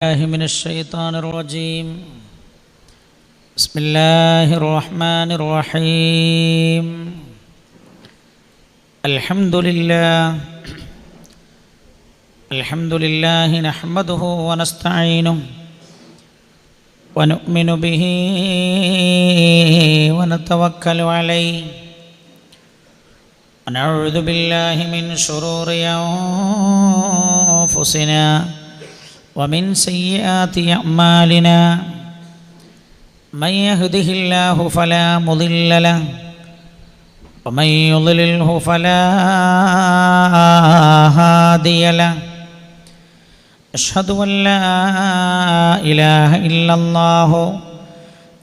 من الشيطان الرجيم. بسم الله الرحمن الرحيم. الحمد لله نحمده ونستعينه ونؤمن به ونتوكل عليه ونعوذ بالله من شرور أنفسنا ومن سيئات أعمالنا. من يهده الله فلا مضل له ومن يضلله فلا هادي له. أشهد أن لا إله إلا الله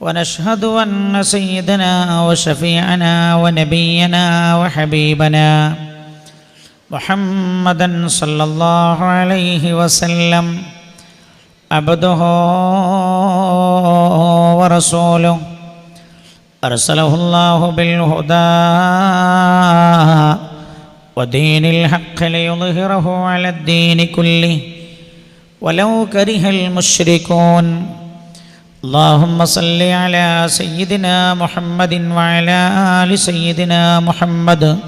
ونشهد أن سيدنا وشفيعنا ونبينا وحبيبنا محمدا صلى الله عليه وسلم عبده ورسوله أرسله الله بالهدى ودين الحق ليظهره على الدين كله ولو كره المشركون. اللهم صل على سيدنا محمد وعلى آل سيدنا محمد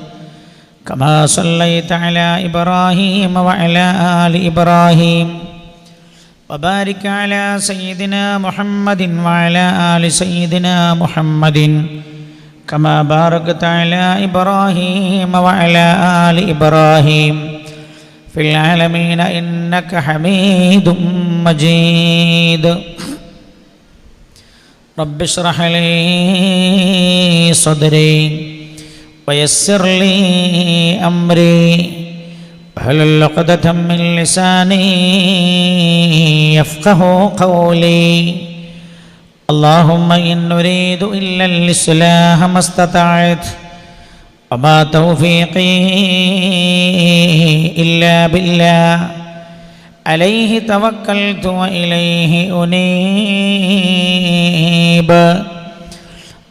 كما صليت على إبراهيم وعلى آل إبراهيم وبارك على سيدنا محمد وعلى آل سيدنا محمد كما باركت على إبراهيم وعلى آل إبراهيم في العالمين إنك حميد مجيد. رب اشرح لي صدري ويسر لي أمري واحلل عقدة من لساني يفقه قولي. اللهم إن نريد إلا الإصلاح ما استطعت وما توفيقي إلا بالله عليه توكلت وإليه أنيب.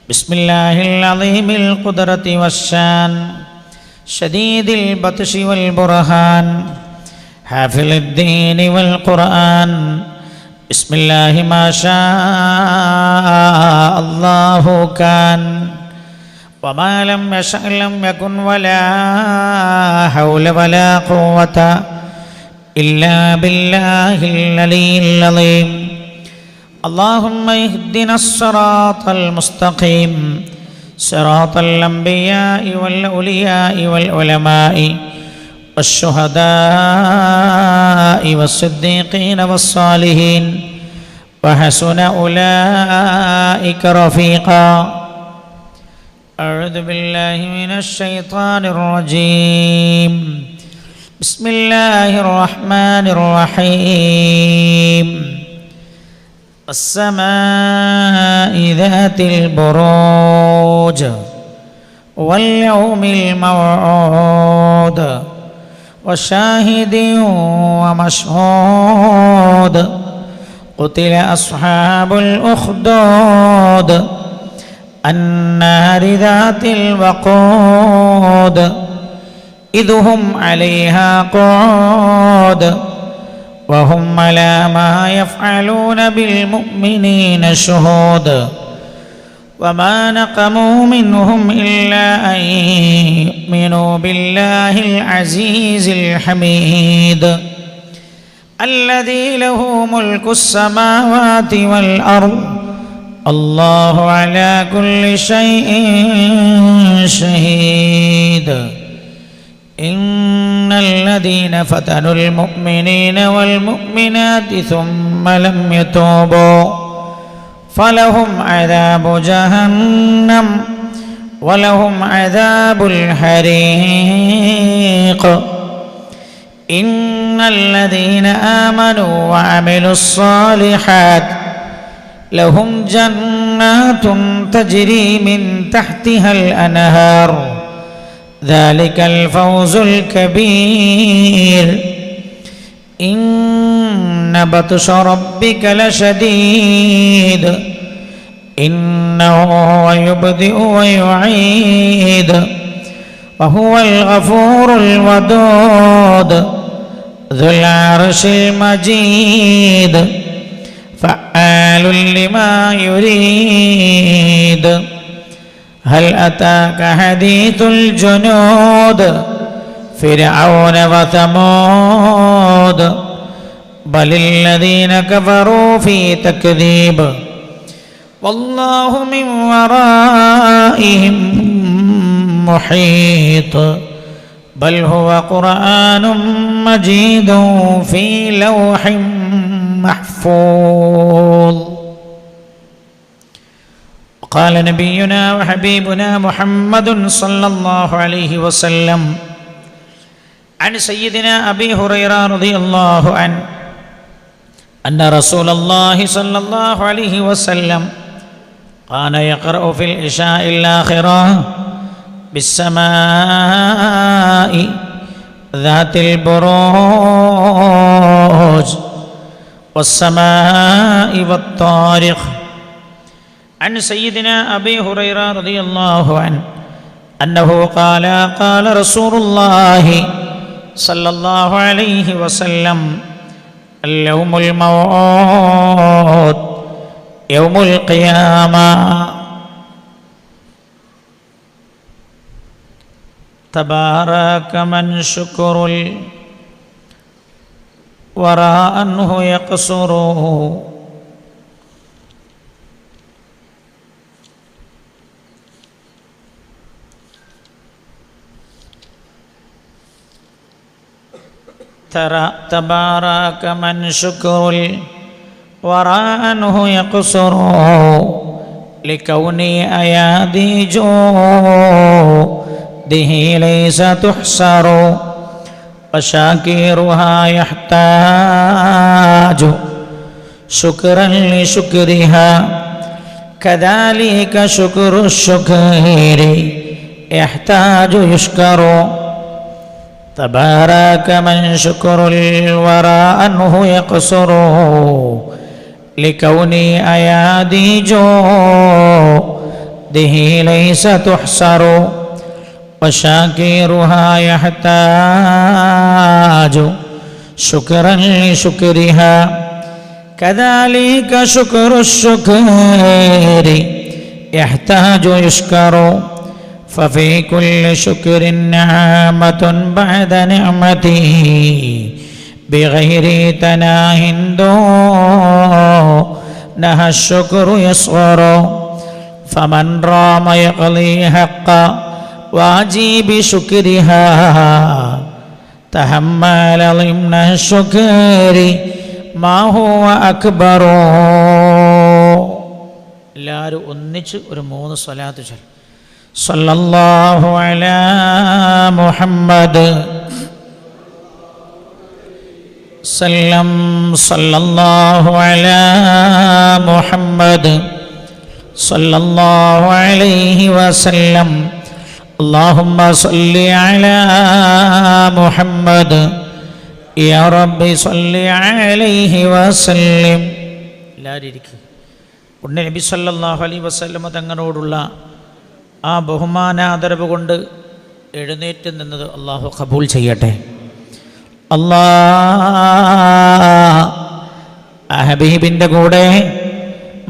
بسم الله العظيم القدرة والشان شديد البطش والبرهان حافظ الدين والقرآن. بسم الله ما شاء الله كان وما لم يشأ لم يكن ولا حول ولا قوة إلا بالله العلي العظيم. اللهم اهدنا الصراط المستقيم صراط الأنبياء والأولياء والعلماء والشهداء والصديقين والصالحين وحسن أولئك رفيقا. أعوذ بالله من الشيطان الرجيم. بسم الله الرحمن الرحيم. السماء ذات البروج واليوم الموعود وشاهد ومشهود. قتل أصحاب الأخدود النار ذات الوقود إذ هم عليها قعود وهم على ما يفعلون بالمؤمنين شهود. وما نقموا منهم إلا أن يؤمنوا بالله العزيز الحميد الذي له ملك السماوات والأرض الله على كل شيء شهيد. إن الذين فتنوا المؤمنين والمؤمنات ثم لم يتوبوا فلهم عذاب جهنم ولهم عذاب الحريق. إن الذين آمنوا وعملوا الصالحات لهم جنات تجري من تحتها الأنهار ذلك الفوز الكبير. إن بطش ربك لشديد إنه هو يبدئ ويعيد وهو الغفور الودود ذو العرش المجيد فعال لما يريد هل أتاك حديث الجنود فرعون وثمود بل الذين كفروا في تكذيب والله من ورائهم محيط بل هو قرآن مجيد في لوح محفوظ. قال نبينا وحبيبنا محمد صلى الله عليه وسلم عن سيدنا أبي هريرة رضي الله عنه أن رسول الله صلى الله عليه وسلم كان يقرأ في العشاء الآخرة بالسماء ذات البروج والسماء والطارق. عن سيدنا أبي هريرة رضي الله عنه أنه قال قال رسول الله صلى الله عليه وسلم اليوم الموعود يوم القيامة تبارك من شكر الورى أنه يقصر تبارك من شكر الورى أنه يقصر لكوني أيادي جوده ليس تحصر وشاكرها يحتاج شكرا لشكرها كذلك شكر الشكر يحتاج يشكر تبارك من شكر الورى أنه يقصر لكوني أيادي جوده ليس تحصر وشاكرها يحتاج شكرا لشكرها كذلك شكر الشكر يحتاج يشكر ففي كل شكر نعمة بعد نعمته بغير تناه دونها الشكر يصغر فمن رام يقضي حق واجب شكرها تحمل ضمن الشكر ما هو أكبر. എല്ലാവരും ഒന്നിച്ച് ഒരു 3 സ്വലാത്ത് ചൊല്ലും. സല്ലല്ലാഹു അലാ മുഹമ്മദ് സല്ലം സല്ലല്ലാഹു അലാ മുഹമ്മദ് സല്ലല്ലാഹു അലൈഹി വസല്ലം അല്ലാഹുമ്മ സല്ലി അലാ മുഹമ്മദ് യാ റബ്ബി സല്ലി അലൈഹി വസല്ലം. എല്ലാവരും ഇരിക്കും. ഉടനെ നബി സല്ലല്ലാഹു അലൈഹി വസല്ലം തങ്ങളോടുള്ള ആ ബഹുമാനാദരവ് കൊണ്ട് എഴുന്നേറ്റ് നിന്നത് അള്ളാഹു ഖബൂൽ ചെയ്യട്ടെ. ഹബീബിൻ്റെ കൂടെ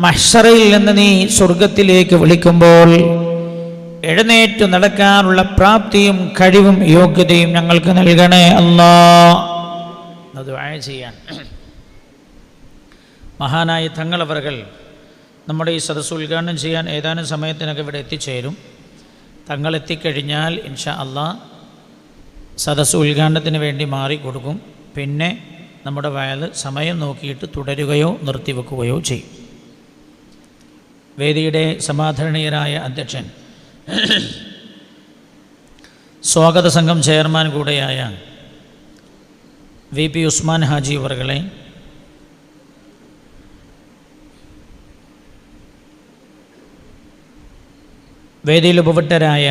മഹ്ശറിൽ നിന്ന് നീ സ്വർഗത്തിലേക്ക് വിളിക്കുമ്പോൾ എഴുന്നേറ്റ് നടക്കാനുള്ള പ്രാപ്തിയും കഴിവും യോഗ്യതയും ഞങ്ങൾക്ക് നൽകണേ അല്ലാഹ്. ദുആ ചെയ്യാൻ മഹാനായ തങ്ങളവറുകൾ നമ്മുടെ ഈ സദസ്സ് ഉദ്ഘാടനം ചെയ്യാൻ ഏതാനും സമയത്തിനൊക്കെ ഇവിടെ എത്തിച്ചേരും. തങ്ങൾ എത്തിക്കഴിഞ്ഞാൽ ഇൻഷാ അല്ലാഹ് സദസ്സ് ഉദ്ഘാടനത്തിന് വേണ്ടി മാറിക്കൊടുക്കും. പിന്നെ നമ്മുടെ വയൽ സമയം നോക്കിയിട്ട് തുടരുകയോ നിർത്തിവെക്കുകയോ ചെയ്യും. വേദിയുടെ സമാദരണീയരായ അധ്യക്ഷൻ, സ്വാഗത സംഘം ചെയർമാൻ കൂടെയായ VP ഉസ്മാൻ ഹാജി അവറുകളെ, വേദിയിൽ ഉപവിഷ്ടരായ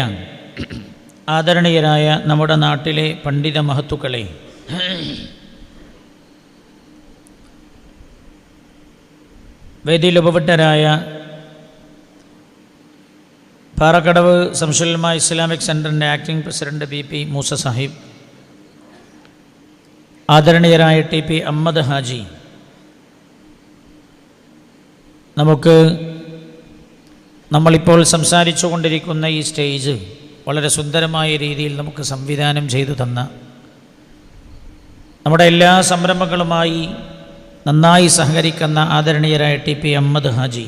ആദരണീയരായ നമ്മുടെ നാട്ടിലെ പണ്ഡിത മഹത്തുക്കളെ, വേദിയിൽ ഉപവിഷ്ടരായ പാറക്കടവ് സംശുൽമ ഇസ്ലാമിക് സെൻറ്ററിൻ്റെ acting president BP Moosa Sahib, ആദരണീയരായ TP അഹമ്മദ് ഹാജി നമ്മളിപ്പോൾ സംസാരിച്ചു കൊണ്ടിരിക്കുന്ന ഈ സ്റ്റേജ് വളരെ സുന്ദരമായ രീതിയിൽ നമുക്ക് സംവിധാനം ചെയ്തു തന്ന, നമ്മുടെ എല്ലാ സംരംഭങ്ങളുമായി നന്നായി സഹകരിക്കുന്ന ആദരണീയരായ TP അഹമ്മദ് ഹാജി,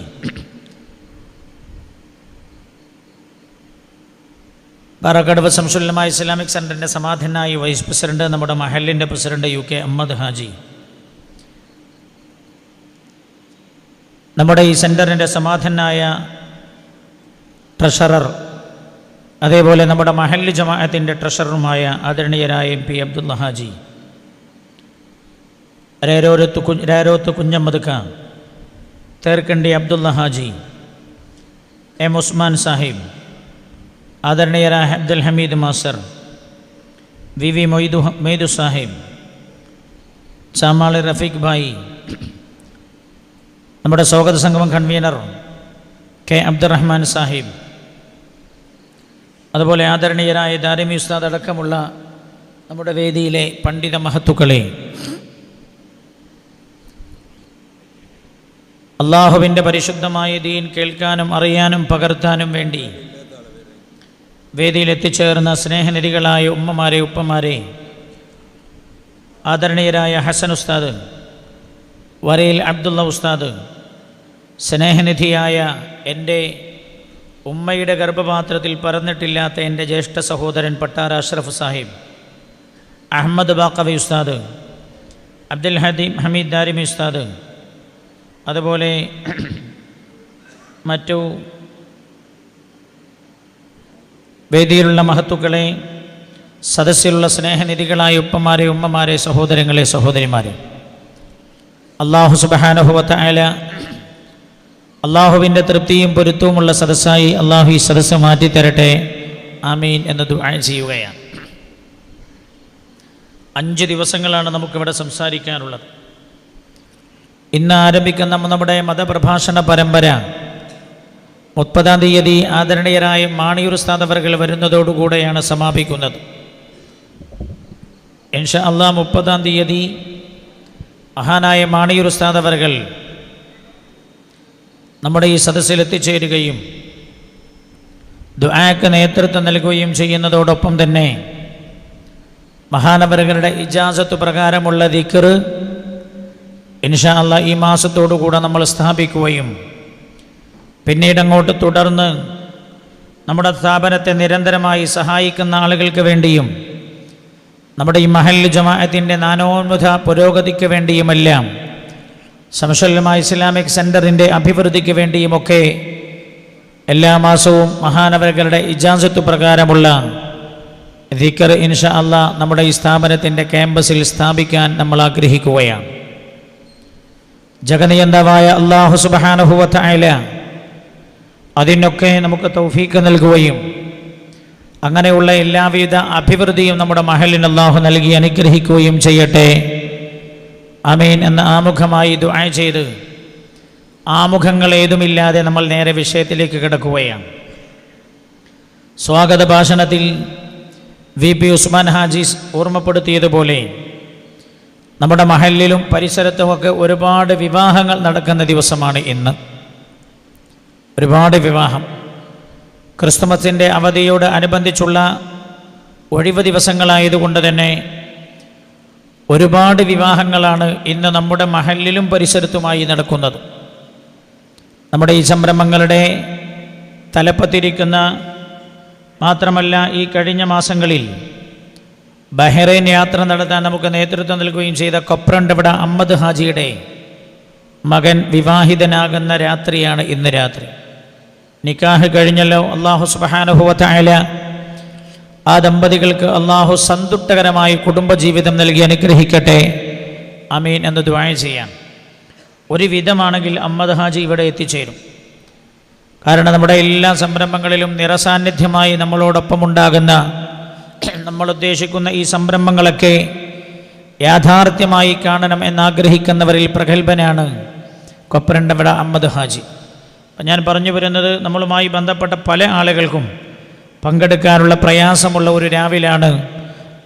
പാറക്കടവ് ശംസുൽ ഇസ്ലാമിക് സെൻ്ററിൻ്റെ സമാധാനായി വൈസ് പ്രസിഡന്റ്, നമ്മുടെ മഹലിൻ്റെ പ്രസിഡന്റ് UK അഹമ്മദ് ഹാജി, നമ്മുടെ ഈ സെൻ്ററിൻ്റെ സമാധാനായ ട്രഷറർ, അതേപോലെ നമ്മുടെ മഹല്ല് ജമാഅത്തിൻ്റെ ട്രഷററുമായ ആദരണീയരായ MP അബ്ദുള്ള ഹാജി, രാരോത്ത് കുഞ്ഞമ്മദ് ഖാൻ, തേർക്കണ്ടി അബ്ദുള്ള ഹാജി, M ഉസ്മാൻ സാഹിബ്, ആദരണീയരായ അബ്ദുൽ ഹമീദ് മാസ്റ്റർ, VV മൊയ്തു സാഹിബ്, ചാമാളി റഫീഖ് ഭായി, നമ്മുടെ സ്വാഗത സംഗമം കൺവീനർ K അബ്ദുറഹ്മാൻ സാഹിബ്, അതുപോലെ ആദരണീയരായ ദാരിമി ഉസ്താദ് അടക്കമുള്ള നമ്മുടെ വേദിയിലെ പണ്ഡിത മഹത്തുക്കളെ, അള്ളാഹുവിൻ്റെ പരിശുദ്ധമായ ദീൻ കേൾക്കാനും അറിയാനും പകർത്താനും വേണ്ടി വേദിയിൽ എത്തിച്ചേർന്ന സ്നേഹനിധികളായ ഉമ്മമാരെ, ഉപ്പമാരെ, ആദരണീയരായ ഹസൻ ഉസ്താദ്, വരയിൽ അബ്ദുള്ള ഉസ്താദ്, സ്നേഹനിധിയായ എൻ്റെ ഉമ്മയുടെ ഗർഭപാത്രത്തിൽ പറന്നിട്ടില്ലാത്ത എൻ്റെ ജ്യേഷ്ഠ സഹോദരൻ പട്ടാര അഷ്റഫ് സാഹിബ്, അഹമ്മദ് ബാക്കവി ഉസ്താദ്, അബ്ദുൽ ഹമീദ് ദാരിമി ഉസ്താദ്, അതുപോലെ മറ്റു വേദിയിലുള്ള മഹത്തുക്കളെ, സദസ്സിലുള്ള സ്നേഹനിധികളായ ഉപ്പമാരെ, ഉമ്മമാരെ, സഹോദരങ്ങളെ, സഹോദരിമാരെ, അല്ലാഹു സുബ്ഹാനഹു വ തആല അള്ളാഹുവിൻ്റെ തൃപ്തിയും പൊരുത്തവുമുള്ള സദസ്സായി അള്ളാഹു ഈ സദസ്സ് മാറ്റിത്തരട്ടെ, ആമീൻ എന്ന് ദുആ ചെയ്യുകയാണ്. 5 ദിവസങ്ങളാണ് നമുക്കിവിടെ സംസാരിക്കാനുള്ളത്. ഇന്ന് ആരംഭിക്കുന്ന നമ്മുടെ മതപ്രഭാഷണ പരമ്പര 30-ാം തീയതി ആദരണീയരായ മാണിയൂർ ഉസ്താദ് അവർകൾ വരുന്നതോടുകൂടെയാണ് സമാപിക്കുന്നത്. ഇൻഷാ അല്ലാഹ് 30-ാം തീയതി മഹാനായ മാണിയൂർ ഉസ്താദ് അവർകൾ നമ്മുടെ ഈ സദസ്സിൽ എത്തിച്ചേരുകയും ദുആക്ക് നേതൃത്വം നൽകുകയും ചെയ്യുന്നതോടൊപ്പം തന്നെ മഹാനവറുകളുടെ ഇജാസത്ത് പ്രകാരമുള്ള ദിക്ർ ഇൻഷാ അല്ലാഹ് ഈ മാസത്തോടുകൂടെ നമ്മൾ സ്ഥാപിക്കുകയും പിന്നീട് അങ്ങോട്ട് തുടർന്ന് നമ്മുടെ സ്ഥാപനത്തെ നിരന്തരമായി സഹായിക്കുന്ന ആളുകൾക്ക് വേണ്ടിയും നമ്മുടെ ഈ മഹല്ല് ജമാഅത്തിൻ്റെ നാനോന്മുഖ പുരോഗതിക്ക് വേണ്ടിയുമെല്ലാം ശംസുൽ ഇസ്ലാമിക് സെൻ്ററിൻ്റെ അഭിവൃദ്ധിക്ക് വേണ്ടിയുമൊക്കെ എല്ലാ മാസവും മഹാനവറുകളുടെ ഇജാസത്ത് പ്രകാരമുള്ള ദിക്ർ ഇൻഷാ അല്ലാഹ് നമ്മുടെ ഈ സ്ഥാപനത്തിൻ്റെ ക്യാമ്പസിൽ സ്ഥാപിക്കാൻ നമ്മൾ ആഗ്രഹിക്കുകയാണ്. ജഗനിയന്താവായ അല്ലാഹു സുബ്ഹാനഹു വ തആല അതിനൊക്കെ നമുക്ക് തൗഫീഖ് നൽകുകയും അങ്ങനെയുള്ള എല്ലാവിധ അഭിവൃദ്ധിയും നമ്മുടെ മഹലിന് അല്ലാഹു നൽകി അനുഗ്രഹിക്കുകയും ചെയ്യട്ടെ, ആമീൻ എന്ന് ആമുഖമായി ദുആ ചെയ്ത് ആമുഖങ്ങൾ ഏതുമില്ലാതെ നമ്മൾ നേരെ വിഷയത്തിലേക്ക് കിടക്കുകയാണ്. സ്വാഗത ഭാഷണത്തിൽ VP ഉസ്മാൻ ഹാജി ഓർമ്മപ്പെടുത്തിയതുപോലെ നമ്മുടെ മഹല്ലിലും പരിസരത്തുമൊക്കെ ഒരുപാട് വിവാഹങ്ങൾ നടക്കുന്ന ദിവസമാണ് ഇന്ന്. ഒരുപാട് വിവാഹം ക്രിസ്തുമസിൻ്റെ അവധിയോട് അനുബന്ധിച്ചുള്ള ഒഴിവ് ദിവസങ്ങളായതുകൊണ്ട് തന്നെ ഒരുപാട് വിവാഹങ്ങളാണ് ഇന്ന് നമ്മുടെ മഹല്ലിലും പരിസരത്തുമായി നടക്കുന്നത്. നമ്മുടെ ഈ സംരംഭങ്ങളുടെ തലപ്പത്തിരിക്കുന്ന, മാത്രമല്ല ഈ കഴിഞ്ഞ മാസങ്ങളിൽ ബഹ്റൈൻ യാത്ര നടത്താൻ നമുക്ക് നേതൃത്വം നൽകുകയും ചെയ്ത കൊപ്രണ്ടവിട അഹമ്മദ് ഹാജിയുടെ മകൻ വിവാഹിതനാകുന്ന രാത്രിയാണ് ഇന്ന് രാത്രി. നിക്കാഹ് കഴിഞ്ഞല്ലോ. അല്ലാഹു സുബ്ഹാനഹു വ തആല ആ ദമ്പതികൾക്ക് അല്ലാഹു സന്തുഷ്ടകരമായ കുടുംബജീവിതം നൽകി അനുഗ്രഹിക്കട്ടെ, ആമീൻ എന്ന് ദുആ ചെയ്യാം. ഒരു വിധമാണെങ്കിൽ അഹമ്മദ് ഹാജി ഇവിടെ എത്തിച്ചേരും. കാരണം നമ്മുടെ എല്ലാ സംരംഭങ്ങളിലും നിറസാന്നിധ്യമായി നമ്മളോടൊപ്പം ഉണ്ടാകുന്ന, നമ്മൾ ഉദ്ദേശിക്കുന്ന ഈ സംരംഭങ്ങളൊക്കെ യാഥാർത്ഥ്യമായി കാണണം എന്നാഗ്രഹിക്കുന്നവരിൽ പ്രഗത്ഭനാണ് കൊപ്രണ്ടവിട അഹമ്മദ് ഹാജി. ഞാൻ പറഞ്ഞു വരുന്നത്, നമ്മളുമായി ബന്ധപ്പെട്ട പല ആളുകൾക്കും പങ്കെടുക്കാനുള്ള പ്രയാസമുള്ള ഒരു രാവിലാണ്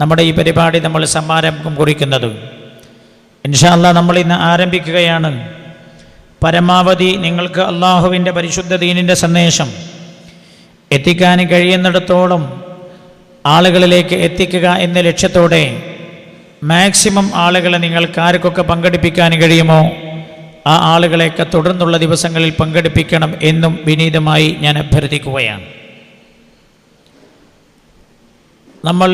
നമ്മുടെ ഈ പരിപാടി നമ്മൾ സമാരംഭം കുറിക്കുന്നത്. ഇൻഷാ അല്ലാഹ് നമ്മൾ ഇന്ന് ആരംഭിക്കുകയാണ്. പരമാവധി നിങ്ങൾക്ക് അള്ളാഹുവിൻ്റെ പരിശുദ്ധ ദീനിൻ്റെ സന്ദേശം എത്തിക്കാൻ കഴിയുന്നിടത്തോളം ആളുകളിലേക്ക് എത്തിക്കുക എന്ന ലക്ഷ്യത്തോടെ മാക്സിമം ആളുകളെ നിങ്ങൾക്ക് ആർക്കൊക്കെ പങ്കെടുപ്പിക്കാൻ കഴിയുമോ ആ ആളുകളെയൊക്കെ തുടർന്നുള്ള ദിവസങ്ങളിൽ പങ്കെടുപ്പിക്കണം എന്നും വിനീതമായി ഞാൻ അഭ്യർത്ഥിക്കുകയാണ്. നമ്മൾ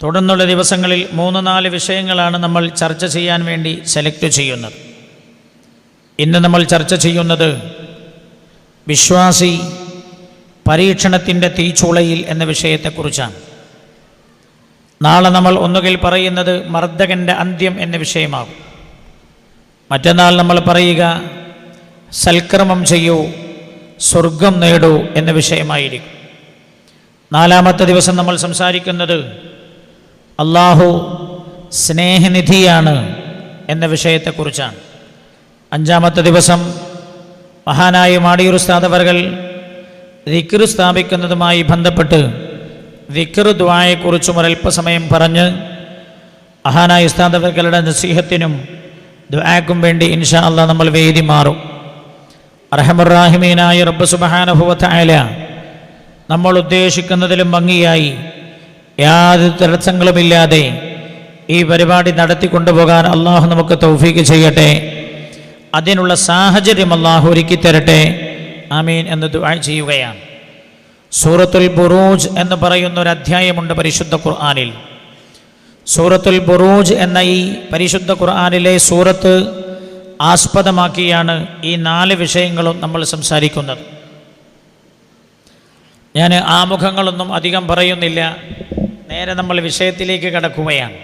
തുടർന്നുള്ള ദിവസങ്ങളിൽ 3-4 വിഷയങ്ങളാണ് നമ്മൾ ചർച്ച ചെയ്യാൻ വേണ്ടി സെലക്ട് ചെയ്യുന്നത്. ഇന്ന് നമ്മൾ ചർച്ച ചെയ്യുന്നത് വിശ്വാസി പരീക്ഷണത്തിൻ്റെ തീച്ചൂളയിൽ എന്ന വിഷയത്തെക്കുറിച്ചാണ്. നാളെ നമ്മൾ ഒന്നുകിൽ പറയുന്നത് മർദ്ദകൻ്റെ അന്ത്യം എന്ന വിഷയമാകും. മറ്റന്നാൾ നമ്മൾ പറയുക സൽക്കർമ്മം ചെയ്യൂ സ്വർഗം നേടൂ എന്ന വിഷയമായിരിക്കും. 4-ാമത്തെ ദിവസം നമ്മൾ സംസാരിക്കുന്നത് അള്ളാഹു സ്നേഹനിധിയാണ് എന്ന വിഷയത്തെക്കുറിച്ചാണ്. 5-ാമത്തെ ദിവസം മഹാനായ മാടിയൂർ ഉസ്താദ് അവർകൾ ദിക്ർ സ്ഥാപിക്കുന്നതുമായി ബന്ധപ്പെട്ട് ദിക്ർ ദുആയെക്കുറിച്ചും ഒരൽപ്പസമയം പറഞ്ഞ് മഹാനായ ഉസ്താദ് അവർകളുടെ നസീഹത്തിനും ദുആക്കും വേണ്ടി ഇൻഷാ അല്ലാഹ് നമ്മൾ വേദി മാറും. അർഹമർ റഹീമീനായ റബ്ബ് സുബ്ഹാനഹു വ തആല നമ്മൾ ഉദ്ദേശിക്കുന്നതിലും ഭംഗിയായി യാതൊരു തടസ്സങ്ങളുമില്ലാതെ ഈ പരിപാടി നടത്തിക്കൊണ്ടുപോകാൻ അള്ളാഹു നമുക്ക് തൗഫീക്ക് ചെയ്യട്ടെ. അതിനുള്ള സാഹചര്യം അള്ളാഹു ഒരുക്കി തരട്ടെ. ആമീൻ എന്ന് ദുആ ചെയ്യുകയാണ്. സൂറത്തുൽ ബുറൂജ് എന്ന് പറയുന്ന ഒരു അധ്യായമുണ്ട് പരിശുദ്ധ ഖുർആനിൽ. സൂറത്തുൽ ബുറൂജ് എന്ന ഈ പരിശുദ്ധ ഖുർആനിലെ സൂറത്ത് ആസ്പദമാക്കിയാണ് ഈ 4 വിഷയങ്ങളും നമ്മൾ സംസാരിക്കുന്നത്. ഞാൻ ആമുഖങ്ങളൊന്നും അധികം പറയുന്നില്ല, നേരെ നമ്മൾ വിഷയത്തിലേക്ക് കടക്കുകയാണ്.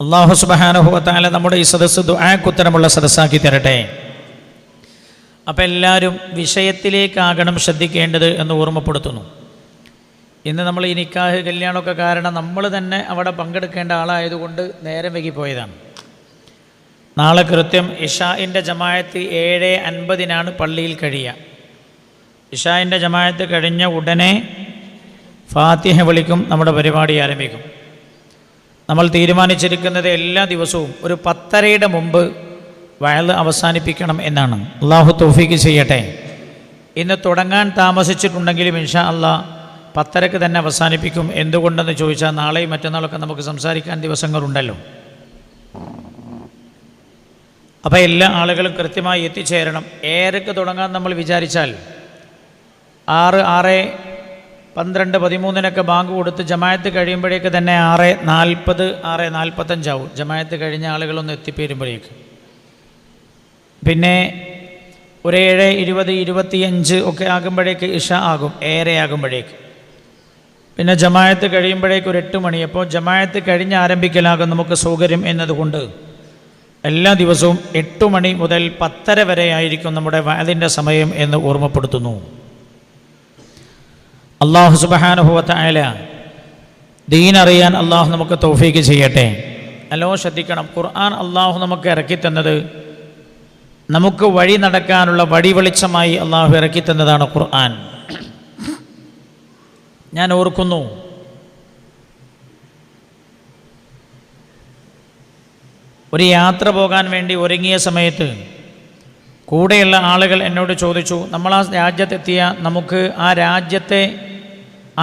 അല്ലാഹു സുബ്ഹാനഹു വ തആല നമ്മുടെ ഈ സദസ്സ് ദുആക്കുത്തരമുള്ള സദസ്സാക്കി തരട്ടെ. അപ്പോൾ എല്ലാവരും വിഷയത്തിലേക്കാകണം ശ്രദ്ധിക്കേണ്ടത് എന്ന് ഓർമ്മപ്പെടുത്തുന്നു. ഇന്ന് നമ്മൾ ഈ നിക്കാഹ് കല്യാണമൊക്കെ കാരണം നമ്മൾ തന്നെ അവിടെ പങ്കെടുക്കേണ്ട ആളായതുകൊണ്ട് നേരം വൈകിപ്പോയതാണ്. നാളെ കൃത്യം ഇശാഇൻ്റെ ജമാഅത്ത് 7:50 പള്ളിയിൽ കഴിയുക. ഇശാഇൻ്റെ ജമാഅത്ത് കഴിഞ്ഞ ഉടനെ ഫാത്തിഹ വിളിക്കും, നമ്മുടെ പരിപാടി ആരംഭിക്കും. നമ്മൾ തീരുമാനിച്ചിരിക്കുന്നത് എല്ലാ ദിവസവും ഒരു 10:30 മുമ്പ് വഅള് അവസാനിപ്പിക്കണം എന്നാണ്. അള്ളാഹു തൗഫീക്ക് ചെയ്യട്ടെ. ഇന്ന് തുടങ്ങാൻ താമസിച്ചിട്ടുണ്ടെങ്കിലും ഇൻഷാ അല്ലാഹ് 10:30 തന്നെ അവസാനിപ്പിക്കും. എന്തുകൊണ്ടെന്ന് ചോദിച്ചാൽ നാളെയും മറ്റന്നാളൊക്കെ നമുക്ക് സംസാരിക്കാൻ ദിവസങ്ങളുണ്ടല്ലോ. അപ്പോൾ എല്ലാ ആളുകളും കൃത്യമായി എത്തിച്ചേരണം. 7:00 തുടങ്ങാൻ നമ്മൾ വിചാരിച്ചാൽ 6, 12, 13 ബാങ്ക് കൊടുത്ത് ജമാഅത്ത് കഴിയുമ്പോഴേക്ക് തന്നെ 6:40, 6:45 ജമാഅത്ത് കഴിഞ്ഞ ആളുകളൊന്ന് എത്തിപ്പേരുമ്പോഴേക്ക്. പിന്നെ ഒരു 7:20, 25 ഒക്കെ ആകുമ്പോഴേക്ക് ഇഷ ആകും, 7:30 ആകുമ്പോഴേക്ക്. പിന്നെ ജമാഅത്ത് കഴിയുമ്പോഴേക്ക് ഒരു 8 മണി. അപ്പോൾ ജമാഅത്ത് കഴിഞ്ഞ് ആരംഭിക്കലാകും നമുക്ക് സൗകര്യം എന്നതുകൊണ്ട് എല്ലാ ദിവസവും 8 മണി മുതൽ 10:30 വരെ ആയിരിക്കും നമ്മുടെ വഅദിൻ്റെ സമയം എന്ന് ഓർമ്മപ്പെടുത്തുന്നു. അല്ലാഹു സുബ്ഹാനഹു വ തആല ദീൻ അറിയാൻ അല്ലാഹു നമുക്ക് തൗഫീക്ക് ചെയ്യട്ടെ. നല്ലോണം ശ്രദ്ധിക്കണം. ഖുർആൻ അല്ലാഹു നമുക്ക് ഇറക്കി തന്നത് നമുക്ക് വഴി നടക്കാനുള്ള വഴി വെളിച്ചമായി അല്ലാഹു ഇറക്കി തന്നതാണ് ഖുർആൻ. ഞാൻ ഓർക്കുന്നു, ഒരു യാത്ര പോകാൻ വേണ്ടി ഒരുങ്ങിയ സമയത്ത് കൂടെയുള്ള ആളുകൾ എന്നോട് ചോദിച്ചു, നമ്മൾ ആ രാജ്യത്തെത്തിയ നമുക്ക്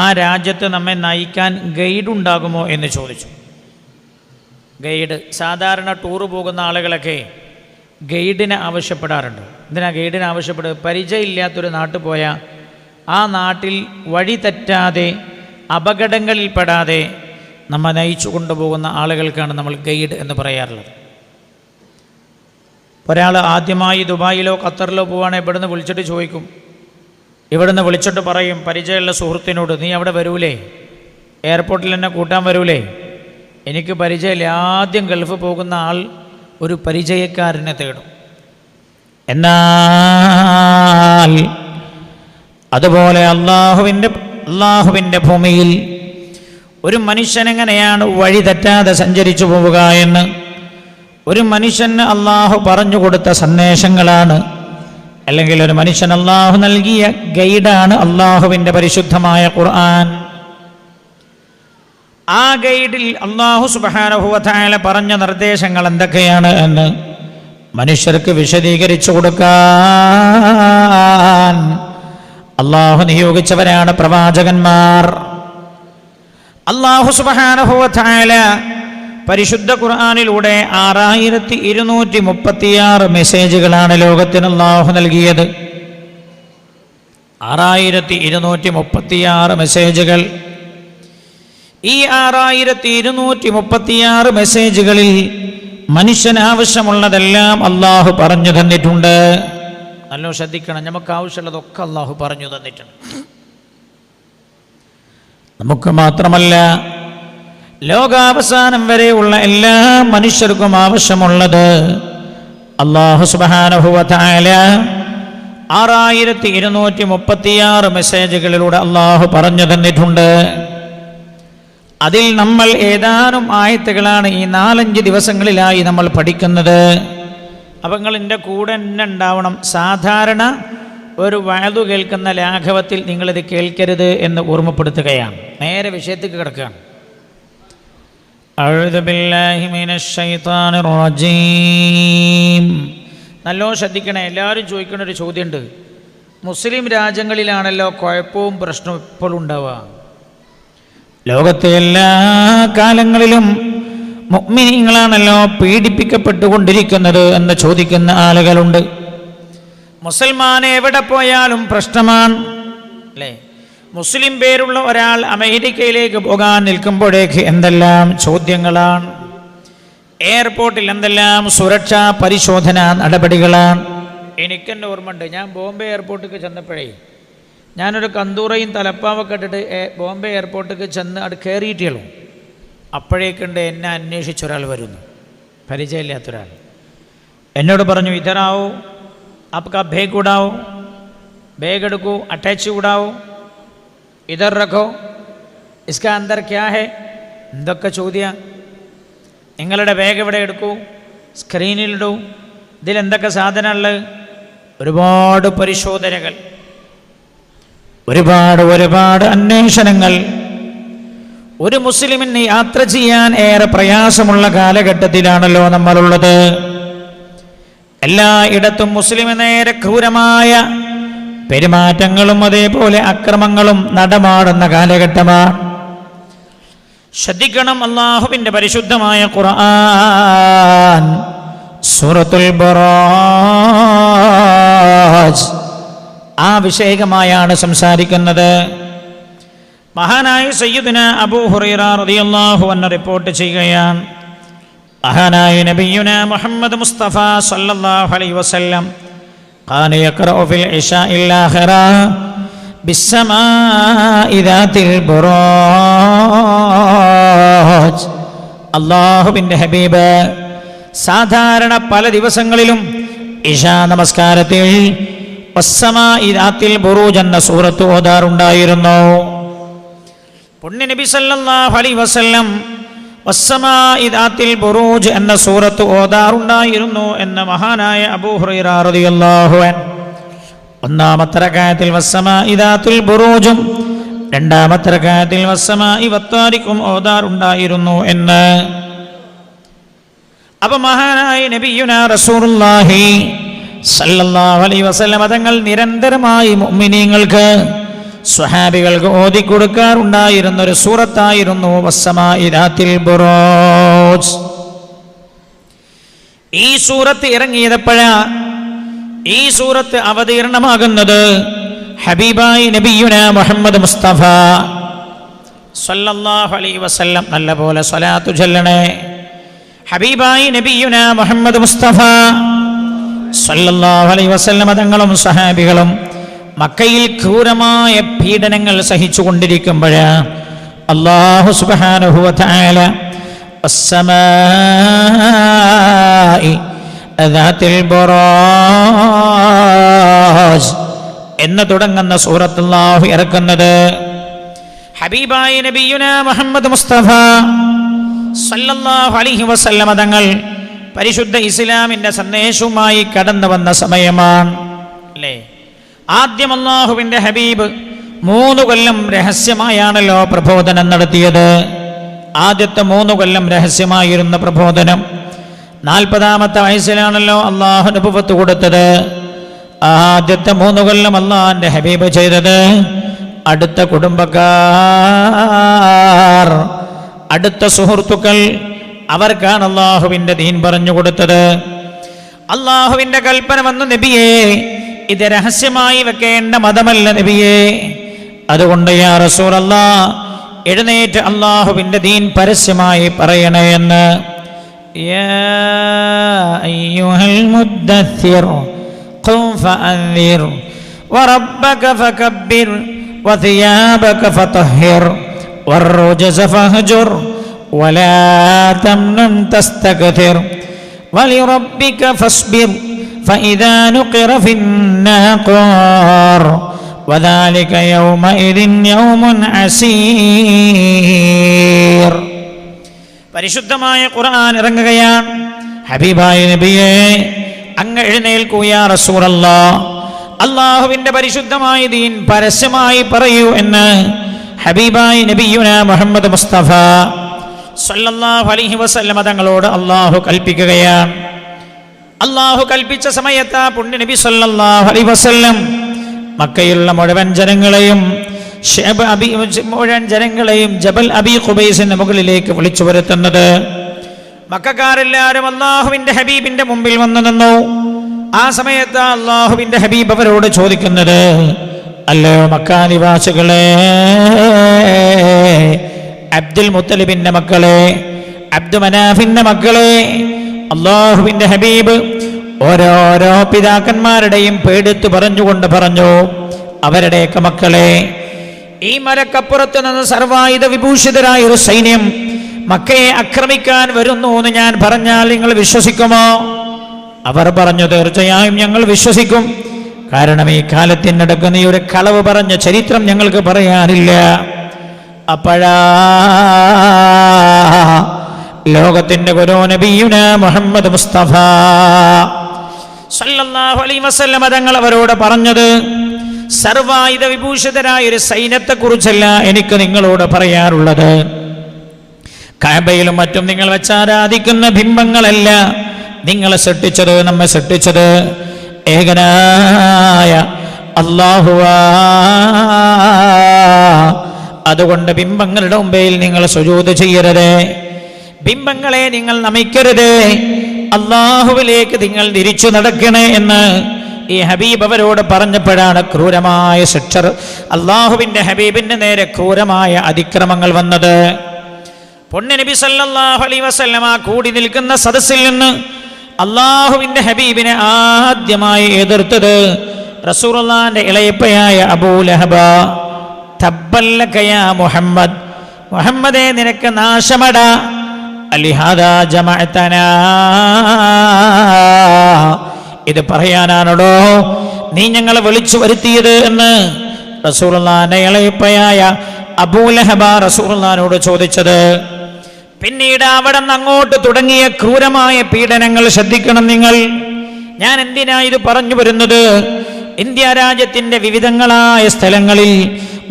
ആ രാജ്യത്ത് നമ്മെ നയിക്കാൻ ഗൈഡ് ഉണ്ടാകുമോ എന്ന് ചോദിച്ചു. ഗൈഡ് സാധാരണ ടൂറ് പോകുന്ന ആളുകളൊക്കെ ഗൈഡിനെ ആവശ്യപ്പെടാറുണ്ട്. എന്തിനാ ഗൈഡിനെ ആവശ്യപ്പെടുക? പരിചയമില്ലാത്തൊരു നാട്ടിൽ പോയാൽ ആ നാട്ടിൽ വഴി തെറ്റാതെ അപകടങ്ങളിൽപ്പെടാതെ നമ്മെ നയിച്ചു കൊണ്ടുപോകുന്ന ആളുകൾക്കാണ് നമ്മൾ ഗൈഡ് എന്ന് പറയാറുള്ളത്. ഒരാൾ ആദ്യമായി ദുബായിലോ ഖത്തറിലോ പോവുകയാണെങ്കിൽ ഇവിടുന്ന് വിളിച്ചിട്ട് ചോദിക്കും, ഇവിടുന്ന് വിളിച്ചിട്ട് പറയും പരിചയമുള്ള സുഹൃത്തിനോട്, നീ അവിടെ വരൂലേ, എയർപോർട്ടിൽ എന്നെ കൂട്ടാൻ വരൂലേ? എനിക്ക് പരിചയമില്ല. ആദ്യം ഗൾഫ് പോകുന്ന ആൾ ഒരു പരിചയക്കാരനെ തേടും. എന്നാൽ അതുപോലെ അള്ളാഹുവിൻ്റെ ഭൂമിയിൽ ഒരു മനുഷ്യൻ എങ്ങനെയാണ് വഴി തെറ്റാതെ സഞ്ചരിച്ചു പോവുക എന്ന് ഒരു മനുഷ്യന് അള്ളാഹു പറഞ്ഞു കൊടുത്ത സന്ദേശങ്ങളാണ്, അല്ലെങ്കിൽ ഒരു മനുഷ്യൻ അള്ളാഹു നൽകിയ ഗൈഡാണ് അള്ളാഹുവിൻ്റെ പരിശുദ്ധമായ ഖുർആൻ. ആ ഗൈഡിൽ അള്ളാഹു സുബ്ഹാനഹു വ തആല പറഞ്ഞ നിർദ്ദേശങ്ങൾ എന്തൊക്കെയാണ് എന്ന് മനുഷ്യർക്ക് വിശദീകരിച്ചു കൊടുക്കാൻ അള്ളാഹു നിയോഗിച്ചവരാണ് പ്രവാചകന്മാർ. അള്ളാഹു സുബ്ഹാനഹു വ തആല പരിശുദ്ധ ഖുർആനിലൂടെ 6236 മെസ്സേജുകളാണ് ലോകത്തിന് അള്ളാഹു നൽകിയത്. 6236 മെസ്സേജുകൾ. ഈ 6236 മെസ്സേജുകളിൽ മനുഷ്യന് ആവശ്യമുള്ളതെല്ലാം അള്ളാഹു പറഞ്ഞു തന്നിട്ടുണ്ട്. നല്ല ശ്രദ്ധിക്കണം, നമുക്ക് ആവശ്യമുള്ളതൊക്കെ അള്ളാഹു പറഞ്ഞു തന്നിട്ടുണ്ട്. നമുക്ക് മാത്രമല്ല, ലോകാവസാനം വരെയുള്ള എല്ലാ മനുഷ്യർക്കും ആവശ്യമുള്ളത് അല്ലാഹു സുബ്ഹാനഹു വ തആല 6236 മെസ്സേജുകളിലൂടെ അല്ലാഹു പറഞ്ഞു തന്നിട്ടുണ്ട്. അതിൽ നമ്മൾ ഏതാനും ആയത്തുകളാണ് ഈ 4-5 ദിവസങ്ങളിലായി നമ്മൾ പഠിക്കുന്നത്. അപ്പം നിങ്ങൾ എൻ്റെ കൂടെ തന്നെ ഉണ്ടാവണം. സാധാരണ ഒരു വഅദ് കേൾക്കുന്ന ലാഘവത്തിൽ നിങ്ങളിത് കേൾക്കരുത് എന്ന് ഓർമ്മപ്പെടുത്തുകയാണ്. നേരെ വിഷയത്തേക്ക് കിടക്കുകയാണ്. അഊദു ബില്ലാഹി മിനശ് ശൈത്വാനിർ റജീം. നല്ലോ ശ്രദ്ധിക്കണേ. എല്ലാവരും ചോദിക്കുന്ന ഒരു ചോദ്യമുണ്ട്. മുസ്ലിം രാജ്യങ്ങളിലാണല്ലോ കുഴപ്പവും പ്രശ്നവും എപ്പോഴും ഉണ്ടാവുക. ലോകത്തെ എല്ലാ കാലങ്ങളിലും മുഅ്മിനീങ്ങളാണല്ലോ പീഡിപ്പിക്കപ്പെട്ടുകൊണ്ടിരിക്കുന്നത് എന്ന് ചോദിക്കുന്ന ആളുകളുണ്ട്. മുസൽമാൻ എവിടെ പോയാലും പ്രശ്നമാണ് അല്ലേ? മുസ്ലിം പേരുള്ള ഒരാൾ അമേരിക്കയിലേക്ക് പോകാൻ നിൽക്കുമ്പോഴേക്ക് എന്തെല്ലാം ചോദ്യങ്ങളാണ്. എയർപോർട്ടിൽ എന്തെല്ലാം സുരക്ഷാ പരിശോധന നടപടികളാണ്. എനിക്കെന്നെ ഓർമ്മയുണ്ട്, ഞാൻ ബോംബെ എയർപോർട്ടിലേക്ക് ചെന്നപ്പോഴേ ഞാനൊരു കന്തൂറയും തലപ്പാവൊക്കെ ഇട്ടിട്ട് ബോംബെ എയർപോർട്ടിലേക്ക് ചെന്ന് അവിടെ കയറിയിട്ടുള്ളൂ. അപ്പോഴേക്കുണ്ട് എന്നെ അന്വേഷിച്ചൊരാൾ വരുന്നു, പരിചയമില്ലാത്തൊരാൾ. എന്നോട് പറഞ്ഞു, ഇതറാവോ, आपका बैग उड़ाओ, बैग എടുക്കൂ, അറ്റാച്ച് ഉടാവോ, ഇതർ രഖോ, ഇസ്കാ അന്തർ ക്യാ ഹെ. എന്തൊക്കെ ചോദ്യം. നിങ്ങളുടെ ബാഗ് എവിടെ, എടുക്കൂ, സ്ക്രീനിലിടൂ, ഇതിലെന്തൊക്കെ സാധനമുള്ളത്. ഒരുപാട് പരിശോധനകൾ, ഒരുപാട് അന്വേഷണങ്ങൾ. ഒരു മുസ്ലിമിന് യാത്ര ചെയ്യാൻ ഏറെ പ്രയാസമുള്ള കാലഘട്ടത്തിലാണല്ലോ നമ്മളുള്ളത്. എല്ലായിടത്തും മുസ്ലിം നേരെ ക്രൂരമായ പെരുമാറ്റങ്ങളും അതേപോലെ അക്രമങ്ങളും നടമാടുന്ന കാലഘട്ടമാണ്. ശ്രദ്ധിക്കണം. അല്ലാഹുവിൻ്റെ പരിശുദ്ധമായ ഖുർആൻ സൂറത്തുൽ ബറാജ് ആ വിഷയമായാണ് സംസാരിക്കുന്നത്. മഹാനായ സയ്യിദുനാ അബൂ ഹുറൈറ റളിയല്ലാഹു അൻഹു റിപ്പോർട്ട് ചെയ്യുകയാണ്, മഹാനായ നബിയുനാ മുഹമ്മദ് മുസ്തഫ സല്ലല്ലാഹു അലൈഹി വസല്ലം ഖാന യഖറഉ ഫിൽ ഇശാഇൽ ആഖിറ ബിസ്സമാഇ ദാതിൽ ബുറാജ്. അല്ലാഹുവിൻ്റെ ഹബീബ് സാധാരണ പല ദിവസങ്ങളിലും ഇശാ നമസ്കാരത്തിൽ വസ്സമാഇ ദാതിൽ ബുറൂജ് എന്ന സൂറത്ത് ഓതാറുണ്ടായിരുന്നു. പുണ്യ നബി സല്ലല്ലാഹു അലൈഹി വസല്ലം വസ്സമാഇ ദാതിൽ ബുറൂജ് എന്ന സൂറത്ത് ഓതാറുണ്ടായിരുന്നു എന്ന് മഹാനായ അബൂ ഹുറൈറ റളിയല്ലാഹു അൻഹു ഒന്നാമത്തെ റകഅത്തിൽ വസ്സമാഇ ദാതിൽ ബുറൂജും രണ്ടാമത്തെ റകഅത്തിൽ വസ്സമാഇ വത്താരിക്കും ഓതാറുണ്ടായിരുന്നു എന്ന്. അപ്പോൾ മഹാനായ നബിയുനാ റസൂലുള്ളാഹി സല്ലല്ലാഹു അലൈഹി വസല്ലം തങ്ങൾ നിരന്തരമായി മുഅ്മിനീങ്ങൾക്ക് സ്വഹാബികൾക്ക് ഓതിക്കൊടുക്കാറുണ്ടായിരുന്ന ഒരു സൂറത്തായിരുന്നു വസ്സമാഇ ദാതിൽ ബുറൂജ്. ഈ സൂറത്ത് ഇറങ്ങിയപ്പോഴാ ഈ സൂറത്ത് അവതീർണമാകുന്നത് ഹബീബായി നബിയുനാ മുഹമ്മദ് മുസ്തഫ സല്ലല്ലാഹു അലൈഹി വസല്ലം. നല്ലപോലെ സ്വലാത്തു ചൊല്ലണേ. ഹബീബായി നബിയുനാ മുഹമ്മദ് മുസ്തഫ സല്ലല്ലാഹു അലൈഹി വസല്ലം തങ്ങളും സ്വഹാബികളും മക്കയിൽ ക്രൂരമായ പീഡനങ്ങൾ സഹിച്ചുകൊണ്ടിരിക്കുമ്പോഴ് അല്ലാഹു സുബ്ഹാനഹു വ തആല വസ്സമാഇ ദാത്തിൽ ബുറാജ് എന്ന് തുടങ്ങുന്ന സൂറത്ത് അല്ലാഹു ഇറക്കുന്നത് ഹബീബായ നബിയുനാ മുഹമ്മദ് മുസ്തഫ സല്ലല്ലാഹു അലൈഹി വസല്ലമ തങ്ങൾ പരിശുദ്ധ ഇസ്ലാമിന്റെ സന്ദേശവുമായി കടന്നു വന്ന സമയമാണ് അല്ലേ? ആദ്യം അല്ലാഹുവിന്റെ ഹബീബ് 3 കൊല്ലം രഹസ്യമായാണല്ലോ പ്രബോധനം നടത്തിയത്. ആദ്യത്തെ 3 കൊല്ലം രഹസ്യമായിരുന്ന പ്രബോധനം 40ാമത്തെ വയസ്സിലാണല്ലോ അല്ലാഹു നബുവത്ത് കൊടുത്തത്. ആദ്യത്തെ 3 കൊല്ലം അല്ലാഹുവിന്റെ ഹബീബ് ചെയ്തത് അടുത്ത കുടുംബക്കാർ, അടുത്ത സുഹൃത്തുക്കൾ, അവർക്കാണ് അല്ലാഹുവിന്റെ ദീൻ പറഞ്ഞു കൊടുത്തത്. അല്ലാഹുവിന്റെ കൽപ്പന വന്നു, നബിയേ ഇത് രഹസ്യമായി വെക്കേണ്ട മതമല്ല നബിയേ, അതുകൊണ്ട് യാ റസൂലല്ലാഹ് എഴുന്നേറ്റ് അല്ലാഹുവിന്റെ ദീൻ പരസ്യമായി പറയണേ എന്ന്. യാ അയ്യുഹൽ മുദ്ദസ്സിർ ഖും ഫഅൻദിർ വറബ്ബക ഫകബ്ബിർ വസിയാബക ഫതഹിർ വറുജ്സ ഫഹ്ജുർ വലാ തംനൻ തസ്തക്തിർ വലിറബ്ബിക ഫസ്ബിർ ഫഇദാ നുഖിറ ഫിന്നാഖാർ വദാലിക യൗമഇദിൻ യൗമുൻ അസീർ. പരിശുദ്ധമായ ഖുർആൻ ഇറങ്ങുകയാണ്. ഹബീബായ നബിയേ അങ്ങ് എഴുന്നേൽക്കൂ യാ റസൂലല്ലാഹ്, അല്ലാഹുവിന്റെ പരിശുദ്ധമായ ദീൻ പരസ്യമായി പറയൂ എന്ന് ഹബീബായ നബിയുനാ മുഹമ്മദ് മുസ്തഫ സല്ലല്ലാഹു അലൈഹി വസല്ലമ തങ്ങളോട് അല്ലാഹു കൽപ്പിക്കുകയാണ്. അല്ലാഹു കൽപ്പിച്ച സമയത്ത് പുണ്യ നബി സല്ലല്ലാഹു അലൈഹി വസല്ലം മക്കയിലുള്ള മുഴുവൻ ജനങ്ങളെയും ജബൽ അബി ഖുബൈസിന്റെ മുകളിലേക്ക് വിളിച്ചു വരുത്തുന്നത്. മക്കക്കാരെല്ലാവരും അല്ലാഹുവിന്റെ ഹബീബിന്റെ മുമ്പിൽ വന്നു നിന്നു. ആ സമയത്ത് അല്ലാഹുവിന്റെ ഹബീബ് അവരോട് ചോദിക്കുന്നത്, അല്ലയോ മക്കാ നിവാസികളെ, അബ്ദുൽ മുത്തലിബിന്റെ മക്കളെ, അബ്ദു മനാഫിന്റെ മക്കളെ, അല്ലാഹുവിന്റെ ഹബീബ് ഓരോരോ പിതാക്കന്മാരുടെയും പേരെടുത്ത് പറഞ്ഞുകൊണ്ട് പറഞ്ഞു, അവരുടെയൊക്കെ മക്കളെ, ഈ മരക്കപ്പുറത്ത് നിന്ന് സർവായുധ വിഭൂഷിതരായ ഒരു സൈന്യം മക്കയെ ആക്രമിക്കാൻ വരുന്നു എന്ന് ഞാൻ പറഞ്ഞാൽ നിങ്ങൾ വിശ്വസിക്കുമോ? അവർ പറഞ്ഞു, തീർച്ചയായും ഞങ്ങൾ വിശ്വസിക്കും. കാരണം ഈ കാലത്തിനടക്ക് നീ ഒരു കളവ് പറഞ്ഞ ചരിത്രം ഞങ്ങൾക്ക് പറയാനില്ല. അപ്പോഴാ ലോകത്തിന്റെ ഗുരു നബിയുനാ മുഹമ്മദ് മുസ്തഫ സല്ലല്ലാഹു അലൈഹി വസല്ലം തങ്ങൾ അവരോട് പറഞ്ഞത്, സർവായുധ വിഭൂഷിതരായ ഒരു സൈന്യത്തെ കുറിച്ചല്ല എനിക്ക് നിങ്ങളോട് പറയാറുള്ളത്. കഅബയിലും മറ്റും നിങ്ങൾ വെച്ചാരാധിക്കുന്ന ബിംബങ്ങളല്ല നിങ്ങളെ സൃഷ്ടിച്ചത്, നമ്മെ സൃഷ്ടിച്ചത് ഏകനായ അല്ലാഹുവാ. അതുകൊണ്ട് ബിംബങ്ങളുടെ മുമ്പിൽ നിങ്ങൾ സുജൂദ് ചെയ്യരുത്, ബിംബങ്ങളെ നിങ്ങൾ നമിക്കരുത്, അല്ലാഹുവിലേക്ക് നിങ്ങൾ തിരിച്ചു നടക്കണേ എന്ന് ഈ ഹബീബ് അവരോട് പറഞ്ഞപ്പോഴാണ് ക്രൂരമായ ശിക്ഷ, അല്ലാഹുവിന്റെ ഹബീബിന്റെ നേരെ ക്രൂരമായ അതിക്രമങ്ങൾ വന്നത്. പുണ്യ നബി സല്ലല്ലാഹു അലൈഹി വസല്ലമ കൂടി നിൽക്കുന്ന സദസ്സിൽ നിന്ന് അല്ലാഹുവിന്റെ ഹബീബിനെ ആദ്യമായി എതിർത്തത് റസൂലുള്ളാഹിന്റെ ഇളയപ്പയായ അബൂ ലഹബ. തബ്ബല്ലക യാ മുഹമ്മദ്, മുഹമ്മദേ നിനക്ക് നാശമട, അലിഹാദാ ജമഅതനാ, ഇത് പറയാനാണോ നീ ഞങ്ങളെ വിളിച്ചു വരുത്തിയത് എന്ന് റസൂലുള്ളാഹിന്റെ ഇളയപ്പയായ അബൂ ലഹബ റസൂലുള്ളാഹിനോട് ചോദിച്ചത്. പിന്നീട് അവിടെ നിന്ന് അങ്ങോട്ട് തുടങ്ങിയ ക്രൂരമായ പീഡനങ്ങൾ ശ്രദ്ധിക്കണം നിങ്ങൾ. ഞാൻ എന്തിനാ ഇത് പറഞ്ഞു വരുന്നത്? ഇന്ത്യ രാജ്യത്തിന്റെ വിവിധങ്ങളായ സ്ഥലങ്ങളിൽ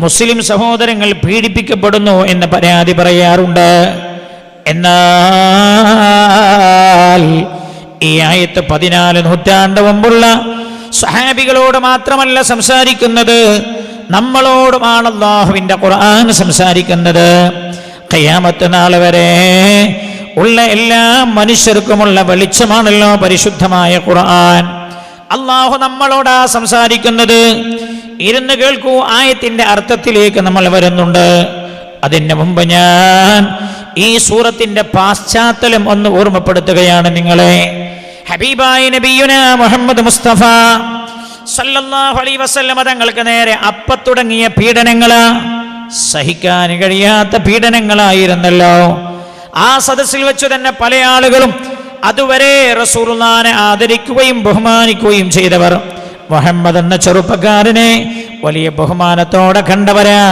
മുസ്ലിം സഹോദരങ്ങൾ പീഡിപ്പിക്കപ്പെടുന്നു എന്ന് പരാതി പറയാറുണ്ട്. എന്നാൽ ഈ ആയത്ത് 14 നൂറ്റാണ്ട് മുമ്പുള്ള സ്വഹാബികളോട് മാത്രമല്ല സംസാരിക്കുന്നത്, നമ്മളോടുമാണ് അല്ലാഹുവിന്റെ ഖുർആൻ സംസാരിക്കുന്നത്. ഖിയാമത്ത് നാൾ വരെ ഉള്ള എല്ലാ മനുഷ്യർക്കുമുള്ള വെളിച്ചമാണല്ലോ പരിശുദ്ധമായ ഖുർആൻ. അല്ലാഹു നമ്മളോടാ സംസാരിക്കുന്നത്. ഇരുന്ന് കേൾക്കൂ, ആയത്തിന്റെ അർത്ഥത്തിലേക്ക് നമ്മൾ വരുന്നുണ്ട്. അതിന് മുമ്പ് ഞാൻ ഈ സൂറത്തിന്റെ പാശ്ചാത്തലം ഒന്ന് ഓർമ്മപ്പെടുത്തുകയാണ് നിങ്ങളെ. ഹബീബായ നബിയുനാ മുഹമ്മദ് മുസ്തഫ സല്ലല്ലാഹു അലൈഹി വസല്ലം തങ്ങൾക്ക് നേരെ തുടങ്ങിയ പീഡനങ്ങള് സഹിക്കാൻ കഴിയാത്ത പീഡനങ്ങളായിരുന്നല്ലോ. ആ സദസ്സിൽ വെച്ച് തന്നെ പല ആളുകളും അതുവരെ റസൂലുള്ളാഹിനെ ആദരിക്കുകയും ബഹുമാനിക്കുകയും ചെയ്തവർ മുഹമ്മദ് എന്ന ചെറുപ്പക്കാരനെ വലിയ ബഹുമാനത്തോടെ കണ്ടവരാ.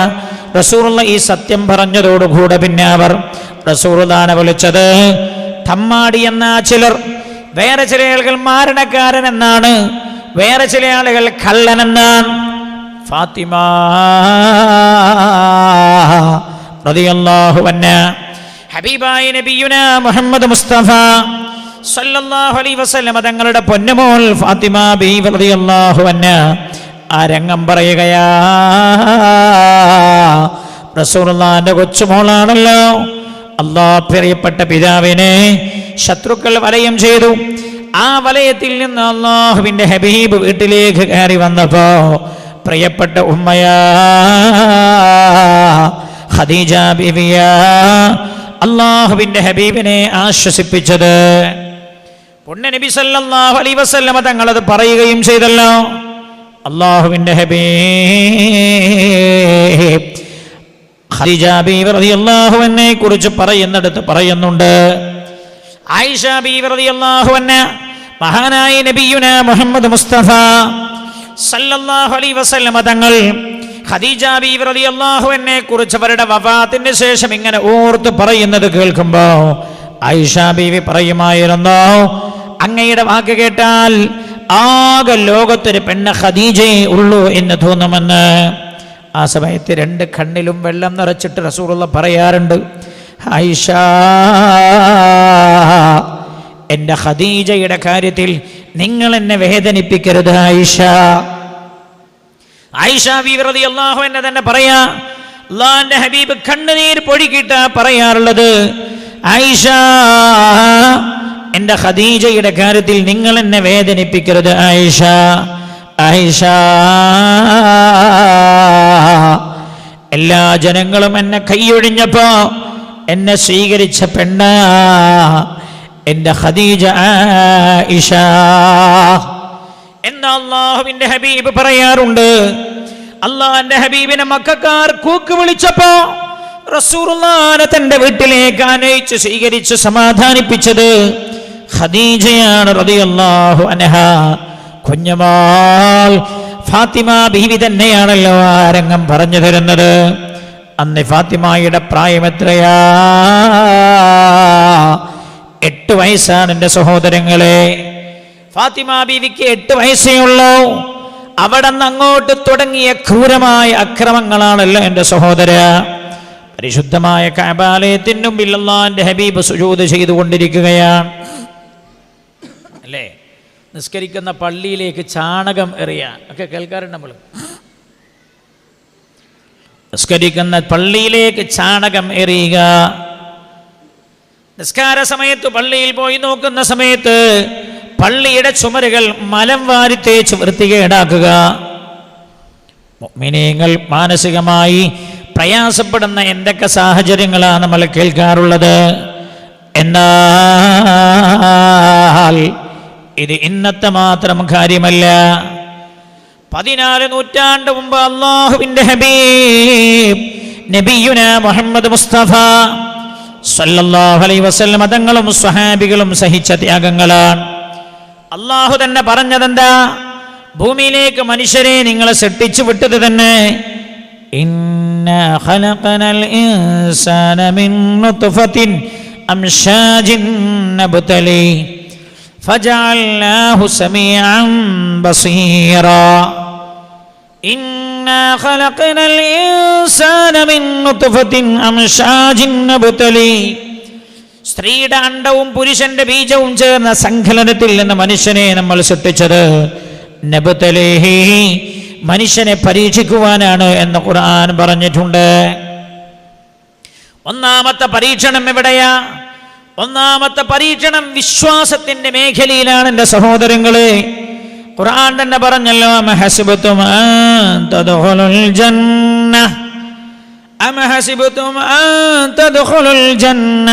റസൂലുള്ള ഈ സത്യം പറഞ്ഞതോടുകൂടെ പിന്നെ അവർ റസൂലുള്ളാഹിനെ വിളിച്ചത് തമ്മാടി എന്ന ചിലർ, വേറെ ചില ആളുകൾ മാരണക്കാരൻ എന്നാണ്, വേറെ ചില ആളുകൾ കള്ളൻ എന്നാണ്. ഫാത്തിമ റളിയല്ലാഹു അൻഹാ ഹബീബായ നബിയുനാ മുഹമ്മദ് മുസ്തഫ സല്ലല്ലാഹു അലൈഹി വസല്ലം തങ്ങളുടെ പൊന്നുമോൾ ഫാത്തിമ ബീവി റളിയല്ലാഹു അൻഹാ ആ രംഗം പറയുകയാ. റസൂലുള്ളാഹിന്റെ കൊച്ചുമോളാണല്ലോ. അല്ലാഹ് പ്രിയപ്പെട്ട പിതാവിനെ ശത്രുക്കൾ വലയം ചെയ്തു. ആ വലയത്തിൽ നിന്ന് അല്ലാഹുവിന്റെ ഹബീബ് വീട്ടിലേക്ക് കയറി വന്നപ്പോ പ്രിയപ്പെട്ട ഉമ്മയാ ഖദീജ ബീവിയാ അല്ലാഹുവിന്റെ ഹബീബിനെ ആശ്വസിപ്പിച്ചത്. പുണ്യ നബി സല്ലല്ലാഹു അലൈഹി വസല്ലം തങ്ങളത് പറയുകയും ചെയ്തല്ലോ. അല്ലാഹുവിന്റെ ഹബീബ് ഖദീജ ബീവി റളിയല്ലാഹു അൻഹയെ കുറിച്ച് പറയുന്നിടത്ത് പറയുന്നുണ്ട്, ആയിഷ ബീവി റളിയല്ലാഹു അൻഹ മഹാനായ നബിയുനാ മുഹമ്മദ് മുസ്തഫ സല്ലല്ലാഹു അലൈഹി വസല്ലം തങ്ങൾ ഖദീജ ബീവി റളിയല്ലാഹു അൻഹയെ കുറിച്ച് അവരുടെ വഫാത്തിന് ശേഷം ഇങ്ങനെ ഓർത്ത് പറയുന്നത് കേൾക്കുമ്പോ ആയിഷ ബീവി പറയുമായിരുന്നു, അങ്ങയുടെ വാക്ക് കേട്ടാൽ ആകെ ലോകത്തൊരു പെണ്ണ് ഖദീജയെ ഉള്ളൂ എന്ന് തോന്നുമെന്ന്. ആ സമയത്ത് രണ്ട് കണ്ണിലും വെള്ളം നിറച്ചിട്ട് റസൂലുള്ളാഹി പറയാറുണ്ട്, ആയിഷ എൻ്റെ ഖദീജയുടെ കാര്യത്തിൽ നിങ്ങൾ എന്നെ വേദനിപ്പിക്കരുത് ആയിഷ. ആയിഷ ബീവി റളിയല്ലാഹു അൻഹ തന്നെ പറയാ, അല്ലാഹുവിന്റെ ഹബീബ് കണ്ണുനീർ പൊഴിക്കിട്ടാ പറയാറുള്ളത്, ആയിഷ എൻ്റെ ഖദീജയുടെ കാര്യത്തിൽ നിങ്ങൾ എന്നെ വേദനിപ്പിക്കരുത് ആയിഷ. ആയിഷ എല്ലാ ജനങ്ങളും എന്നെ കൈയൊഴിഞ്ഞപ്പോ എന്നെ സ്വീകരിച്ച പെണ്ണ എൻ്റെ ഖദീജ ആയിഷ എന്ന് അല്ലാഹുവിന്റെ ഹബീബ് പറയാറുണ്ട്. അല്ലാഹുവിന്റെ ഹബീബിനെ മക്കക്കാർ കൂക്ക് വിളിച്ചപ്പോ റസൂലുള്ളാഹിനെ തന്റെ വീട്ടിലേക്ക് ആനയിച്ച് സ്വീകരിച്ച് സമാധാനിപ്പിച്ചത് ഖദീജയാണ് റളിയല്ലാഹു അൻഹാ. കുഞ്ഞമാൾ ഫാത്തിമ ബീവി തന്നെയാണല്ലോ ആ രംഗം പറഞ്ഞു തരുന്നത്. അന്ന് ഫാത്തിമയുടെ പ്രായം എത്രയാ? 8 വയസ്സാണ് എൻ്റെ സഹോദരങ്ങളെ. ഫാത്തിമ ബീവിക്ക് 8 വയസ്സേ ഉള്ളൂ. അവിടെ നിന്ന് അങ്ങോട്ട് തുടങ്ങിയ ക്രൂരമായ അക്രമങ്ങളാണല്ലോ എൻ്റെ സഹോദര. പരിശുദ്ധമായ കഅബാലയത്തിന് മുമ്പിൽ അല്ലാഹുവിന്റെ ഹബീബ് സുജൂദ് ചെയ്തുകൊണ്ടിരിക്കുകയാണ് അല്ലേ. നിസ്കരിക്കുന്ന പള്ളിയിലേക്ക് ചാണകം എറിയ ഒക്കെ കേൾക്കാറുണ്ട് നമ്മൾ. നിസ്കരിക്കുന്ന പള്ളിയിലേക്ക് ചാണകം എറിയുക. നിസ്കാര സമയത്ത് പള്ളിയിൽ പോയി നോക്കുന്ന സമയത്ത് പള്ളിയുടെ ചുമരുകൾ മലം വാരി തേച്ച് വൃത്തികേടാക്കുക. മുഅ്മിനീങ്ങൾ മാനസികമായി പ്രയാസപ്പെടുന്ന എന്തൊക്കെ സാഹചര്യങ്ങളാണ് നമ്മൾ കേൾക്കാറുള്ളത്. എന്നാൽ ഇത് ഇന്നത്തെ മാത്രം കാര്യമല്ല. 14 നൂറ്റാണ്ട് മുമ്പ് അല്ലാഹുവിന്റെ ഹബീബ് നബിയുനാ മുഹമ്മദ് മുസ്തഫ സല്ലല്ലാഹു അലൈഹി വസല്ലം തങ്ങളും സ്വഹാബികളും സഹിച്ച ത്യാഗങ്ങളാണ്. അല്ലാഹു തന്നെ പറഞ്ഞതെന്താ? ഭൂമിയിലേക്ക് മനുഷ്യരെ നിങ്ങളെ സൃഷ്ടിച്ചു വിട്ടത് തന്നെ ഇന്നാ ഖലഖനൽ ഇൻസാന മിൻ നുത്ഫത്തിൻ അംശാജിൻ നബ്തലി ഫജഅൽനാഹു സമീഅൻ ബസീറാ. ഇന്നാ ഖലഖനൽ ഇൻസാന മിൻ നുത്ഫത്തിൻ അംശാജിൻ നബ്തലി. സ്ത്രീയുടെ അണ്ടവും പുരുഷന്റെ ബീജവും ചേർന്ന സങ്കലനത്തിൽ നിന്ന് മനുഷ്യനെ നമ്മൾ സൃഷ്ടിച്ചത് നബ്തലിഹി, മനുഷ്യനെ പരീക്ഷിക്കുവാനാണ് എന്ന് ഖുർആൻ പറഞ്ഞിട്ടുണ്ട്. ഒന്നാമത്തെ പരീക്ഷണം എവിടെയാ? ഒന്നാമത്തെ പരീക്ഷണം വിശ്വാസത്തിന്റെ മേഖലയിലാണ് എൻ്റെ സഹോദരങ്ങളെ. ഖുർആൻ തന്നെ പറഞ്ഞല്ലോ, അംഹസിബ്തും അൻ തദ്ഖുലുൽ ജന്ന അംഹസിബ്തും അൻ തദ്ഖുലുൽ ജന്ന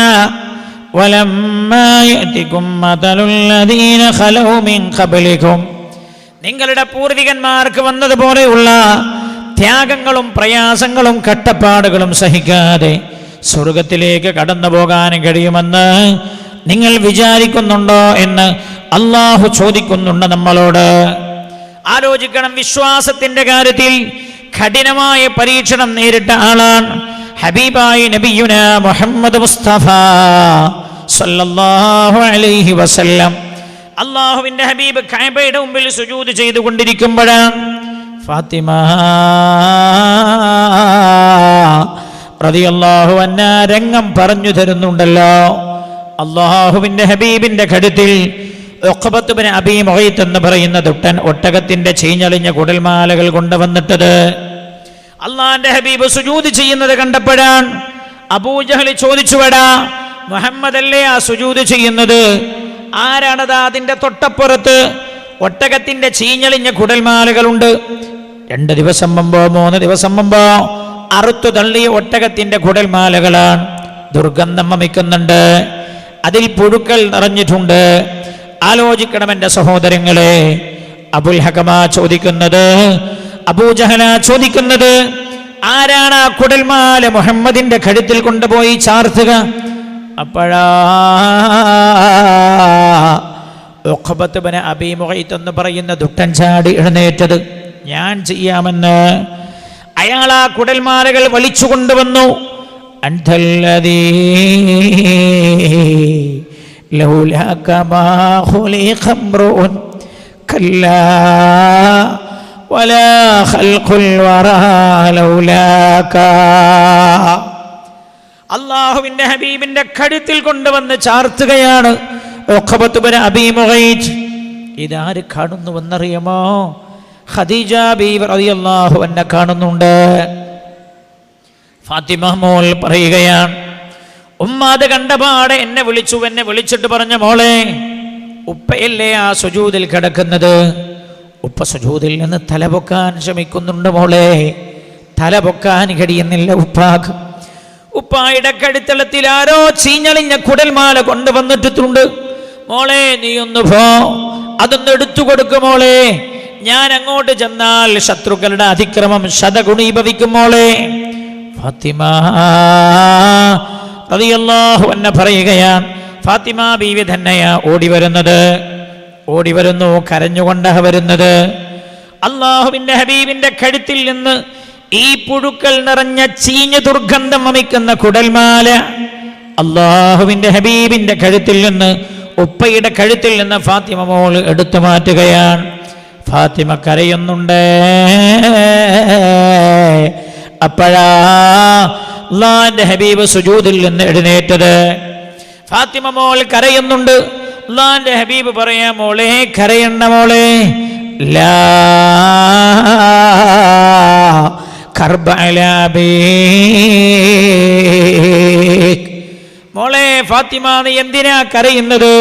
വലമ്മാ യഅതികും മതലുൽ ലദീന ഖലൂ മിൻ ഖബ്ലികും. നിങ്ങളുടെ പൂർവികന്മാർക്ക് വന്നതുപോലെയുള്ള ത്യാഗങ്ങളും പ്രയാസങ്ങളും കഷ്ടപ്പാടുകളും സഹിക്കാതെ സ്വർഗത്തിലേക്ക് കടന്നു പോകാൻ കഴിയുമെന്ന് നിങ്ങൾ വിചാരിക്കുന്നുണ്ടോ എന്ന് അള്ളാഹു ചോദിക്കുന്നുണ്ട് നമ്മളോട്. ആലോചിക്കണം, വിശ്വാസത്തിന്റെ കാര്യത്തിൽ കഠിനമായ പരീക്ഷണം നേരിട്ട ആളാണ് ഹബീബായ നബിയുനാ മുഹമ്മദ് മുസ്തഫ സല്ലല്ലാഹു അലൈഹി വസല്ലം. അള്ളാഹുവിന്റെ ഹബീബ് കഅബയുടെ മുമ്പിൽ സുജൂദ് ചെയ്തുകൊണ്ടിരിക്കുമ്പോഴാണ് ഫാത്തിമ റളിയല്ലാഹു അൻഹാ രംഗം പറഞ്ഞു തരുന്നുണ്ടല്ലോ. അള്ളാഹുവിന്റെ ഹബീബിന്റെ കഴുത്തിൽ ഉഖബത്ത് ഇബ്നു അബീ മുഗൈത്ത് എന്ന് പറയുന്ന ദുട്ടൻ ഒട്ടകത്തിന്റെ ചീഞ്ഞളിഞ്ഞ കുടൽമാലകൾ കൊണ്ടുവന്നിട്ടത് അള്ളാന്റെ ഹബീബ് സുജൂദ് ചെയ്യുന്നത് കണ്ടപ്പോഴാണ് അബൂജഹൽ ചോദിച്ചുവടാ, മുഹമ്മദ് അല്ലേ ആ സുജൂദ് ചെയ്യുന്നത്? ആരാണത്? അതിന്റെ തൊട്ടപ്പുറത്ത് ഒട്ടകത്തിന്റെ ചീഞ്ഞളിഞ്ഞ കുടൽമാലകളുണ്ട്. 2 ദിവസം മുമ്പോ 3 ദിവസം മുമ്പോ അറുത്തു തള്ളിയ ഒട്ടകത്തിന്റെ കുടൽമാലകളാണ്. ദുർഗന്ധം വമിക്കുന്നുണ്ട്, അതിൽ പുഴുക്കൾ നിറഞ്ഞിട്ടുണ്ട്. ആലോചിക്കണം എൻ്റെ സഹോദരങ്ങളെ. അബുൽ ഹകമ ചോദിക്കുന്നത്, അബൂജഹല ചോദിക്കുന്നത്, ആരാണ് ആ കുടൽമാല മുഹമ്മദിന്റെ കഴുത്തിൽ കൊണ്ടുപോയി ചാർത്തുക? അപ്പോഴാ ഉഖബത്ത് ഇബ്നു അബീ മുഗൈത്ത് എന്ന് പറയുന്ന ദുഷ്ടൻ ചാടി എഴുന്നേറ്റത്. ഞാൻ ചെയ്യാമെന്ന്. അയാൾ ആ കുടൽമാലകൾ വലിച്ചു കൊണ്ടുവന്നു. അൻതല്ലദീ ലൗലാക മാ ഖുലിഖ ഇംറുഉൻ കല്ലാ വലാ ഖൽഖുൽ വറാ ലൗലാക. അല്ലാഹുവിന്റെ ഹബീബിന്റെ കഴുത്തിൽ കൊണ്ടുവന്ന് ചാർത്തുകയാണ് ഉഖബത്ത് ഇബ്നു അബീ മുഗൈത്ത്. ഇതാര് കാണുന്നുവെന്നറിയുമോ? ഖദീജ ബീവി റളിയല്ലാഹു അൻഹ കാണുന്നുണ്ട്. ഫാത്തിമ മോൾ പറയുകയാണ്, ഉമ്മ അത് കണ്ടപാടെ എന്നെ വിളിച്ചു. എന്നെ വിളിച്ചിട്ട് പറഞ്ഞ, മോളെ, ഉപ്പയല്ലേ ആ സുജൂദിൽ കിടക്കുന്നത്? ഉപ്പ സുജൂദിൽ നിന്ന് തലപൊക്കാൻ ശ്രമിക്കുന്നുണ്ട്. മോളെ, തലപൊക്കാൻ കഴിയുന്നില്ല ഉപ്പാക്ക്. ഉപ്പായുടെ കഴുത്തളത്തിൽ ആരോ ചീഞ്ഞളിഞ്ഞ കുടൽമാല കൊണ്ടുവന്നിട്ടുണ്ട്. മോളെ, നീ ഒന്ന് പോ, അതൊന്ന് എടുത്തു കൊടുക്കും മോളെ. ഞാൻ അങ്ങോട്ട് ചെന്നാൽ ശത്രുക്കളുടെ അതിക്രമം ശതഗുണീഭവിക്കും മോളെ. ഫാത്തിമ റളിയല്ലാഹു അൻഹ പറയുകയാണ്, ഫാത്തിമ ബീവി തന്നെയാ ഓടി വരുന്നു, കരഞ്ഞുകൊണ്ടാണ് വരുന്നത്. അള്ളാഹുവിന്റെ ഹബീബിന്റെ കഴുത്തിൽ നിന്ന് ഈ പുഴുക്കൾ നിറഞ്ഞ ചീഞ്ഞ ദുർഗന്ധം വമിക്കുന്ന കുടൽമാല അള്ളാഹുവിന്റെ ഹബീബിന്റെ കഴുത്തിൽ നിന്ന്, ഉപ്പയുടെ കഴുത്തിൽ നിന്ന് ഫാത്തിമ മോൾ എടുത്തു മാറ്റുകയാണ്. ഫാത്തിമ കരയുന്നുണ്ട്. അപ്പോഴാ അല്ലാഹുവിന്റെ ഹബീബ് സുജൂദിൽ നിന്ന് എഴുന്നേറ്റത്. ഫാത്തിമ മോൾ കരയുന്നുണ്ട്. അല്ലാഹുവിന്റെ ഹബീബ് പറയാ, മോളെ കരയണ്ട മോളെ, ലാ കർബ അലാ ബീക്. മോളെ ഫാത്തിമ, നീ എന്തിനാ കരയുന്നത്?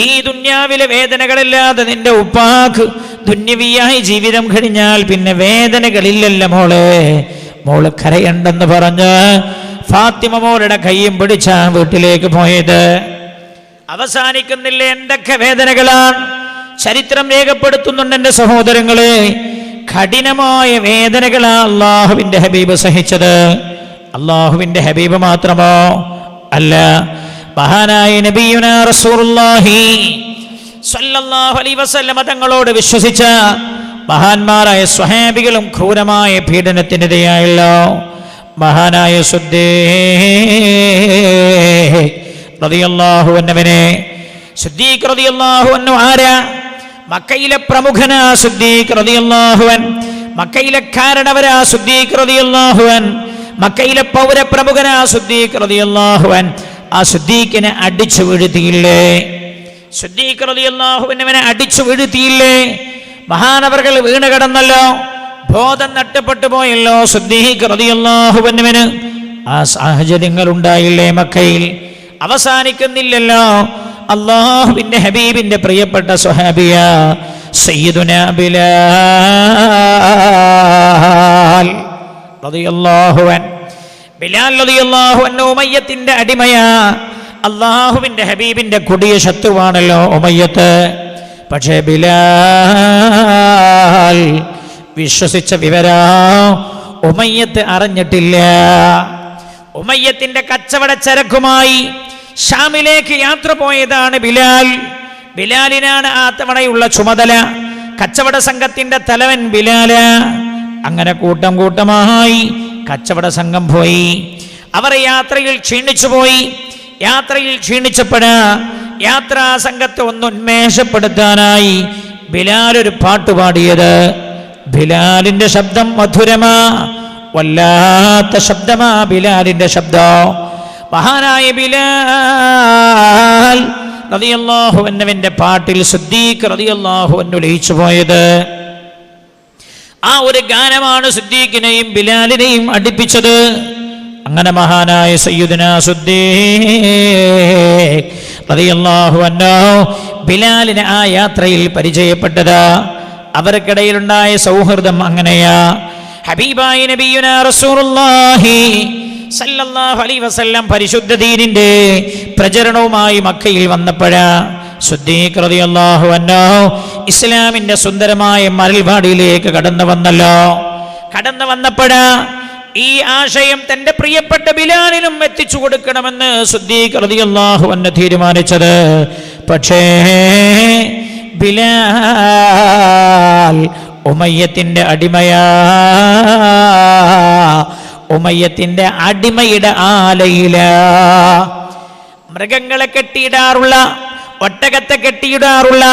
ഈ ദുന്യാവിലെ വേദനകളില്ലാതെ നിന്റെ ഉപ്പാക്ക് ദുന്യവിയായി ജീവിതം കഴിഞ്ഞാൽ പിന്നെ വേദനകളില്ലല്ലോ മോളെ. മോള് കരയണ്ടെന്ന് പറഞ്ഞ് ഫാത്തിമ മോളുടെ കൈയും പിടിച്ചാ വീട്ടിലേക്ക് പോയത്. അവസാനിക്കുന്നില്ല, എന്തൊക്കെ വേദനകളാണ് ചരിത്രം രേഖപ്പെടുത്തുന്നുണ്ട് എൻ്റെ സഹോദരങ്ങളെ. കഠിനമായ വേദനകളാ അള്ളാഹുവിന്റെ ഹബീബ് സഹിച്ചത്. അള്ളാഹുവിന്റെ ഹബീബ് മാത്രമോ അല്ല, മഹാനായ നബിയുനാ റസൂലുള്ളാഹി സ്വല്ലല്ലാഹു അലൈഹി വസല്ലം തങ്ങളോട് വിശ്വസിച്ച മഹാന്മാരായ സ്വഹാബികളും ക്രൂരമായ പീഡനത്തിനിരയായല്ലോ. മഹാനായ സിദ്ദീഖ് റളിയല്ലാഹു അൻഹുവിനെ, സിദ്ദീഖ് റളിയല്ലാഹു അൻഹു ആരാ? മക്കയിലെ പ്രമുഖനാ സിദ്ദീഖ് റളിയല്ലാഹു അൻഹു. മക്കയിലെ കാരണവരാ സിദ്ദീഖ് റളിയല്ലാഹു അൻഹു. മക്കയിലെ പൗരപ്രമുഖനാ സിദ്ദീഖ് റളിയല്ലാഹു അൻഹു. ആ സിദ്ദീഖിനെ അടിച്ചു വീഴ്ത്തിയില്ലേ? സിദ്ദീഖ് റളിയല്ലാഹു അൻഹുവിനെ അടിച്ചു വീഴ്ത്തിയില്ലേ? മഹാനവർകൾ വീണ് കിടന്നല്ലോ, ബോധം നഷ്ടപ്പെട്ടു പോയല്ലോ സിദ്ദീഖ് റളിയല്ലാഹു അൻഹുവിന്. ആ സാഹചര്യങ്ങൾ ഉണ്ടായില്ലേ മക്കയിൽ? അവസാനിക്കുന്നില്ലല്ലോ. അല്ലാഹുവിന്റെ ഹബീബിന്റെ പ്രിയപ്പെട്ട സ്വഹാബിയ സയ്യിദുനാ ബിലാൽ റളിയല്ലാഹു അൻഹു. ബിലാൽ റളിയല്ലാഹു അൻഹു ഉമയ്യത്തിന്റെ അടിമയാ. അല്ലാഹുവിന്റെ ഹബീബിന്റെ കൊടിയ ശത്രുവാണല്ലോ ഉമയ്യത്ത്. പക്ഷേ ബിലാൽ വിശ്വസിച്ച വിവരാ ഉമയ്യത്ത് അറിഞ്ഞിട്ടില്ല. ഉമയ്യത്തിന്റെ കച്ചവട ചരക്കുമായി ഷാമിലേക്ക് യാത്ര പോയതാണ് ബിലാൽ. ബിലാലിനാണ് ആ തവണയുള്ള ചുമതല. കച്ചവട സംഘത്തിന്റെ തലവൻ ബിലാല്. അങ്ങനെ കൂട്ടം കൂട്ടമായി കച്ചവട സംഘം പോയി. അവർ യാത്രയിൽ ക്ഷീണിച്ചുപോയി. യാത്രയിൽ ക്ഷീണിച്ചപ്പോഴാ യാത്രാ സംഘത്തെ ഒന്ന് ഉന്മേഷപ്പെടുത്താനായി ബിലാൽ ഒരു പാട്ട് പാടിയത്. ബിലാലിന്റെ ശബ്ദം മധുരമാ, വല്ലാത്ത ശബ്ദമാ ബിലാലിന്റെ ശബ്ദം. മഹാനായ ബിലാൽ റളിയല്ലാഹു അൻഹുവിന്റെ പാട്ടിൽ സിദ്ദീഖ് റളിയല്ലാഹു അൻഹു ലയിച്ചു പോയത്. ആ ഒരു ഗാനമാണ് സിദ്ദീഖിനെയും ബിലാലിനെയും അടുപ്പിച്ചത്. അങ്ങനെ മഹാനായ സയ്യിദുനാ സിദ്ദീഖ് റളിയല്ലാഹു അൻഹു ബിലാലിനെ ആ യാത്രയിൽ പരിചയപ്പെട്ടതാ. അവർക്കിടയിലുണ്ടായ സൗഹൃദം അങ്ങനെയാ. ഹബീബായ നബിയുനാ റസൂലുള്ളാഹി സല്ലല്ലാഹു അലൈഹി വസല്ലം പരിശുദ്ധ ദീനിന്റെ പ്രചരണവുമായി മക്കയിൽ വന്നപ്പോഴാ സിദ്ദീഖ് റളിയല്ലാഹു അൻഹു ഇസ്ലാമിന്റെ സുന്ദരമായ മരൽവാടിയിലേക്ക് കടന്നു വന്നപ്പോഴാ ഈ ആശയം തന്റെ പ്രിയപ്പെട്ട ബിലാലിനും എത്തിച്ചു കൊടുക്കണമെന്ന് സിദ്ദീഖ് റളിയല്ലാഹു അൻഹു തീരുമാനിച്ചത്. പക്ഷേ ബിലാൽ ഉമയ്യത്തിന്റെ അടിമയാ. ഉമയ്യത്തിന്റെ അടിമയുടെ ആലയില മൃഗങ്ങളെ കെട്ടിയിടാറുള്ള, ഒട്ടകത്തെ കെട്ടിയിടാറുള്ള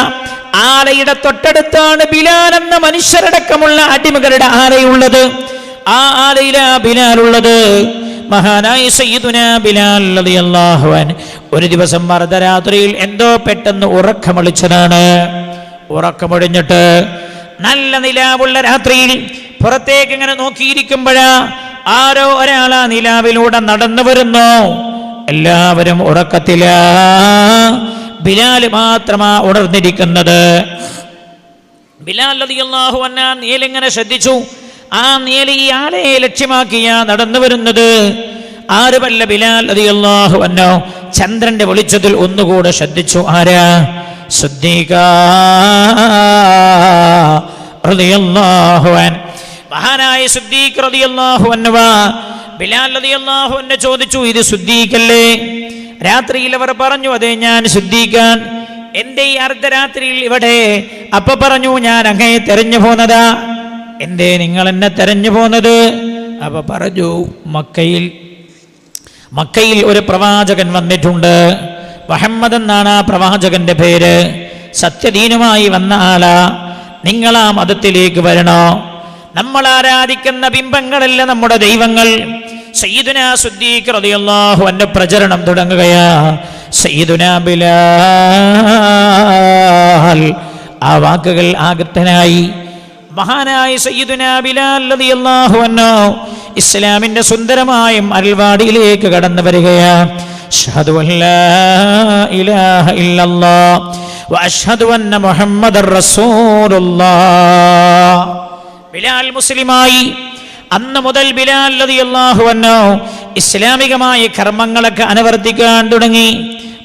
ആലയുടെ തൊട്ടടുത്താണ് ബിലാൽ എന്ന മനുഷ്യരടക്കമുള്ള അടിമകളുടെ ആലയുള്ളത്. ആ ആലയില ബിലാലുള്ളത്. മഹാനായ സയ്യിദുനാ ബിലാൽ റളിയല്ലാഹു അൻഹു ഒരു ദിവസം അർദ്ധരാത്രിയിൽ എന്തോ പെട്ടെന്ന് ഉറക്കമൊളിച്ചതാണ്. ഉറക്കമൊഴിഞ്ഞിട്ട് നല്ല നിലാവുള്ള രാത്രിയിൽ പുറത്തേക്ക് ഇങ്ങനെ നോക്കിയിരിക്കുമ്പോഴാ ആരോ ഒരാളാ നിലാവിലൂടെ നടന്നു വരുന്നു. എല്ലാവരും ഉറക്കത്തിലാ, ബിലാൽ മാത്രമാ ഉണർന്നിരിക്കുന്നത്. ബിലാൽ റളിയല്ലാഹു അൻഹു നീലിങ്ങനെ ശ്രദ്ധിച്ചു. ആ നീലി ഈ ആലയെ ലക്ഷ്യമാക്കിയാ നടന്നു വരുന്നത്. ആരുമല്ല, ബിലാൽ റളിയല്ലാഹു അൻഹു ചന്ദ്രന്റെ വെളിച്ചത്തിൽ ഒന്നുകൂടെ ശ്രദ്ധിച്ചു. ആരാ? സിദ്ദീഖ് റളിയല്ലാഹു അൻഹു. മഹാനായ സിദ്ദീഖ് റളിയല്ലാഹു അൻഹു ബിലാൽ റളിയല്ലാഹു അൻഹു ചോദിച്ചു, ഇത് സിദ്ദീഖ് അല്ലേ? രാത്രിയിൽ അവർ പറഞ്ഞു, അതെ ഞാൻ സിദ്ദീഖാൻ. എന്തേ ഈ അർദ്ധരാത്രിയിൽ ഇവിടെ? അപ്പൊ പറഞ്ഞു, ഞാൻ അങ്ങയെ തെരഞ്ഞു പോന്നതാ. എന്തേ നിങ്ങൾ എന്നെ തെരഞ്ഞു പോന്നത്? അപ്പൊ പറഞ്ഞു, മക്കയിൽ ഒരു പ്രവാചകൻ വന്നിട്ടുണ്ട്. മുഹമ്മദ് എന്നാണ് ആ പ്രവാചകന്റെ പേര്. സത്യദീനുമായി വന്ന ആളാ. നിങ്ങൾ ആ മതത്തിലേക്ക് വരണോ? നമ്മൾ ആരാധിക്കുന്ന ബിംബങ്ങളല്ല നമ്മുടെ ദൈവങ്ങൾ. സയ്യിദുനാ സിദ്ദീഖ് റളിയല്ലാഹു അൻഹു പ്രചരണം തുടങ്ങുകയാ. സയ്യിദുനാ ബിലാൽ ആ വാക്കുകൾ ആകൃഷ്ടനായി. മഹാനായ സയ്യിദുനാ ബിലാൽ റളിയല്ലാഹു അൻഹു ഇസ്ലാമിന്റെ സുന്ദരമായ അൽവാടിയിലേക്ക് കടന്നു വരികയാ. അഷ്ഹദു അല്ലാ ഇലാഹ ഇല്ലല്ലാഹ് വ അഷ്ഹദു അന്ന മുഹമ്മദർ റസൂലുള്ളാഹ്. ബിലാൽ മുസ്ലിമായി. അന്ന് മുതൽ ബിലാൽ റളിയല്ലാഹു അൻഹു ഇസ്ലാമികമായ കർമ്മങ്ങളൊക്കെ അനുവർത്തിക്കാൻ തുടങ്ങി.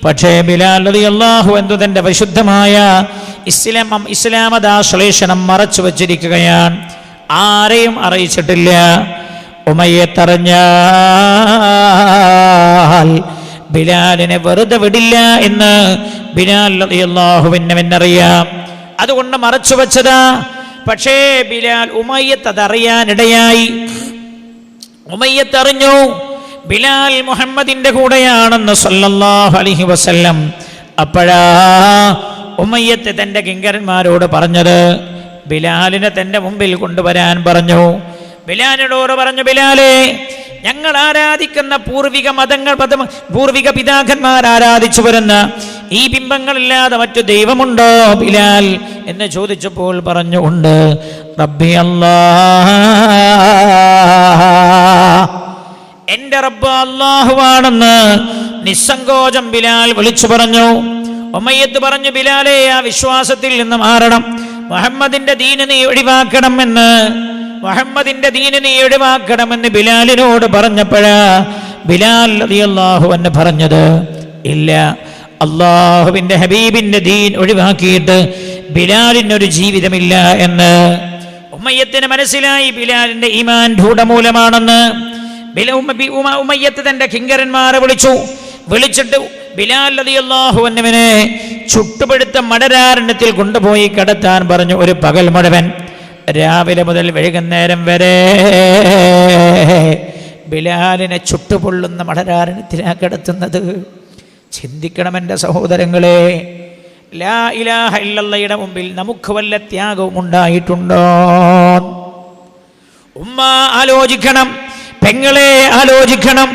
പക്ഷേ ബിലാൽ റളിയല്ലാഹു അൻഹു തന്റെ വിശുദ്ധമായ ഇസ്ലാമദാശ്ലേഷണം മറച്ചു വച്ചിരിക്കുകയാണ്. ആരെയും അറിയിച്ചിട്ടില്ല. ഉമയ്യത്തറിഞ്ഞാൽ ബിലാലിനെ വെറുതെ വിടില്ല എന്ന് ബിലാൽ റളിയല്ലാഹുവിനറിയാം. അതുകൊണ്ട് മറച്ചു വെച്ചതാ. പക്ഷേ ബിലാൽ ഉമയ്യത്ത് അതറിയാനിടയായി. ഉമയ്യത്തറിഞ്ഞു ബിലാൽ മുഹമ്മദിന്റെ കൂടെയാണെന്ന് സല്ലല്ലാഹു അലൈഹി വസല്ലം. അപ്പോഴാ ഉമയ്യത്ത് തന്റെ കിങ്കരന്മാരോട് പറഞ്ഞത്, ബിലാലിനെ തന്റെ മുമ്പിൽ കൊണ്ടുവരാൻ പറഞ്ഞു. ബിലാലിനോട് പറഞ്ഞു, ബിലാലേ, ഞങ്ങൾ ആരാധിക്കുന്ന പൂർവിക പിതാക്കന്മാർ ആരാധിച്ചു വരുന്ന ഈ ബിംബങ്ങളില്ലാതെ മറ്റു ദൈവമുണ്ടോ ബിലാൽ എന്ന് ചോദിച്ചപ്പോൾ പറഞ്ഞു, ഉണ്ട്. റബ്ബി അല്ലാഹ്, എന്റെ റബ്ബ് അല്ലാഹുവാണെന്ന് നിസ്സങ്കോചം ബിലാൽ വിളിച്ചു പറഞ്ഞു. ഉമയ്യത്ത് പറഞ്ഞു, ബിലാലേ, ആ വിശ്വാസത്തിൽ നിന്ന് മാറണം. മുഹമ്മദിന്റെ ദീന് നീ ഒഴിവാക്കണമെന്ന് ബിലാലിനോട് പറഞ്ഞപ്പോഴാ ബിലാൽ റളിയല്ലാഹു അൻഹു പറഞ്ഞത്, ഇല്ല, അള്ളാഹുവിന്റെ ഹബീബിന്റെ ദീൻ ഒഴിവാക്കിയിട്ട് ബിലാലിനൊരു ജീവിതമില്ല എന്ന്. ഉമയ്യത്തിന് മനസ്സിലായി ബിലാലിന്റെ ഈമാൻ രൂഢമൂലമാണെന്ന്. ഉമയ്യത്ത് തന്റെ കിങ്കരന്മാരെ വിളിച്ചിട്ട് ബിലാൽ റളിയല്ലാഹു അൻഹുവിനെ ചുട്ടുപഴുത്ത മടരാരണ്യത്തിൽ കൊണ്ടുപോയി കിടത്താൻ പറഞ്ഞു. ഒരു പകൽ മുഴുവൻ, രാവിലെ മുതൽ വൈകുന്നേരം വരെ ബിലാലിനെ ചുട്ടുപൊള്ളുന്ന മടരാരണ്യത്തിലാണ് കിടത്തുന്നത്. ചിന്തിക്കണം എൻ്റെ സഹോദരങ്ങളെ, ലാ ഇലാഹ ഇല്ലല്ലാഹയുടെ മുമ്പിൽ നമുക്ക് വല്ല ത്യാഗവും ഉണ്ടായിട്ടുണ്ടോ? ഉമ്മ ആലോചിക്കണം, പെങ്ങളെ ആലോചിക്കണം.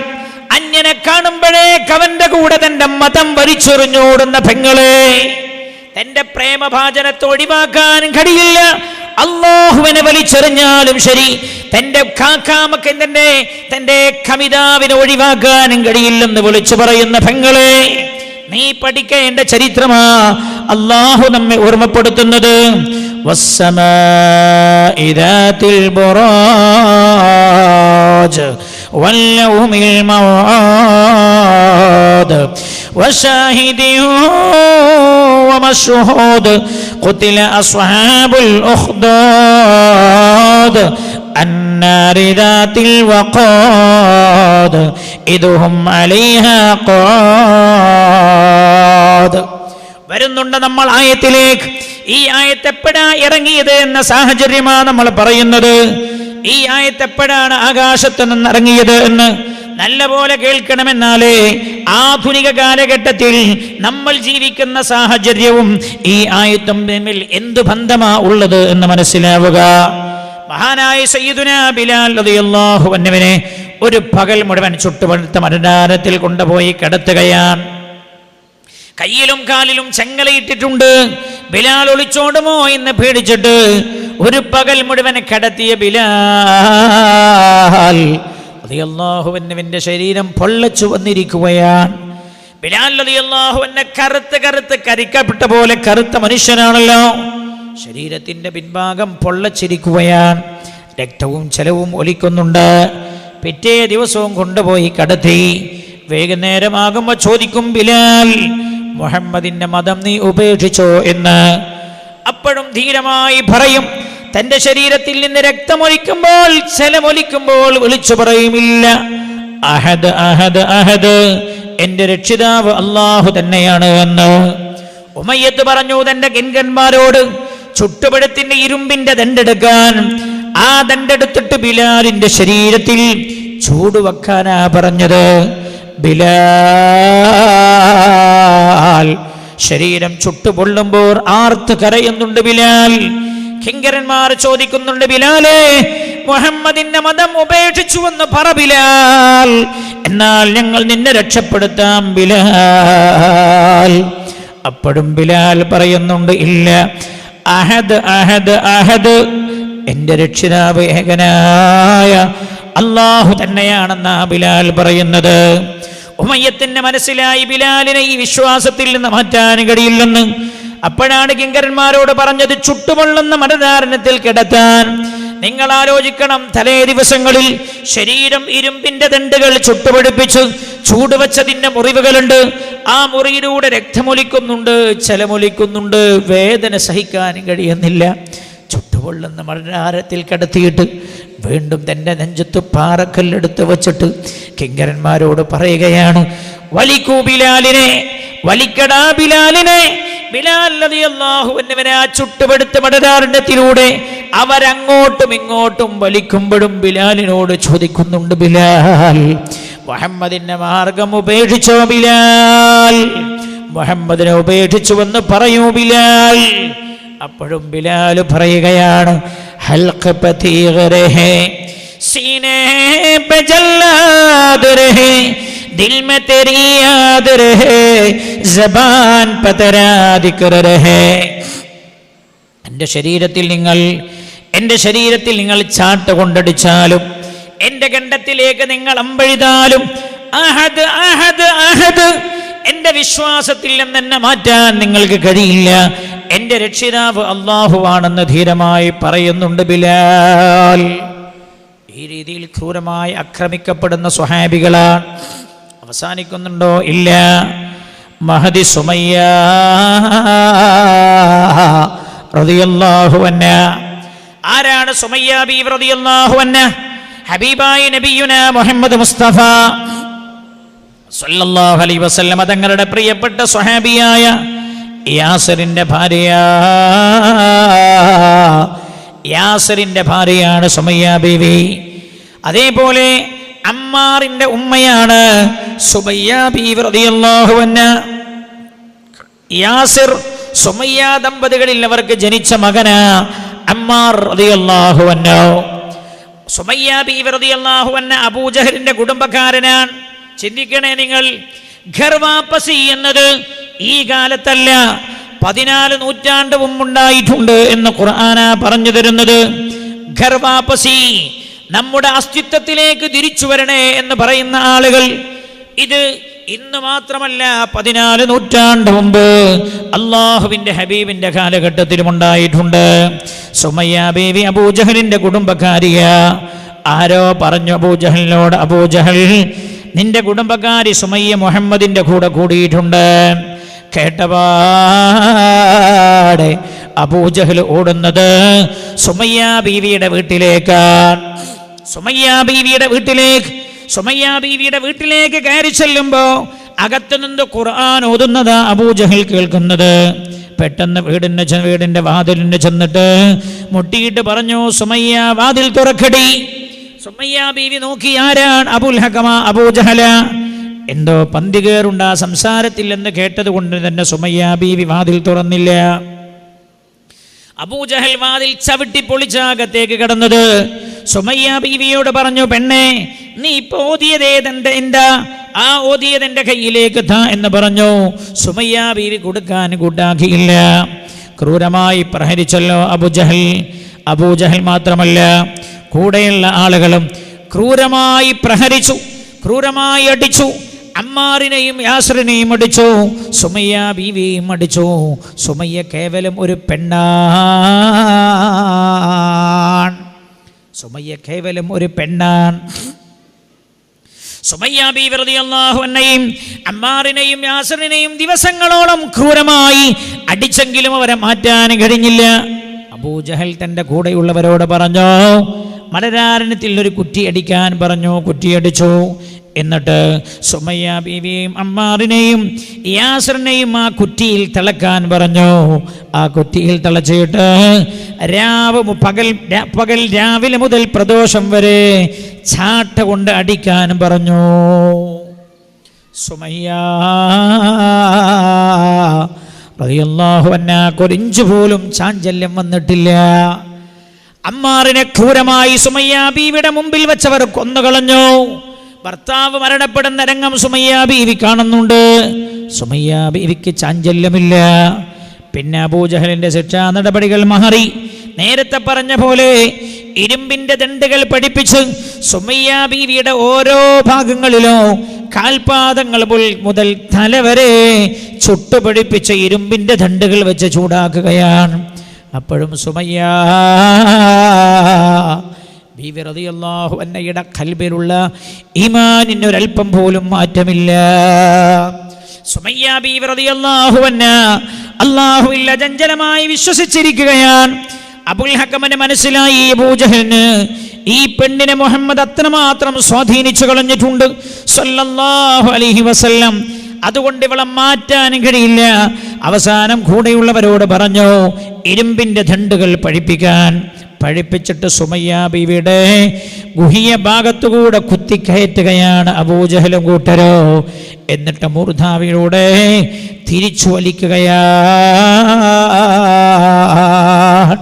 അന്യനെ കാണുമ്പോഴേ അവന്റെ കൂടെ തന്റെ മതം വലിച്ചെറിഞ്ഞോടുന്ന പെങ്ങളെ, തന്റെ പ്രേമഭാജനത്തെ ഒഴിവാക്കാൻ കഴിയില്ല. അല്ലാഹുവിനെ വലിച്ചെറിഞ്ഞാലും ശരി, തന്റെ കാക്കാമക്ക് തന്റെ കമിതാവിനെ ഒഴിവാക്കാനും കഴിയില്ലെന്ന് വിളിച്ചു പറയുന്ന പെങ്ങളെ, നീ പഠിക്കേണ്ട ചരിത്രമാ അല്ലാഹു നമ്മെ ഓർമ്മപ്പെടുത്തുന്നത്. വസ്സമാഇ ദാതിൽ ബുറാജ് വൽയൗമിൽ മൗആദ് വശാഹിദിൻ വമശ്ഹൂദ് ഖുതില അസ്ഹാബുൽ ഉഖ്ദാദ് അന്നാരി ദാതിൽ വഖാദ് ഇദ്ഹും അലൈഹാ ഖാദ്. വരുന്നുണ്ട് നമ്മൾ ആയത്തിലേക്ക്. ഈ ആയത്ത് എപ്പോഴാ ഇറങ്ങിയത് എന്ന സാഹചര്യമാണ് നമ്മൾ പറയുന്നത്. ഈ ആയത്ത് എപ്പോഴാണ് ആകാശത്ത് നിന്ന് ഇറങ്ങിയത് എന്ന് നല്ലപോലെ കേൾക്കണമെന്നാലേ ആധുനിക കാലഘട്ടത്തിൽ നമ്മൾ ജീവിക്കുന്ന സാഹചര്യവും ഈ ആയത്തും തമ്മിൽ എന്തു ബന്ധമാ ഉള്ളത് എന്ന് മനസ്സിലാവുക. മഹാനായ സയ്യിദുനാ ബിലാൽ റളിയല്ലാഹു അൻഹുവിനെ ഒരു പകൽ മുഴുവൻ ചുട്ടുപഴുത്ത മടരാരത്തിൽ കൊണ്ടുപോയി കിടത്തുകയാണ്. കയ്യിലും കാലിലും ചെങ്ങലയിട്ടിട്ടുണ്ട്. ബിലാൽ ഒളിച്ചോടുമോ എന്ന് പേടിച്ചിട്ട് ഒരു പകൽ മുഴുവൻ കിടത്തിയ ബിലാൽ റളിയല്ലാഹു അൻഹുവിന്റെ ശരീരം പൊള്ളച്ചു വന്നിരിക്കുകയാണ്. ബിലാൽ റളിയല്ലാഹു അൻഹു കറുത്ത് കരിക്കപ്പെട്ട പോലെ കറുത്ത മനുഷ്യനാണല്ലോ. ശരീരത്തിന്റെ പിൻഭാഗം പൊള്ളച്ചിരിക്കുകയാണ്. രക്തവും ജലവും ഒലിക്കുന്നുണ്ട്. പിറ്റേ ദിവസവും കൊണ്ടുപോയി കടത്തി. വൈകുന്നേരമാകുമ്പോൾ ചോദിക്കും ബിലാൽ, മുഹമ്മദിന്റെ മതം നീ ഉപേക്ഷിച്ചോ എന്ന്. അപ്പോഴും ധീരമായി പറയും. തന്റെ ശരീരത്തിൽ നിന്ന് രക്തമൊലിക്കുമ്പോൾ ജലമൊലിക്കുമ്പോൾ വിളിച്ചു പറയുമില്ല, അഹദ് അഹദ് അഹദ്, എന്റെ രക്ഷിതാവ് അല്ലാഹു തന്നെയാണ് എന്ന്. ഉമയ്യത്ത് പറഞ്ഞു തന്റെ കിങ്കന്മാരോട് ചുട്ടുപഴുത്തിന്റെ ഇരുമ്പിന്റെ ദണ്ടെടുക്കാൻ. ആ ദണ്ടെടുത്തിട്ട് ബിലാലിന്റെ ശരീരത്തിൽ ചൂടുവെക്കാനാ പറഞ്ഞത്. ബിലാൽ ശരീരം ചുട്ടുപൊള്ളുമ്പോൾ ആർത്ത് കരയുന്നുണ്ട് ബിലാൽ. കിങ്കരന്മാർ ചോദിക്കുന്നുണ്ട്, ബിലാലേ, മുഹമ്മദിന്റെ മതം ഉപേക്ഷിച്ചുവെന്ന് പറ ബിലാൽ, എന്നാൽ ഞങ്ങൾ നിന്നെ രക്ഷപ്പെടുത്താം ബിലാൽ. അപ്പോഴും ബിലാൽ പറയുന്നുണ്ട്, ഇല്ല, അഹദ് അഹദ് അഹദ്, എന്റെ രക്ഷിതാവ് ഏകനായ അല്ലാഹു തന്നെയാണെന്നാ ബിലാൽ പറയുന്നത്. ഉമയ്യത്തിന്റെ മനസ്സിലായി ബിലാലിനെ ഈ വിശ്വാസത്തിൽ നിന്ന് മാറ്റാൻ കഴിയില്ലെന്ന്. അപ്പോഴാണ് കിങ്കരന്മാരോട് പറഞ്ഞത് ചുട്ടുപൊള്ളുന്ന മടധാരണത്തിൽ കിടത്താൻ. നിങ്ങൾ ആലോചിക്കണം, തലേ ദിവസങ്ങളിൽ ശരീരം ഇരുമ്പിന്റെ ദണ്ടുകൾ ചുട്ടുപിടിപ്പിച്ച് ചൂടുവച്ചതിന്റെ മുറിവുകളുണ്ട്. ആ മുറിയിലൂടെ രക്തമൊലിക്കുന്നുണ്ട്, ജലമൊലിക്കുന്നുണ്ട്. വേദന സഹിക്കാൻ കഴിയുന്നില്ല. ചുട്ടുപൊള്ളുന്ന മടധാരത്തിൽ കിടത്തിയിട്ട് വീണ്ടും തന്റെ നെഞ്ചത്ത് പാറക്കല്ലെടുത്ത് വച്ചിട്ട് കിങ്കരന്മാരോട് പറയുകയാണ്, വലിക്കൂ ബിലാലിനെ, വലിക്കടാ ബിലാലിനെ. ബിലാൽ റളിയല്ലാഹു അൻഹുവിനെ ആ ചുട്ടുപഴുത്ത മടധാരണത്തിലൂടെ അവരങ്ങോട്ടും ഇങ്ങോട്ടും വലിക്കുമ്പോഴും ബിലാലിനോട് ചോദിക്കുന്നുണ്ട്, ബിലാൽ, മുഹമ്മദിന്റെ മാർഗം ഉപേക്ഷിച്ചോ ബിലാൽ, മുഹമ്മദിനെ ഉപേക്ഷിച്ചുവെന്ന് പറയൂ ബിലാൽ. അപ്പോഴും ബിലാൽ പറയുകയാണ്, ഹൽഖ് പതീഗ രഹേ, സീനേ പേ ജല്ലാദ് രഹേ, ദിൽ മേ തേരി യാദ് രഹേ, സബാൻ പേ തെരാ ദിക്ർ രഹേ. എൻ്റെ ശരീരത്തിൽ നിങ്ങൾ ചാട്ട കൊണ്ടടിച്ചാലും, എൻ്റെ ഗണ്ഡത്തിലേക്ക് നിങ്ങൾ അമ്പെഴുതാലും, അഹദ് അഹദ് അഹദ്, എൻ്റെ വിശ്വാസത്തിൽ നിന്ന് എന്നെ മാറ്റാൻ നിങ്ങൾക്ക് കഴിയില്ല. എൻ്റെ രക്ഷിതാവ് അല്ലാഹുവാണെന്ന് ധീരമായി പറയുന്നുണ്ട് ബിലാൽ. ഈ രീതിയിൽ ക്രൂരമായി ആക്രമിക്കപ്പെടുന്ന സ്വഹാബികളാണ്. അവസാനിക്കുന്നുണ്ടോ? ഇല്ല. മഹദി സുമയ്യ റളിയല്ലാഹു അൻഹ. ആരാണ് സുമയ്യ ബീവി റളിയല്ലാഹു അൻഹ? ഹബീബായ നബിയുനാ മുഹമ്മദ് മുസ്തഫ സല്ലല്ലാഹു അലൈഹി വസല്ലം തങ്ങളുടെ പ്രിയപ്പെട്ട സ്വഹാബിയായ യാസിറിന്റെ ഭാര്യയാണ് സുമയ്യ ബീവി. അതേപോലെ അമ്മാറിന്റെ ഉമ്മയാണ് സുമയ്യ ബീവി റളിയല്ലാഹു അൻഹ. യാസിർ സുമയ്യ ദമ്പതികളിൽ അവർക്ക് ജനിച്ച മകനാ അമ്മാർ റളിയല്ലാഹു അൻഹു. സുമയ്യ ബീവി റളിയല്ലാഹു അൻഹ അബൂജഹലിന്റെ കുടുംബക്കാരനാണ്. ചിന്തിക്കണേ നിങ്ങൾ, ഘർവാപ്പസി എന്നത് ഈ കാലത്തല്ല, 14 നൂറ്റാണ്ട് മുമ്പുണ്ടായിട്ടുണ്ട് എന്ന് ഖുർആനാ പറഞ്ഞു തരുന്നത്. ഘർവാപ്പസി, നമ്മുടെ അസ്തിത്വത്തിലേക്ക് തിരിച്ചു വരണേ എന്ന് പറയുന്ന ആളുകൾ, ഇത് ഇന്ന് മാത്രമല്ല 14 നൂറ്റാണ്ട് മുമ്പ് അള്ളാഹുവിന്റെ ഹബീബിന്റെ കാലഘട്ടത്തിലും ഉണ്ടായിട്ടുണ്ട്. സുമയ്യ ബീവി അബൂജഹലിന്റെ കുടുംബക്കാരിയ. ആരോ പറഞ്ഞു അബൂജഹലിനോട്, അബൂജഹൽ നിന്റെ കുടുംബക്കാരി സുമയ്യ മുഹമ്മദിന്റെ കൂടെ കൂടിയിട്ടുണ്ട്. കേട്ടപാടെ അബൂജഹൽ ഓടുന്നത് സുമയ്യ ബീവിയുടെ വീട്ടിലേക്കാണ്. സുമയ്യ ബീവിയുടെ വീട്ടിലേക്ക് കയറി ചെല്ലുമ്പോ അകത്തുനിന്ന് ഖുർആൻ ഓതുന്നതാ അബൂജഹൽ കേൾക്കുന്നത്. പെട്ടെന്ന് വീടിന്റെ വാതിലിന് ചെന്നിട്ട് മുട്ടിയിട്ട് പറഞ്ഞു, സുമയ്യ വാതിൽ തുറക്കടി. സുമയ്യ ബീവി നോക്കി, ആരാണ്? അബുൽ ഹകമ, അബൂജഹല. എന്തോ പന്തികേറുണ്ടാ സംസാരത്തിൽ എന്ന് കേട്ടത് കൊണ്ട് തന്നെ സുമയ്യ ബീവി വാതിൽ തുറന്നില്ല. അബൂജഹൽ വാതിൽ ചവിട്ടി പൊളിച്ചാകത്തേക്ക് കടന്നത്. സുമയ്യ ബീവിയോട് പറഞ്ഞു, പെണ്ണെ, നീ ഇപ്പൊ ഓതിയതേതെന്താ? ആ ഓതിയതെന്റെ കയ്യിലേക്ക് താ എന്ന് പറഞ്ഞു. സുമയ്യ ബീവി കൊടുക്കാൻ കൂട്ടാക്കിയില്ല. ക്രൂരമായി പ്രഹരിച്ചല്ലോ അബൂജഹൽ മാത്രമല്ല, കൂടെയുള്ള ആളുകളും ക്രൂരമായി പ്രഹരിച്ചു, ക്രൂരമായി അടിച്ചു. അമ്മാറിനെയും യാസിറിനെയും അടിച്ചു, സുമയ്യ ബീവിയെയും അടിച്ചു. സുമയ്യ കേവലം ഒരു പെണ്ണാണ്. സുമയ്യ ബീവി റളിയല്ലാഹു അൻഹയും അമ്മാറിനെയും യാസിറിനെയും ദിവസങ്ങളോളം ക്രൂരമായി അടിച്ചെങ്കിലും അവരെ മാറ്റാൻ കഴിഞ്ഞില്ല. അബൂജഹൽ തൻ്റെ കൂടെയുള്ളവരോട് പറഞ്ഞു, മലരാരണത്തിൽ ഒരു കുറ്റി അടിക്കാൻ പറഞ്ഞു. കുറ്റിയടിച്ചു. എന്നിട്ട് സുമയ്യ ബീവിയെയും അമ്മാറിനെയും യാസിറിനെയും ആ കുറ്റിയിൽ തിളക്കാൻ പറഞ്ഞു. ആ കുറ്റിയിൽ തിളച്ചിട്ട് പകൽ രാവിലെ മുതൽ പ്രദോഷം വരെ ചാട്ട കൊണ്ട് അടിക്കാൻ പറഞ്ഞു. സുമയ്യ റളിയല്ലാഹു അൻഹ കൊരിഞ്ചു പോലും ചാഞ്ചല്യം വന്നിട്ടില്ല. അമ്മാറിനെ ക്രൂരമായി സുമയ്യ ബീവിയുടെ മുമ്പിൽ വെച്ചവർ കൊന്നുകളഞ്ഞു. ഭർത്താവ് മരണപ്പെടുന്ന രംഗം സുമയ്യ ബീവി കാണുന്നുണ്ട്. സുമയ്യ ബീവിക്ക് ചാഞ്ചല്യമില്ല. പിന്നെ അബൂജഹലിന്റെ ശിക്ഷാ നടപടികൾ മാറി. നേരത്തെ പറഞ്ഞ പോലെ ഇരുമ്പിന്റെ ദണ്ഡുകൾ പഠിപ്പിച്ച് സുമയ്യ ബീവിയുടെ ഓരോ ഭാഗങ്ങളിലോ കാൽപാദങ്ങൾ മുതൽ തലവരെ ചുട്ടുപിടിപ്പിച്ച ഇരുമ്പിന്റെ ദണ്ഡുകൾ വെച്ച് ചൂടാക്കുകയാണ്. അപ്പോഴും സുമയ്യ ബീവി റളിയല്ലാഹു അൻഹയുടെ ഖൽബിലുള്ള ഈമാനിന് ഒരല്പം പോലും മാറ്റമില്ല. സുമയ്യ ബീവി റളിയല്ലാഹു അൻഹ അല്ലാഹുവിൽ അചഞ്ചലമായി വിശ്വസിച്ചിരിക്കുകയാണ്. അബുൽ ഹക്കമിന് മനസ്സിലായി, അബൂജഹലിന് ഈ പെണ്ണിനെ മുഹമ്മദ് അത്രമാത്രം സ്വാധീനിച്ചു കളഞ്ഞിട്ടുണ്ട് സല്ലല്ലാഹു അലൈഹി വസല്ലം. അതുകൊണ്ട് ഇവളെ മാറ്റാൻ കഴിയില്ല. അവസാനം കൂടെയുള്ളവരോട് പറഞ്ഞു, ഇരുമ്പിന്റെ ദണ്ഡുകൾ പഠിപ്പിച്ചിട്ട് സുമയ്യ ബീവിയുടെ ഗുഹ്യ ഭാഗത്തുകൂടെ കുത്തിക്കയറ്റുകയാണ് അബൂജഹലും കൂട്ടരോ. എന്നിട്ട് മൂർധാവിലൂടെ തിരിച്ചു വലിക്കുകയാണ്.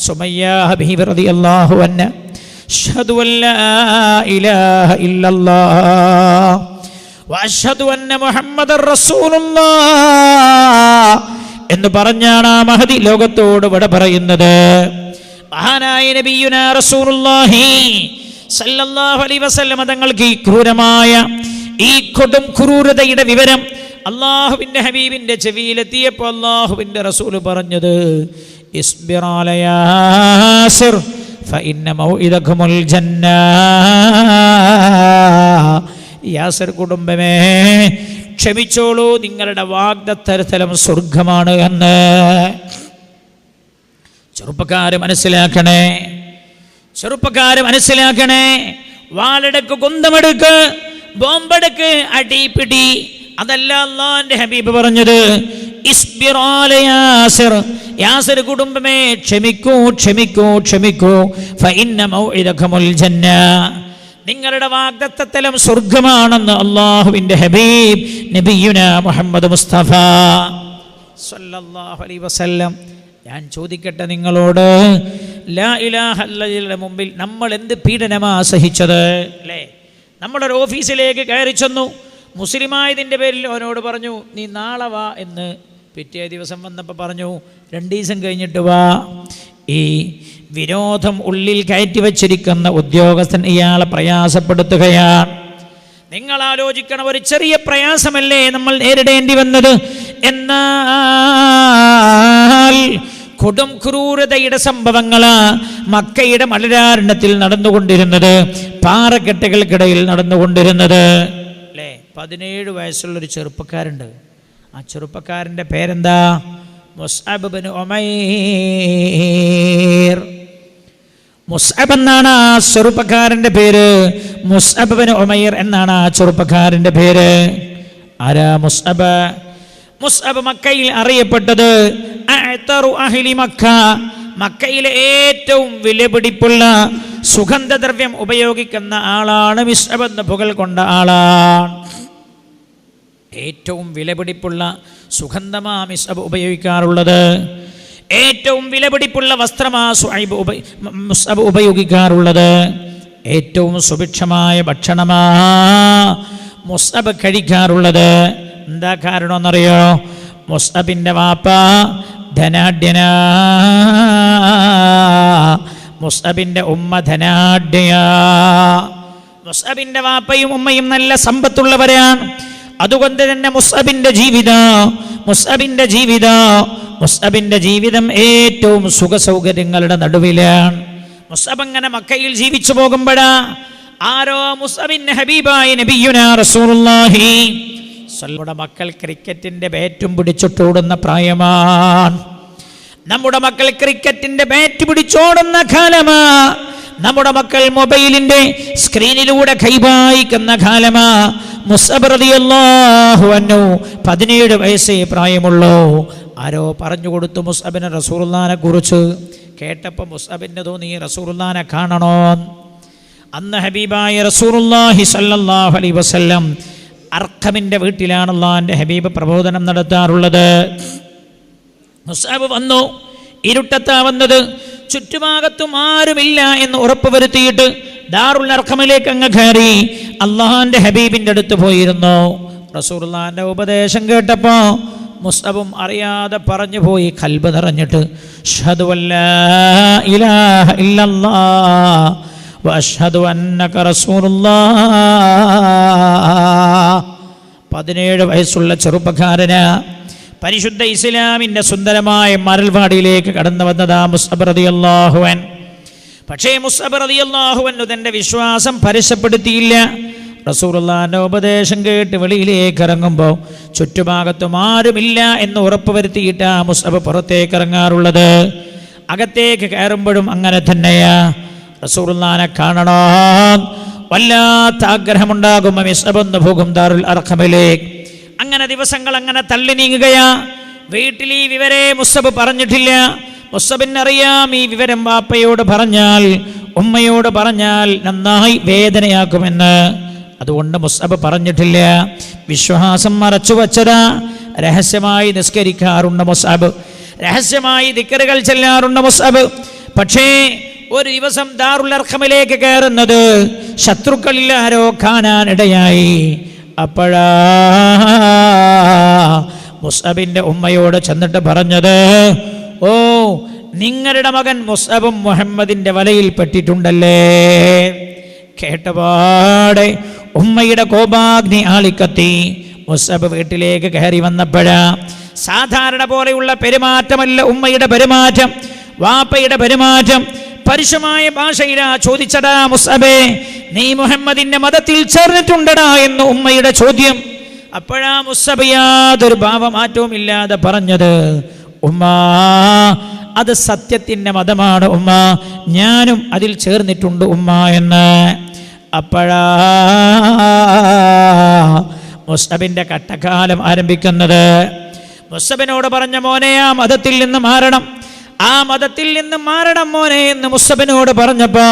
സുമയ്യ ബീവി റളിയല്ലാഹു അൻഹ അഷ്ഹദു അല്ലാ ഇലാഹ ഇല്ലല്ലാഹ് വഅഷ്ഹദു അന്ന മുഹമ്മദർ റസൂലുള്ളാഹ് എന്ന് പറഞ്ഞാണ് ആ മഹദി ലോകത്തോട് വിട പറയുന്നത്. മഹാനായ നബിയുനാ റസൂലുള്ളാഹി സല്ലല്ലാഹു അലൈഹി വസല്ലം തങ്ങൾക്ക് ഈ ക്രൂരമായ ഈ കൊടും ക്രൂരതയുടെ വിവരം അല്ലാഹുവിന്റെ ഹബീബിന്റെ ചെവിയിലെത്തിയപ്പോൾ അല്ലാഹുവിന്റെ റസൂൽ പറഞ്ഞത്, ഇസ്ബിർ അലാ യാസിർ ഫഇന്ന മൗഇദകുമുൽ ജന്ന. യാസിർ കുടുംബമേ, ക്ഷമിച്ചോളൂ, നിങ്ങളുടെ വാഗ്ദത്തരസ്ഥലം സ്വർഗമാണ് എന്ന്. ചെറുപ്പക്കാര് മനസ്സിലാക്കണേ. വാളെടുക്ക്, കുന്തമെടുക്ക്, ബോംബെടുക്ക്, അടിപിടി. അതല്ല അല്ലാഹുവിന്റെ ഹബീബ് പറഞ്ഞത്. യാസിർ കുടുംബമേ, ക്ഷമിക്കൂ ക്ഷമിക്കൂ ക്ഷമിക്കൂ. ഫഇന്ന മൗഇദകുമുൽ ജന്ന, നിങ്ങളുടെ വാഗ്ദത്തം സ്വർഗ്ഗമാണെന്ന് അല്ലാഹുവിന്റെ ഹബീബ് നബിയുനാ മുഹമ്മദ് മുസ്തഫ സല്ലല്ലാഹു അലൈഹി വസല്ലം. ഞാൻ ചോദിക്കട്ടെ നിങ്ങളോട്, ലാ ഇലാഹ ഇല്ലല്ലാഹുവിന്റെ മുമ്പിൽ നമ്മൾ എന്ത് പീഡനമാ സഹിച്ചത് അല്ലേ? നമ്മളൊരു ഓഫീസിലേക്ക് കയറി ചെന്നു, മുസ്ലിമായതിൻ്റെ പേരിൽ അവനോട് പറഞ്ഞു നീ നാളെ വാ എന്ന്. പിറ്റേ ദിവസം വന്നപ്പോൾ പറഞ്ഞു 2 ദിവസം കഴിഞ്ഞിട്ട് വാ. ഈ വിരോധം ഉള്ളിൽ കയറ്റി വച്ചിരിക്കുന്ന ഉദ്യോഗസ്ഥൻ ഇയാളെ പ്രയാസപ്പെടുത്തുകയാണ്. നിങ്ങൾ ആലോചിക്കണം, ഒരു ചെറിയ പ്രയാസമല്ലേ നമ്മൾ നേരിടേണ്ടി വന്നത്. എന്നാൽ കൊടും ക്രൂരതയുടെ സംഭവങ്ങളാ മക്കയുടെ മലരാരണ്യത്തിൽ നടന്നുകൊണ്ടിരുന്നത്, പാറക്കെട്ടുകൾക്കിടയിൽ നടന്നുകൊണ്ടിരുന്നത് അല്ലേ? 17 വയസ്സുള്ളൊരു ചെറുപ്പക്കാരുണ്ട്. ആ ചെറുപ്പക്കാരൻ്റെ പേരെന്താ? മുസ്അബ് ഇബ്നു ഉമൈർ. മുസ്അബ് എന്നാണ് ആ ചെറുപ്പക്കാരൻ്റെ പേര്. മുസ്അബ് ഇബ്നു ഉമൈർ എന്നാണ് ആ ചെറുപ്പക്കാരൻ്റെ പേര്. ആരാ മുസ്അബ്? മുസ്അബ് മക്കയിൽ അറിയപ്പെട്ടത് അഅ്തറു അഹ്ലി മക്ക, മക്കയിലെ ഏറ്റവും വിലപിടിപ്പുള്ള സുഗന്ധദ്രവ്യം ഉപയോഗിക്കുന്ന ആളാണ് മുസ്അബ് എന്ന് പുകഴ് കൊണ്ട ആളാണ്. ഏറ്റവും വിലപിടിപ്പുള്ള സുഗന്ധമാ മുസ്അബ് ഉപയോഗിക്കാറുള്ളത്. ഏറ്റവും വിലപിടിപ്പുള്ള വസ്ത്രമാ മുസ്അബ് ഉപയോഗിക്കാറുള്ളത്. ഏറ്റവും സുഭിക്ഷമായ ഭക്ഷണമാ മുസ്അബ് കഴിക്കാറുള്ളത്. എന്താ കാരണമെന്നറിയോ? മുസ്അബിൻ്റെ വാപ്പ ധനാഢ്യനാ, മുസ്അബിൻ്റെ ഉമ്മ ധനാഢ്യയാ. മുസ്അബിൻ്റെ വാപ്പയും ഉമ്മയും നല്ല സമ്പത്തുള്ളവരാണ്. അതുകൊണ്ട് തന്നെ മുസ്അബിൻ്റെ ജീവിതം ഏറ്റവും സുഖസൗകര്യങ്ങളുടെ നടുവിലാണ്. മുസ്അബ് അങ്ങനെ മക്കയിൽ ജീവിച്ചു പോകുമ്പോഴാ ആരോ മുസ്അബിന്റെ ഹബീബായ നബിയുനാ റസൂലുള്ളാഹി നമ്മുടെ മക്കൾ ക്രിക്കറ്റിന്റെ ബാറ്റും പിടിച്ചിട്ടോടുന്ന പ്രായമാണ്. നമ്മുടെ മക്കൾ ക്രിക്കറ്റിന്റെ ബാറ്റ് പിടിച്ചോടുന്ന കാലമാ. നമ്മുടെ മക്കൾ മൊബൈലിന്റെ സ്ക്രീനിലൂടെ കൈവായിക്കുന്ന കാലമാ. മുസ്അബ് റളിയല്ലാഹു അൻഹു 17 വയസ്സേ പ്രായമുള്ളൂ. ആരോ പറഞ്ഞു കൊടുത്തു മുസ്അബിനെ റസൂലുള്ളാഹിനെ കുറിച്ച്. കേട്ടപ്പോൾ മുസ്അബിന് തോന്നി റസൂലുള്ളാഹിനെ കാണണോ. അന്ന് ഹബീബായ റസൂലുള്ളാഹി സ്വല്ലല്ലാഹു അലൈഹി വസല്ലം അർഖമിൻ്റെ വീട്ടിലാണ് അല്ലാഹുവിൻ്റെ ഹബീബ് പ്രബോധനം നടത്താറുള്ളത്. മുസ്അബ് വന്നു. ഇരുട്ടത്താ വന്നത്. ചുറ്റുഭാഗത്തും ആരുമില്ല എന്ന് ഉറപ്പുവരുത്തിയിട്ട് ദാറുൽ അർഖമിലേക്ക് അങ്ങ് കയറി അല്ലാഹുവിൻ്റെ ഹബീബിൻ്റെ അടുത്ത് പോയിരുന്നു. റസൂലുള്ളാഹിൻ്റെ ഉപദേശം കേട്ടപ്പോൾ മുസ്അബും അറിയാതെ പറഞ്ഞു പോയി, ഖൽബ് നിറഞ്ഞിട്ട്, അഷ്ഹദു അല്ലാ ഇലാഹ ഇല്ലല്ലാഹ് വ അഷ്ഹദു അന്നക റസൂലുള്ളാഹ്. 17 വയസ്സുള്ള ചെറുപ്പക്കാരന് പരിശുദ്ധ ഇസ്ലാമിൻ്റെ സുന്ദരമായ മരൽവാടിയിലേക്ക് കടന്നു വന്നതാ മുസ്അബ് റളിയല്ലാഹു അൻഹു. പക്ഷേ മുസ്അബ് റളിയല്ലാഹു അൻഹു തൻ്റെ വിശ്വാസം പരസ്യപ്പെടുത്തിയില്ല. റസൂലുള്ളാഹിന്റെ ഉപദേശം കേട്ട് വെളിയിലേക്ക് ഇറങ്ങുമ്പോൾ ചുറ്റുഭാഗത്തും ആരുമില്ല എന്ന് ഉറപ്പുവരുത്തിയിട്ടാ മുസ്അബ് പുറത്തേക്ക് ഇറങ്ങാറുള്ളത്. അകത്തേക്ക് കയറുമ്പോഴും അങ്ങനെ തന്നെയാ. റസൂലുള്ളാഹിനെ കാണണോ വല്ലാത്ത ആഗ്രഹമുണ്ടാകും. മുസ്അബ് ഒന്ന് പോകും ദാറുൽ അർഖമിലേക്ക്. അങ്ങനെ ദിവസങ്ങൾ അങ്ങനെ തള്ളി നീങ്ങുകയാ. വീട്ടിൽ ഈ വിവരെ മുസ്അബ് പറഞ്ഞിട്ടില്ല. മുസ്അബിനറിയാം ഈ വിവരം വാപ്പയോട് പറഞ്ഞാൽ, ഉമ്മയോട് പറഞ്ഞാൽ നന്നായി വേദനയാക്കുമെന്ന്. അതുകൊണ്ട് മുസ്അബ് പറഞ്ഞിട്ടില്ല. വിശ്വാസം മറച്ചു വച്ചതാ. രഹസ്യമായി നിസ്കരിക്കാറുണ്ട് മുസ്അബ്, രഹസ്യമായി ദിക്റുകൾ ചെല്ലാറുണ്ട് മുസ്അബ്. പക്ഷേ ഒരു ദിവസം ദാറുൽ അർഖമിലേക്ക് കയറുന്നത് ശത്രുക്കളിൽ ആരോ കാണാനിടയായി. അപ്പോഴാ മുസ്അബിന്റെ ഉമ്മയോട് ചെന്നിട്ട് പറഞ്ഞത്, ഓ നിങ്ങളുടെ മകൻ മുസ്അബും മുഹമ്മദിന്റെ വലയിൽ പെട്ടിട്ടുണ്ടല്ലേ. കേട്ടപാടെ ഉമ്മയുടെ കോപാഗ്നി ആളിക്കത്തി. മുസ്അബ് വീട്ടിലേക്ക് കയറി വന്നപ്പോഴാ സാധാരണ പോലെയുള്ള പെരുമാറ്റമല്ല ഉമ്മയുടെ പെരുമാറ്റം, വാപ്പയുടെ പെരുമാറ്റം. പരുഷമായ ഭാഷയിലാ ചോദിച്ചടാ, മുസ്അബേ നീ മുഹമ്മദിന്റെ മതത്തിൽ ചേർന്നിട്ടുണ്ടടാ എന്ന് ഉമ്മയുടെ ചോദ്യം. അപ്പോഴാ മുസ്അബ് യാതൊരു ഭാവമാറ്റവും ഇല്ലാതെ പറഞ്ഞത്, ഉമ്മ അത് സത്യത്തിൻ്റെ മതമാണ് ഉമ്മ, ഞാനും അതിൽ ചേർന്നിട്ടുണ്ട് ഉമ്മ എന്ന്. അപ്പോഴാ മുസ്അബിൻ്റെ കട്ടക്കാലം ആരംഭിക്കുന്നത്. മുസ്അബിനോട് പറഞ്ഞ മോനെ ആ മതത്തിൽ നിന്ന് മാറണം, ആ മതത്തിൽ നിന്ന് മാറണം മോനെ എന്ന് മുസ്അബിനോട് പറഞ്ഞപ്പോ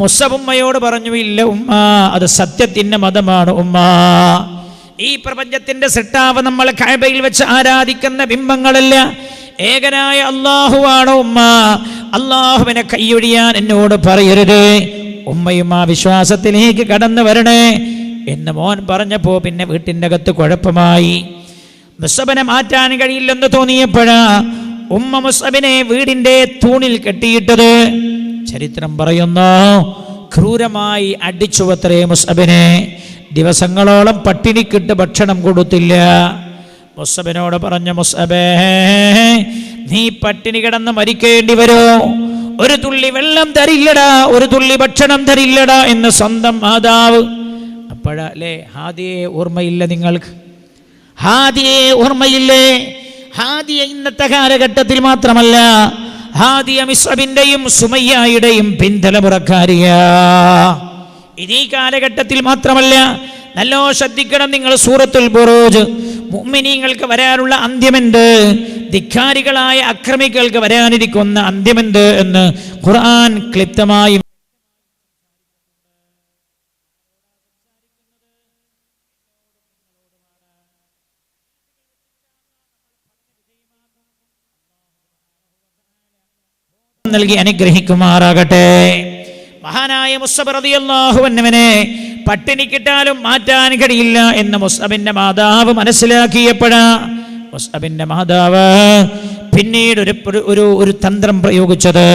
മുസ്അബ് ഉമ്മയോട് പറഞ്ഞു, ഇല്ല ഉമ്മ, അത് സത്യത്തിൻ്റെ മതമാണ് ഉമ്മ. ഈ പ്രപഞ്ചത്തിന്റെ സൃഷ്ടാവ് നമ്മൾ കഅബയിൽ വെച്ച് ആരാധിക്കുന്ന ബിംബങ്ങളല്ല, ഏകനായ അല്ലാഹുവാണ് ഉമ്മ. അല്ലാഹുവിനെ കൈയൊഴിയാൻ എന്നോട് പറയരുത്, ഉമ്മയും ആ വിശ്വാസത്തിലേക്ക് കടന്നു വരണേ എന്ന് മോൻ പറഞ്ഞപ്പോ പിന്നെ വീട്ടിൻ്റെ അകത്ത് കുഴപ്പമായി. മുസ്അബിനെ മാറ്റാൻ കഴിയില്ലെന്ന് തോന്നിയപ്പോഴാ ഉമ്മ മുസ്അബിനെ വീടിൻ്റെ തൂണിൽ കെട്ടിയിട്ടത്. ചരിത്രം പറയുന്നു, ക്രൂരമായി അടിച്ചുവത്രേ മുസ്അബിനെ. ദിവസങ്ങളോളം പട്ടിണിക്കിട്ട് ഭക്ഷണം കൊടുത്തില്ല. മുസ്അബിനോട് പറഞ്ഞ, മുസ്അബേ നീ പട്ടിണി കിടന്ന് മരിക്കേണ്ടി വരോ, ഒരു തുള്ളി വെള്ളം തരില്ലടാ, ഒരു തുള്ളി ഭക്ഷണം തരില്ലടാ എന്ന് സ്വന്തം മാതാവ്. അപ്പോഴല്ലേ ഹാദിയെ ഓർമ്മയില്ല നിങ്ങൾക്ക്? ഹാദിയെ ഓർമ്മയില്ലേ? ഹാദിയ ഇന്നത്തെ കാലഘട്ടത്തിൽ മാത്രമല്ല, ഹാദിയ മിസ്അബിന്റെയും സുമയ്യയുടെയും പിന്തലമുറക്കാരിയാ. ഇതീ കാലഘട്ടത്തിൽ മാത്രമല്ല, നല്ലോ ശ്രദ്ധിക്കണം നിങ്ങൾ. സൂറത്തുൽ ബുറൂജ്, മുഅ്മിനീങ്ങൾക്ക് വരാനുള്ള അന്ത്യമെന്ത്, ധിക്കാരികളായ അക്രമികൾക്ക് വരാനിരിക്കുന്ന അന്ത്യമെന്ത് എന്ന് ഖുർആൻ ക്ലിപ്തമായി നൽകി അനുഗ്രഹിക്കുമാറാകട്ടെ. മഹാനായ മുസ്അബ് റളിയല്ലാഹു അൻഹുവിനെ പട്ടിണിക്കിട്ടാലും മാറ്റാൻ കഴിയില്ല എന്ന് മുസ്അബിന്റെ മാതാവ് മനസ്സിലാക്കിയപ്പോഴാ മുസ്അബിന്റെ മാതാവ് പിന്നീട് ഒരു തന്ത്രം പ്രയോഗിച്ചത്.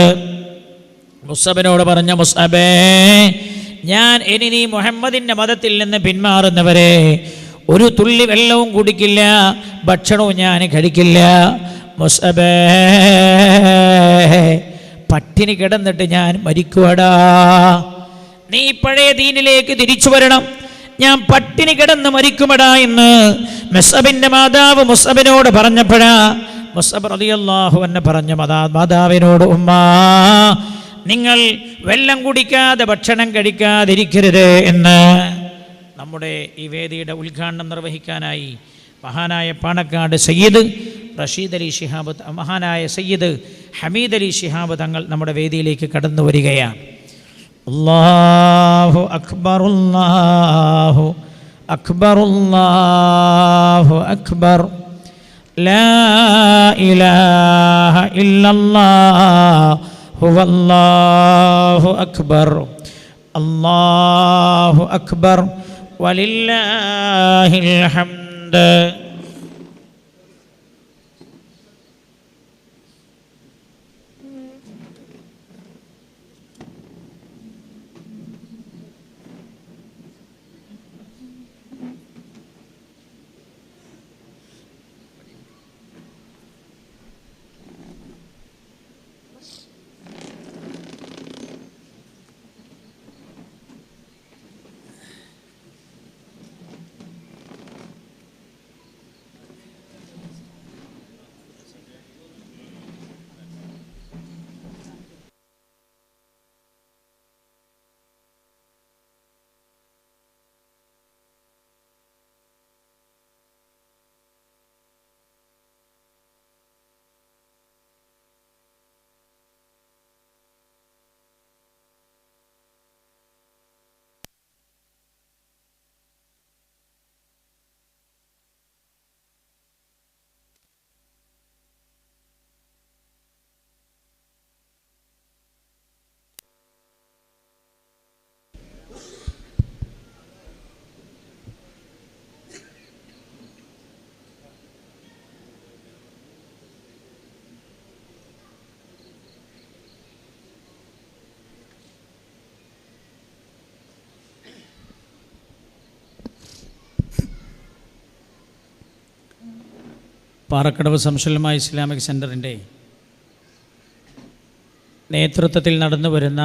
മുസ്അബിനോട് പറഞ്ഞ, മുസ്അബേ ഞാൻ ഇനി നീ മുഹമ്മദിന്റെ മതത്തിൽ നിന്ന് പിന്മാറുന്നവരെ ഒരു തുള്ളി വെള്ളവും കുടിക്കില്ല, ഭക്ഷണവും ഞാൻ കഴിക്കില്ല. മുസ്അബേ പട്ടിണി കിടന്നിട്ട് ഞാൻ മരിക്കുവടാ, നീ പഴയ ദീനിലേക്ക് തിരിച്ചു വരണം, ഞാൻ പട്ടിണി കിടന്ന് മരിക്കുമടാ എന്ന് മുസ്അബിന്റെ മാതാവ് മുസ്അബിനോട് പറഞ്ഞപ്പോഴാ മുസ്അബ് റളിയല്ലാഹു അൻഹു പറഞ്ഞ മാതാവിനോട്, ഉമ്മ നിങ്ങൾ വെള്ളം കുടിക്കാതെ ഭക്ഷണം കഴിക്കാതിരിക്കരുത് എന്ന്. നമ്മുടെ ഈ വേദിയുടെ ഉദ്ഘാടനം നിർവഹിക്കാനായി മഹാനായ പാണക്കാട് സയ്യിദ് റഷീദ് അലി ശിഹാബ്, മഹാനായ സയ്യിദ് ഹമീദ് അലി ശിഹാബ് തങ്ങൾ നമ്മുടെ വേദിയിലേക്ക് കടന്നു വരികയാണ്. അല്ലാഹു അക്ബർ, അല്ലാഹു അക്ബർ, അല്ലാഹു അക്ബർ, ലാ ഇലാഹ ഇല്ലല്ലാഹു വല്ലാഹു അക്ബർ, അല്ലാഹു അക്ബർ വലില്ലാഹിൽ ഹംദ്. പാറക്കടവ് സംശുലമ ഇസ്ലാമിക് സെൻ്ററിൻ്റെ നേതൃത്വത്തിൽ നടന്നു വരുന്ന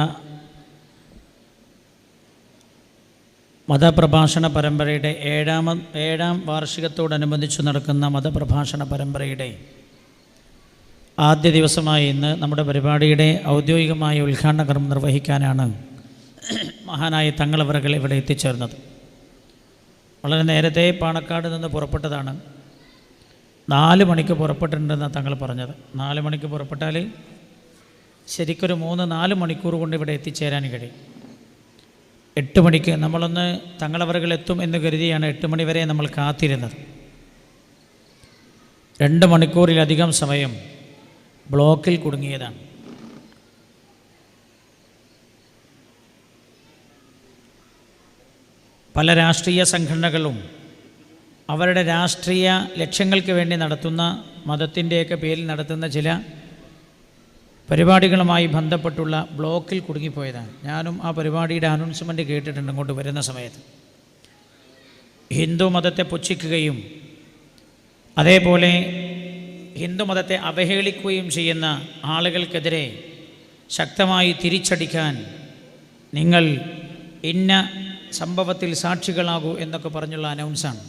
മതപ്രഭാഷണ പരമ്പരയുടെ ഏഴാം വാർഷികത്തോടനുബന്ധിച്ച് നടക്കുന്ന മതപ്രഭാഷണ പരമ്പരയുടെ ആദ്യ ദിവസമായ ഇന്ന് നമ്മുടെ പരിപാടിയുടെ ഔദ്യോഗികമായ ഉദ്ഘാടന കർമ്മം നിർവഹിക്കാനാണ് മഹാനായ തങ്ങളവറുകൾ ഇവിടെ എത്തിച്ചേർന്നത്. വളരെ നേരത്തെ പാണക്കാട് നിന്ന് പുറപ്പെട്ടതാണ്. 4 മണിക്ക് പുറപ്പെട്ടിട്ടുണ്ടെന്നാണ് തങ്ങൾ പറഞ്ഞത്. 4 മണിക്ക് പുറപ്പെട്ടാൽ ശരിക്കൊരു 3-4 മണിക്കൂർ കൊണ്ട് ഇവിടെ എത്തിച്ചേരാൻ കഴിയും. 8 മണിക്ക് നമ്മളൊന്ന് തങ്ങളവറുകൾ എത്തും എന്ന് കരുതിയാണ് 8 മണി വരെ നമ്മൾ കാത്തിരുന്നത്. 2 മണിക്കൂറിലധികം സമയം ബ്ലോക്കിൽ കുടുങ്ങിയതാണ്. പല രാഷ്ട്രീയ സംഘടനകളും അവരുടെ രാഷ്ട്രീയ ലക്ഷ്യങ്ങൾക്ക് വേണ്ടി നടത്തുന്ന മതത്തിൻ്റെയൊക്കെ പേരിൽ നടത്തുന്ന ചില പരിപാടികളുമായി ബന്ധപ്പെട്ടുള്ള ബ്ലോക്കിൽ കുടുങ്ങിപ്പോയതാണ്. ഞാനും ആ പരിപാടിയുടെ അനൗൺസ്മെൻറ്റ് കേട്ടിട്ടുണ്ട് ഇങ്ങോട്ട് വരുന്ന സമയത്ത്. ഹിന്ദു മതത്തെ പുച്ഛിക്കുകയും അതേപോലെ ഹിന്ദു മതത്തെ അവഹേളിക്കുകയും ചെയ്യുന്ന ആളുകൾക്കെതിരെ ശക്തമായി തിരിച്ചടിക്കാൻ നിങ്ങൾ ഇന്ന സംഭവത്തിൽ സാക്ഷികളാകൂ എന്നൊക്കെ പറഞ്ഞുള്ള അനൗൺസാണ്.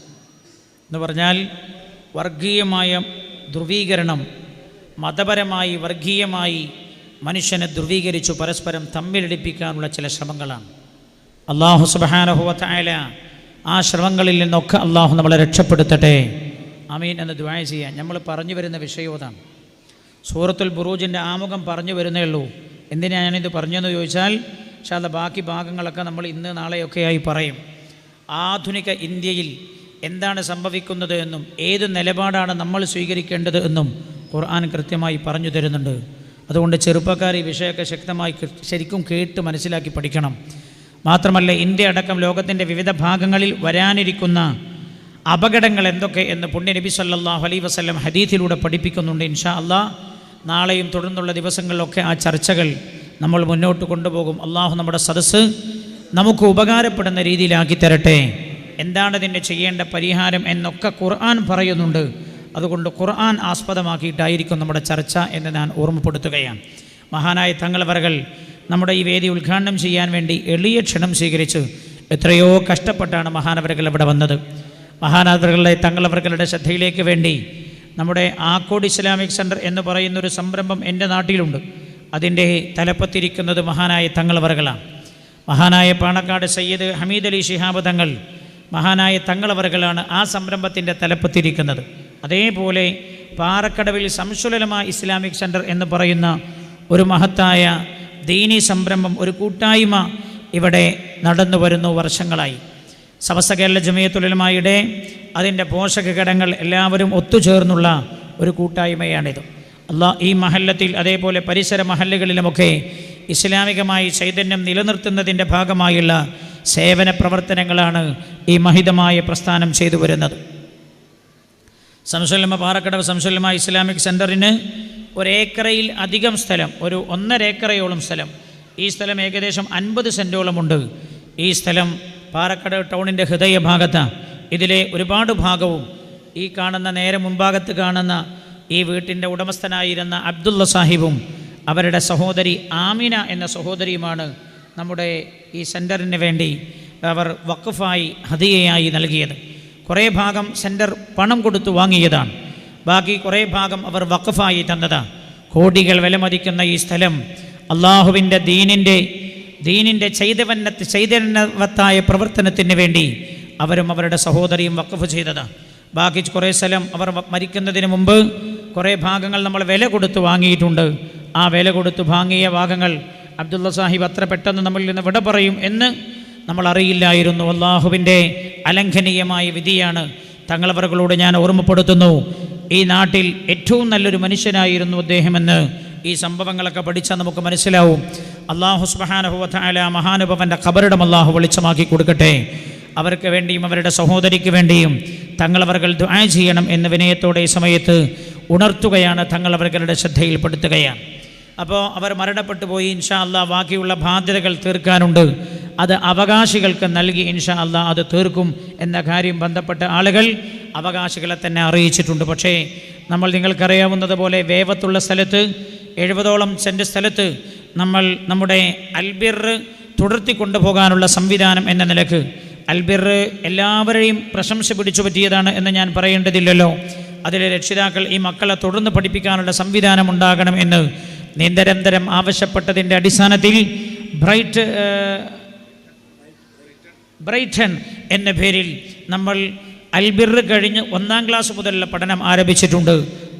എന്ന് പറഞ്ഞാൽ വർഗീയമായ ധ്രുവീകരണം, മതപരമായി വർഗീയമായി മനുഷ്യനെ ധ്രുവീകരിച്ചു പരസ്പരം തമ്മിലടിപ്പിക്കാനുള്ള ചില ശ്രമങ്ങളാണ്. അല്ലാഹു സുബ്ഹാനഹു വ തആല ആ ശ്രമങ്ങളിൽ നിന്നൊക്കെ അല്ലാഹു നമ്മളെ രക്ഷപ്പെടുത്തട്ടെ, ആമീൻ എന്ന് ദുആ ചെയ്യാൻ. നമ്മൾ പറഞ്ഞു വരുന്ന വിഷയോതാണ്. സൂറത്തുൽ ബുറൂജിൻ്റെ ആമുഖം പറഞ്ഞു വരുന്നേ ഉള്ളൂ. എന്തിനാണ് ഞാനിത് പറഞ്ഞതെന്ന് ചോദിച്ചാൽ ഇൻഷാ അല്ലാഹ് ബാക്കി ഭാഗങ്ങളൊക്കെ നമ്മൾ ഇന്ന് നാളെയൊക്കെയായി പറയും. ആധുനിക ഇന്ത്യയിൽ എന്താണ് സംഭവിക്കുന്നത് എന്നും ഏത് നിലപാടാണ് നമ്മൾ സ്വീകരിക്കേണ്ടത് എന്നും ഖുർആൻ കൃത്യമായി പറഞ്ഞു തരുന്നുണ്ട്. അതുകൊണ്ട് ചെറുപ്പക്കാർ ഈ വിഷയമൊക്കെ ശക്തമായി ശരിക്കും കേട്ട് മനസ്സിലാക്കി പഠിക്കണം. മാത്രമല്ല ഇന്ത്യ അടക്കം ലോകത്തിൻ്റെ വിവിധ ഭാഗങ്ങളിൽ വരാനിരിക്കുന്ന അപകടങ്ങൾ എന്തൊക്കെ എന്ന് പുണ്യ നബി സല്ലല്ലാഹു അലൈഹി വസല്ലം ഹദീസിലൂടെ പഠിപ്പിക്കുന്നുണ്ട്. ഇൻഷാ അല്ലാഹ് നാളെയും തുടർന്നുള്ള ദിവസങ്ങളിലൊക്കെ ആ ചർച്ചകൾ നമ്മൾ മുന്നോട്ട് കൊണ്ടുപോകും. അള്ളാഹു നമ്മുടെ സദസ്സ് നമുക്ക് ഉപകാരപ്പെടുന്ന രീതിയിലാക്കി തരട്ടെ. എന്താണ് ഇതിൻ്റെ ചെയ്യേണ്ട പരിഹാരം എന്നൊക്കെ ഖുർആൻ പറയുന്നുണ്ട്. അതുകൊണ്ട് ഖുർആൻ ആസ്പദമാക്കിയിട്ടായിരിക്കും നമ്മുടെ ചർച്ച എന്ന് ഞാൻ ഓർമ്മപ്പെടുത്തുകയാണ്. മഹാനായ തങ്ങളവറുകൾ നമ്മുടെ ഈ വേദി ഉദ്ഘാടനം ചെയ്യാൻ വേണ്ടി എളിയ ക്ഷണം സ്വീകരിച്ച് എത്രയോ കഷ്ടപ്പെട്ടാണ് മഹാനവറുകൾ ഇവിടെ വന്നത്. മഹാനവറുകളുടെ തങ്ങളവറുകളുടെ ശ്രദ്ധയിലേക്ക് വേണ്ടി നമ്മുടെ ആക്കോട് ഇസ്ലാമിക് സെൻറ്റർ എന്ന് പറയുന്നൊരു സംരംഭം എൻ്റെ നാട്ടിലുണ്ട്. അതിൻ്റെ തലപ്പത്തിരിക്കുന്നത് മഹാനായ തങ്ങളവറുകളാണ്. മഹാനായ പാണക്കാട് സയ്യിദ് ഹമീദ് അലി ശിഹാബ് തങ്ങൾ മഹാനായ തങ്ങളവറുകളാണ് ആ സംരംഭത്തിൻ്റെ തലപ്പത്തിരിക്കുന്നത്. അതേപോലെ പാറക്കടവിൽ സംശുലമ ഇസ്ലാമിക് സെൻറ്റർ എന്ന് പറയുന്ന ഒരു മഹത്തായ ദീനി സംരംഭം, ഒരു കൂട്ടായ്മ ഇവിടെ നടന്നു വരുന്നു വർഷങ്ങളായി. സമസ്ത കേരള ജമിയത്തുൽ ഉലമായുടെ അതിൻ്റെ പോഷക ഘടകങ്ങൾ എല്ലാവരും ഒത്തുചേർന്നുള്ള ഒരു കൂട്ടായ്മയാണിത്. ഈ മഹല്ലത്തിൽ അതേപോലെ പരിസര മഹല്ലുകളിലുമൊക്കെ ഇസ്ലാമികമായി ചൈതന്യം നിലനിർത്തുന്നതിൻ്റെ ഭാഗമായുള്ള സേവന പ്രവർത്തനങ്ങളാണ് ഈ മഹിതമായ പ്രസ്ഥാനം ചെയ്തു വരുന്നത്. സംസുലമ പാറക്കടവ് സംസുലമ ഇസ്ലാമിക് സെൻറ്ററിന് 1 ഏക്കറയിൽ അധികം സ്ഥലം, ഒരു 1.5 ഏക്കറയോളം സ്ഥലം. ഈ സ്ഥലം ഏകദേശം 50 സെൻറ്റോളമുണ്ട്. ഈ സ്ഥലം പാറക്കടവ് ടൗണിൻ്റെ ഹൃദയഭാഗത്താണ്. ഇതിലെ ഒരുപാട് ഭാഗവും ഈ കാണുന്ന നേരെ മുൻഭാഗത്ത് കാണുന്ന ഈ വീട്ടിൻ്റെ ഉടമസ്ഥനായിരുന്ന അബ്ദുള്ള സാഹിബും അവരുടെ സഹോദരി ആമിന എന്ന സഹോദരിയുമാണ് നമ്മുടെ ഈ സെൻറ്ററിന് വേണ്ടി അവർ വഖഫായി ഹദിയയായി നൽകിയത്. കുറേ ഭാഗം സെൻറ്റർ പണം കൊടുത്തു വാങ്ങിയതാണ്, ബാക്കി കുറേ ഭാഗം അവർ വഖഫായി തന്നതാണ്. കോടികൾ വിലമതിക്കുന്ന ഈ സ്ഥലം അള്ളാഹുവിൻ്റെ ദീനിൻ്റെ ചൈതന്യവത്തായ പ്രവർത്തനത്തിന് വേണ്ടി അവരും അവരുടെ സഹോദരിയും വഖഫ് ചെയ്തതാണ്. ബാക്കി കുറേ സ്ഥലം അവർ മരിക്കുന്നതിന് മുമ്പ് കുറേ ഭാഗങ്ങൾ നമ്മൾ വില കൊടുത്ത് വാങ്ങിയിട്ടുണ്ട്. ആ വില കൊടുത്ത് വാങ്ങിയ ഭാഗങ്ങൾ അബ്ദുള്ള സാഹിബ് അത്ര പെട്ടെന്ന് നമ്മളിൽ നിന്ന് വിട പറയും എന്ന് നമ്മൾ അറിയില്ലായിരുന്നു. അള്ളാഹുവിൻ്റെ അലംഘനീയമായ വിധിയാണ്. തങ്ങളവറുകളോട് ഞാൻ ഓർമ്മപ്പെടുത്തുന്നു, ഈ നാട്ടിൽ ഏറ്റവും നല്ലൊരു മനുഷ്യനായിരുന്നു അദ്ദേഹമെന്ന് ഈ സംഭവങ്ങളൊക്കെ പഠിച്ചാൽ നമുക്ക് മനസ്സിലാവും. അല്ലാഹു സുബ്ഹാനഹു വ തആല മഹാനുഭവൻ്റെ ഖബറിടം അല്ലാഹു വെളിച്ചമാക്കി കൊടുക്കട്ടെ. അവർക്ക് വേണ്ടിയും അവരുടെ സഹോദരിക്ക് വേണ്ടിയും തങ്ങളവറുകൾ ദുആ ചെയ്യണം എന്ന് വിനയത്തോടെ ഈ സമയത്ത് ഉണർത്തുകയാണ്, തങ്ങളവറുകളുടെ ശ്രദ്ധയിൽപ്പെടുത്തുകയാണ്. അപ്പോൾ അവർ മരണപ്പെട്ടു പോയി. ഇൻഷാ അല്ലാഹ് ബാക്കിയുള്ള ബാധ്യതകൾ തീർക്കാനുണ്ട്. അത് അവകാശികൾക്ക് നൽകി ഇൻഷാ അല്ലാഹ് അത് തീർക്കും എന്ന കാര്യം ബന്ധപ്പെട്ട ആളുകൾ അവകാശികളെ തന്നെ അറിയിച്ചിട്ടുണ്ട്. പക്ഷേ നമ്മൾ നിങ്ങൾക്കറിയാവുന്നതുപോലെ വേവത്തുള്ള സ്ഥലത്ത് 70ഓളം സെൻറ്റ് സ്ഥലത്ത് നമ്മൾ നമ്മുടെ അൽബിർ തുടർത്തി കൊണ്ടുപോകാനുള്ള സംവിധാനം എന്ന നിലക്ക് അൽബിർ എല്ലാവരെയും പ്രശംസ പിടിച്ചു പറ്റിയതാണ് എന്ന് ഞാൻ പറയേണ്ടതില്ലല്ലോ. അതിലെ രക്ഷിതാക്കൾ ഈ മക്കളെ തുടർന്ന് പഠിപ്പിക്കാനുള്ള സംവിധാനം ഉണ്ടാകണം എന്ന് നിരന്തരം ആവശ്യപ്പെട്ടതിൻ്റെ അടിസ്ഥാനത്തിൽ ബ്രൈറ്റ് ബ്രൈറ്റൺ എന്ന പേരിൽ നമ്മൾ അൽബിർ കഴിഞ്ഞ് 1-ാം ക്ലാസ് മുതലുള്ള പഠനം ആരംഭിച്ചിട്ടുണ്ട്.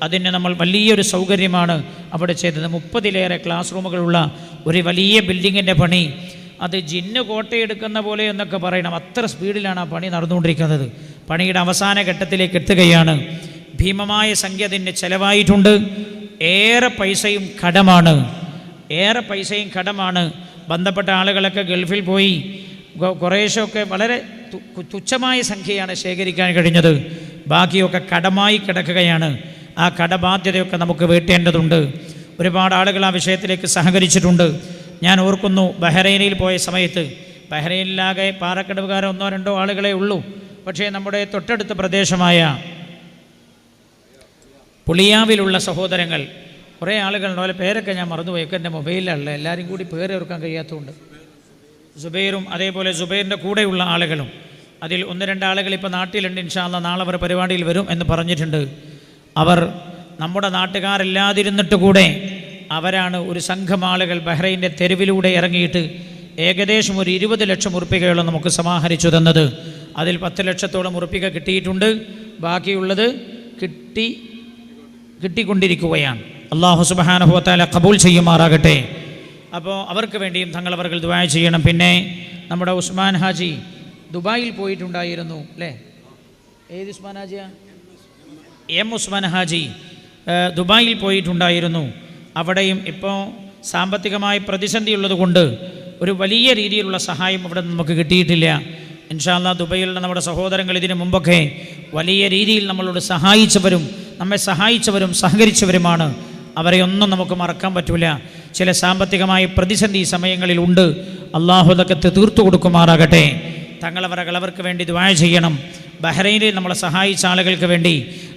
അതിന് നമ്മൾ വലിയൊരു സൗകര്യമാണ് അവിടെ ചെയ്തത്. 30-ലേറെ ക്ലാസ് റൂമുകളുള്ള ഒരു വലിയ ബിൽഡിങ്ങിൻ്റെ പണി, അത് ജിന്ന് കോട്ടയെടുക്കുന്ന പോലെ എന്നൊക്കെ പറയണം, അത്ര സ്പീഡിലാണ് ആ പണി നടന്നുകൊണ്ടിരിക്കുന്നത്. പണിയുടെ അവസാന ഘട്ടത്തിലേക്ക് എത്തുകയാണ്. ഭീമമായ സംഖ്യ അതിന് ചിലവായിട്ടുണ്ട്. ഏറെ പൈസയും കടമാണ്. ബന്ധപ്പെട്ട ആളുകളൊക്കെ ഗൾഫിൽ പോയി കുറേശ്ശൊക്കെ വളരെ തുച്ഛമായ സംഖ്യയാണ് ശേഖരിക്കാൻ കഴിഞ്ഞത്. ബാക്കിയൊക്കെ കടമായി കിടക്കുകയാണ്. ആ കടബാധ്യതയൊക്കെ നമുക്ക് വീട്ടേണ്ടതുണ്ട്. ഒരുപാട് ആളുകൾ ആ വിഷയത്തിലേക്ക് സഹകരിച്ചിട്ടുണ്ട്. ഞാൻ ഓർക്കുന്നു, ബഹ്റൈനിൽ പോയ സമയത്ത്, ബഹ്റൈനിലാകെ പാറക്കടവുകാരെ 1-2 ആളുകളെ ഉള്ളൂ. പക്ഷേ നമ്മുടെ തൊട്ടടുത്ത പ്രദേശമായ പുളിയാവിലുള്ള സഹോദരങ്ങൾ കുറേ ആളുകളുണ്ട്. അവരെ പേരൊക്കെ ഞാൻ മറന്നുപോയി, ഒക്കെ എൻ്റെ മൊബൈലിലുള്ള എല്ലാവരും കൂടി പേര് ഓർക്കാൻ കഴിയാത്തതുകൊണ്ട്. സുബൈറും അതേപോലെ സുബൈറിൻ്റെ കൂടെയുള്ള ആളുകളും, അതിൽ 1-2 ആളുകൾ ഇപ്പോൾ നാട്ടിലുണ്ട്. ഇൻഷാ അല്ലാഹ് നാളെ അവർ പരിപാടിയിൽ വരും എന്ന് പറഞ്ഞിട്ടുണ്ട്. അവർ നമ്മുടെ നാട്ടുകാരില്ലാതിരുന്നിട്ട് കൂടെ അവരാണ് ഒരു സംഘം ആളുകൾ ബഹ്റൈൻ്റെ തെരുവിലൂടെ ഇറങ്ങിയിട്ട് ഏകദേശം ഒരു 20 ലക്ഷം ഉറുപ്പികയോളം നമുക്ക് സമാഹരിച്ചു തന്നത്. അതിൽ 10 ലക്ഷത്തോളം ഉറുപ്പിക കിട്ടിയിട്ടുണ്ട്. ബാക്കിയുള്ളത് കിട്ടിക്കൊണ്ടിരിക്കുകയാണ്. അല്ലാഹു സുബ്ഹാനഹു വ തആല ഖബൂൽ ചെയ്യുമാറാകട്ടെ. അപ്പോൾ അവർക്ക് വേണ്ടിയും തങ്ങളവർക്ക് ദുആ ചെയ്യണം. പിന്നെ നമ്മുടെ ഉസ്മാൻ ഹാജി ദുബായിൽ പോയിട്ടുണ്ടായിരുന്നു അല്ലേ? ഏത് ഉസ്മാൻ ഹാജിയാ? എം ഉസ്മാൻ ഹാജി ദുബായിൽ പോയിട്ടുണ്ടായിരുന്നു. അവിടെയും ഇപ്പോൾ സാമ്പത്തികമായി പ്രതിസന്ധി ഉള്ളതുകൊണ്ട് ഒരു വലിയ രീതിയിലുള്ള സഹായം ഇവിടെ നമുക്ക് കിട്ടിയിട്ടില്ല. ഇൻഷാ അല്ലാഹ് ദുബൈയിലുള്ള നമ്മുടെ സഹോദരങ്ങൾ ഇതിനു മുമ്പൊക്കെ വലിയ രീതിയിൽ നമ്മളോട് നമ്മെ സഹായിച്ചവരും സഹകരിച്ചവരുമാണ്. അവരെ ഒന്നും നമുക്ക് മറക്കാൻ പറ്റില്ല. ചില സാമ്പത്തികമായ പ്രതിസന്ധി സമയങ്ങളിലുണ്ട്. അള്ളാഹു അതൊക്കെ തീർത്തു കൊടുക്കുമാറാകട്ടെ. തങ്ങളവർക്ക് വേണ്ടി ദുആ ചെയ്യണം. ബഹ്റൈനിൽ നമ്മളെ സഹായിച്ച ആളുകൾക്ക് വേണ്ടി,